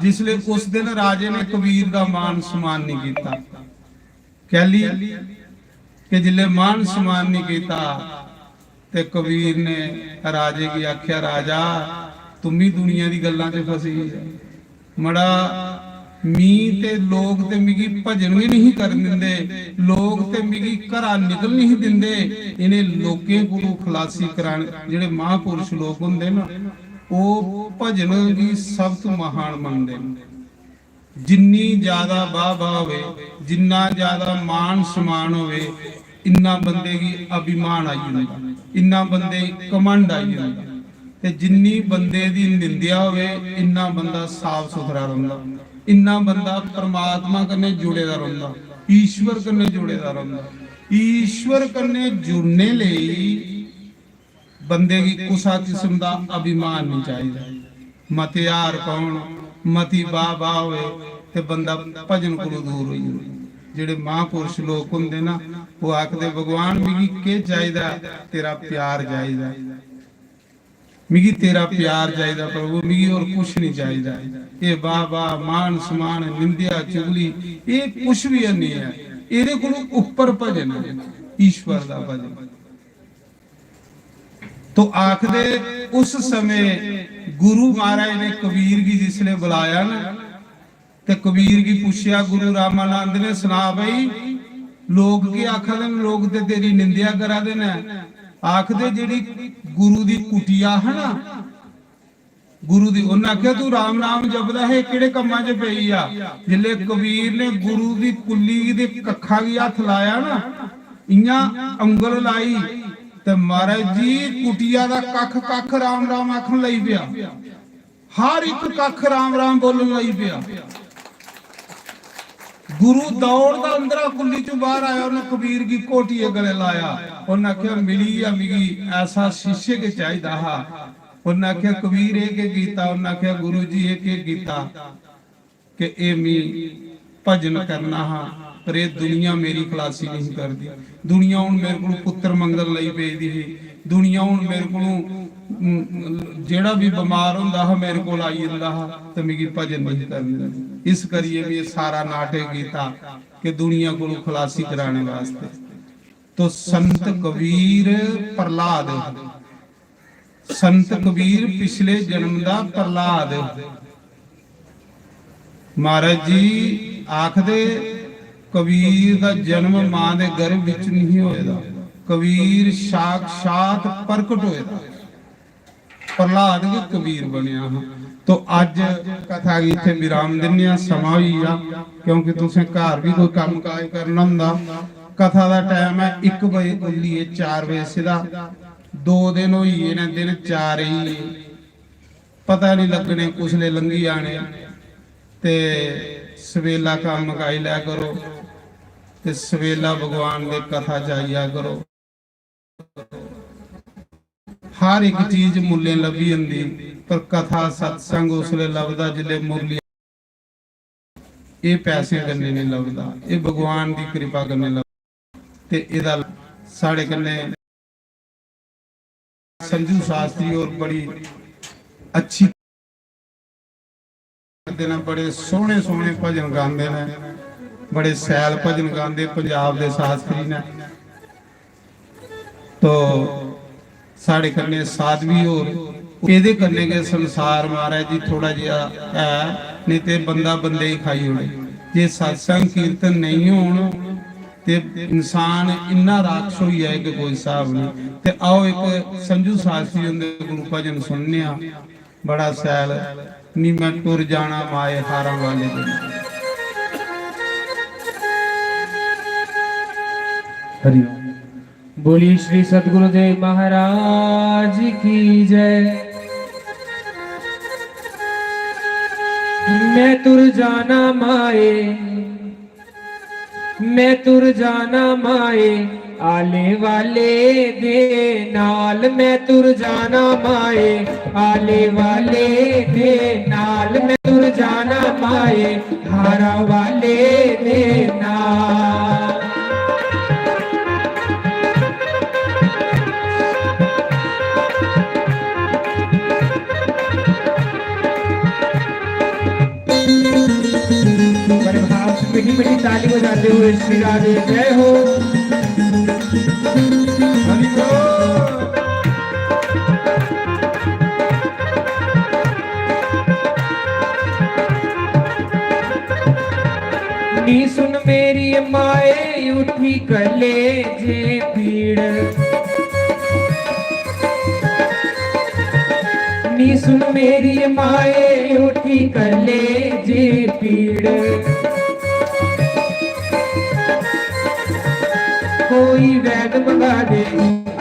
जिसले उस दिन राजे ने कबीर दा मान सम्मान नहीं कीता। कह ली कि जिले मान सम्मान नहीं कीता ते कबीर ने राजे की आख्या, राजा तुम ही दुनिया दी गल्लां च फसी मड़ा मी ते लोग ते मिगी भजन भी नहीं कर दिंदे, लोग ते मिगी घरा निकल नहीं दिंदे। इन्हें लोकें कोलों खलासी कराने जेड़े महापुरुष लोग हुंदे ना, वो भजन की सब तो महान मनदे। जिन्नी ज्यादा वाह वाह होवे, जिन्ना ज्यादा मान सम्मान होवे, इन्ना बंदे की अभिमान आई जांदा, इन्ना बंदे कमंड आई जांदा। ते जिन्नी बंदे दी निंदिया होवे, इन्ना बंदा साफ सुथरा रहिंदा, इन्ना बंदा परमात्मा कन्ने जुड़े दा रहिंदा, ईश्वर कन्ने जुड़े दा रहिंदा। ईश्वर कन्ने जुड़ने लई बंदे की कुसा किस्म दा अभिमान नहीं चाहिए। मतियार पाउण, मती वाह वाह होवे ते बंदा भजन कोलों दूर हो जांदा। जेड़े महापुरुष लोग हुंदे ना, वो आखदे भगवान मिगी के चाहिदा, तेरा प्यार चाहिदा, मिगी तेरा प्यार चाहिदा प्रभु, मिगी और कुछ नहीं चाहिदा। ये वाह वाह मान सम्मान निंदिया चुगली ये कुछ भी नहीं है, इहदे कोलों उपर भजन है ईश्वर दा भजन। तो आखदे उस समय गुरु महाराज ने कबीर की जिसने बुलाया ना, ते कबीर की पूछया, गुरु रामानंद ने सुना भाई लोग की आखदे, लोग ते तेरी निंदिया करा देना। आखदे जिहड़ी गुरु दी कुटिया है ना, गुरु दी उन्हें आख्या तू राम नाम जपदा है, किहड़े कम्मां च पई आ। जिले कबीर ने गुरु दी कुली दे कखा गी हथ लाया ना, इयां अंगल लाई ते महाराज जी कुटिया दा कख कख राम राम आखन लई पिया, हर एक कख राम राम बोलन लई पिया। गुरु दौड़दा अंदर कुल्ली चों बाहर आया, उन्हें कबीर की कोटी गले लाया। उन्हें आख्या मिली या मिगी ऐसा शीशे के चाहिदा हा। उन्हें आख्या कबीर ये के कीता? उन्हें आख्या गुरु जी ये के कीता कि ए मी भजन करना हा, पर ये दुनिया मेरी खलासी नहीं करती। दुनिया हुण मेरे को पुत्र मंगल लई पेदी है। दुनिया हुण मेरे को जेड़ा भी बीमार हुंदा हा मेरे को आई जांदा हा, ते मिगी भजन नहीं करनी। इस करिए भी सारा नाटक कीता कि दुनिया को खलासी कराने वास्ते। तो संत कबीर प्रहलाद, संत कबीर पिछले जन्म दा प्रहलाद। महाराज जी आखदे कबीर दा जन्म मां दे गर्भ विच नहीं होएदा, कबीर साक्षात प्रकट होएदा, प्रहलाद के कबीर बनया। तो अज कथा इत्थे विराम दिन्ने आ, समा होई आ, क्योंकि तुसें घर भी कोई काम काज करना हुंदा। कथा दा टाइम है 1 बजे खुल्ली है, 4 बजे सीधा। 2 दिन होई ने, दिन 4 ही पता नहीं लगने, कुसले लंघी आने। ते सवेला काम मकाई लिया करो, ते सवेला भगवान दे कथा जाइया करो। हर एक चीज मुल्ले लभी हुंदी, पर कथा सत्संग उसले लभदा जिले मुरली। ये पैसे कन्ने नहीं लभदा, ये भगवान की कृपा कन्ने लभदा। ते इहदा साडे कन्ने संजू शास्त्री और बड़ी अच्छी देना, बड़े सोहने सोहने भजन गाते हैं, बड़े सैल भजन गाते पंजाब के शास्त्री ने। तो साढ़े कन्ने साधवी और एदे कन्ने के संसार महाराज जी थोड़ा जिहा है, नहीं तो बंदा बंदे ही खाई होने। जे सत्संग कीर्तन नहीं होण ते इंसान इन्ना राक्षस होई है कि कोई हिसाब नहीं। ते आओ एक संजू शास्त्री उनके गुरु भजन सुनने आ, बड़ा सैल। नी मैं टुर जाना माए हारा वाले दिन। हरि बोलिए श्री सद्गुरुदेव महाराज की जय। मैं तुर जाना माए, मैं तुर जाना माए आले वाले दे नाल। मैं तुर जाना माए आले वाले दे नाल। मैं तुर जाना माए हारा वाले दे नाल। बड़े भाव से मीठी मीठी ताली बजाते हुए श्री राधे जय हो। नी सुन मेरी माए उठी कले जे पीड़। नी सुन मेरी माए उठी कले जे पीड़। कोई वैद मंगा दे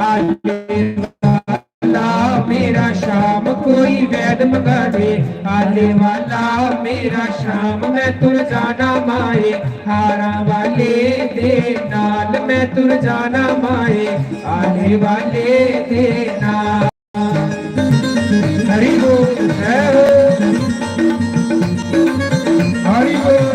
आले वाला मेरा शाम। कोई वैद मंगा दे आले वाला मेरा शाम। मैं तुर जाना माए हारा वाले दे नाल। मैं तुर जाना माए आले वाले दे नाल। हरि बोल जय हो, हरि बोल।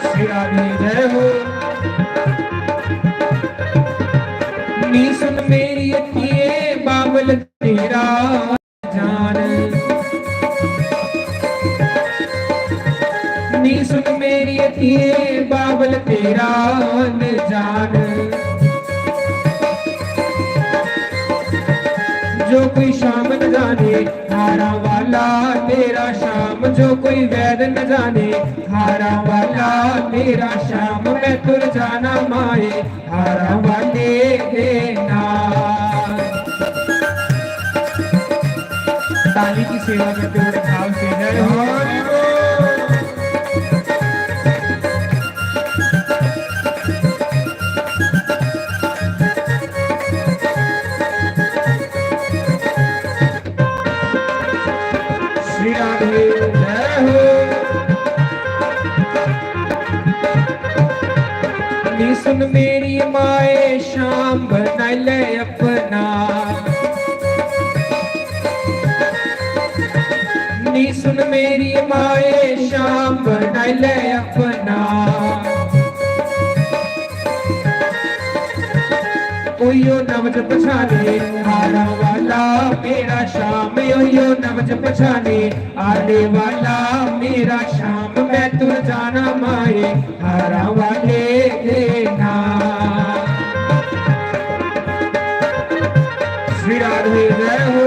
श्री राधे जय हो। नी सुन मेरी अखिए बाबल तेरा जान। नी सुन मेरी अखिए बाबल तेरा जान। जो कोई शाम न जाने हारा वाला मेरा शाम। जो कोई वैद न जाने हारा वाला मेरा शाम। मैं तुर जाना माए हारा वाले दे नाल। ताली की सेवा करते हुए भाव से जय हो। नी सुन मेरी माए शाम बना ले अपना नी सुन मेरी माए शाम बना ले अपना ओयो नवज पछाने हारा वाला मेरा शाम ओयो नवज पछाने आने वाला मेरा शाम मैं तुर जाना माए हारा वाले देना श्री राधे जय हो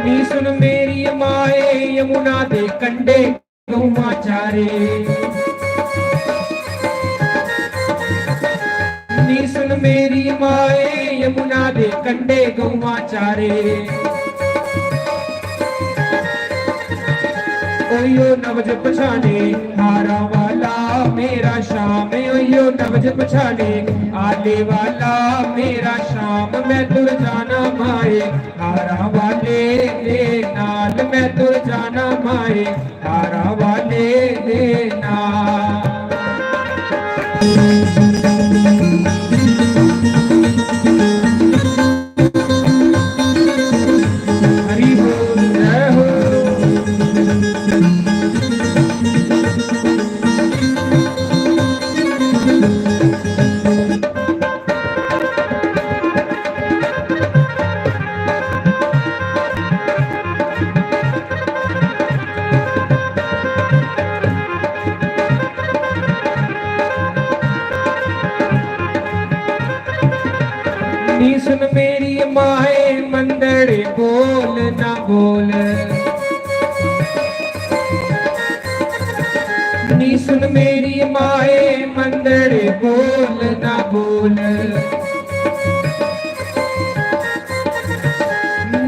नी सुन मेरी माए यमुना दे कंडे गौवा चारे नी सुन मेरी माए यमुना दे कंडे गौवा चारे ओयो नवज पछाने हारा वाला मेरा शाम ओयो नवज पछाने आले वाला मेरा शाम मैं तुर जाना माए हारा वाले दे नाल मैं तुर जाना माए हारा वाले दे नाल हरि बोल जय हो नी सुन मेरी माए मंदड़े बोल ना बोल नी सुन मेरी माए मंदड़े बोल ना बोल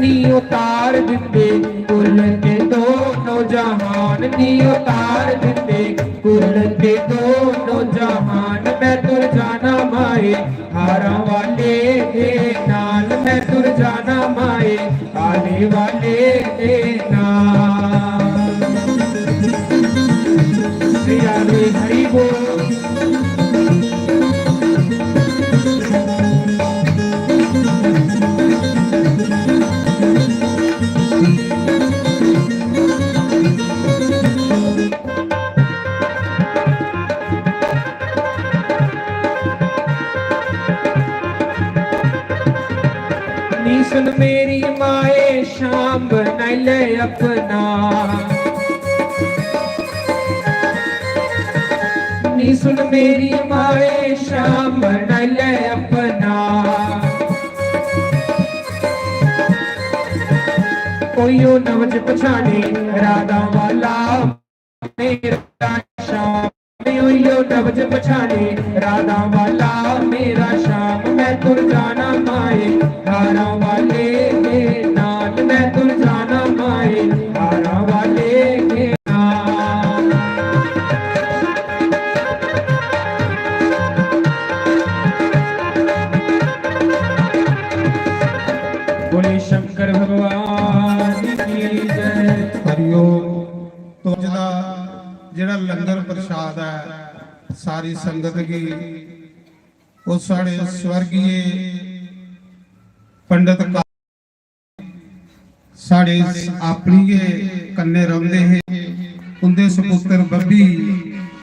नी उतार दिते कुल के दोनों जहान नी उतार दिते कुल के दोनों जहान मैं तुर जाना माए हारा वाले दे नाल मैं तुर जाना माए आने वाले दे नाल श्री राधे हरि बोल नी सुन मेरी माए शाम बना ले अपना नी सुन मेरी माए शाम बना ले अपना ओयो नवज पछाने राधा वाला मेरा शाम ओयो नवज पछाने राधा वाला मेरा शाम मैं तुर जाना माए हारा वाले के नाल मैं तुर जाना माए हारा वाले के नाल बोले शंकर भगवान की जय ਹਰਿਓਮ ਤੋਂ ਜਿਹਦਾ ਜਿਹੜਾ ਲੰਗਰ ਪ੍ਰਸ਼ਾਦ ਹੈ ਸਾਰੀ ਸੰਗਤ ਕੀ ਉਹ ਸਾਡੇ ਸਵਰਗੀਏ ਪੰਡਤ ਸਾਡੇ ਆਪਣੀਏ ਕੰਨੇ ਰੰਦੇ ਹੈ ਉਹਦੇ ਸੁਪੁੱਤਰ ਬੱਬੀ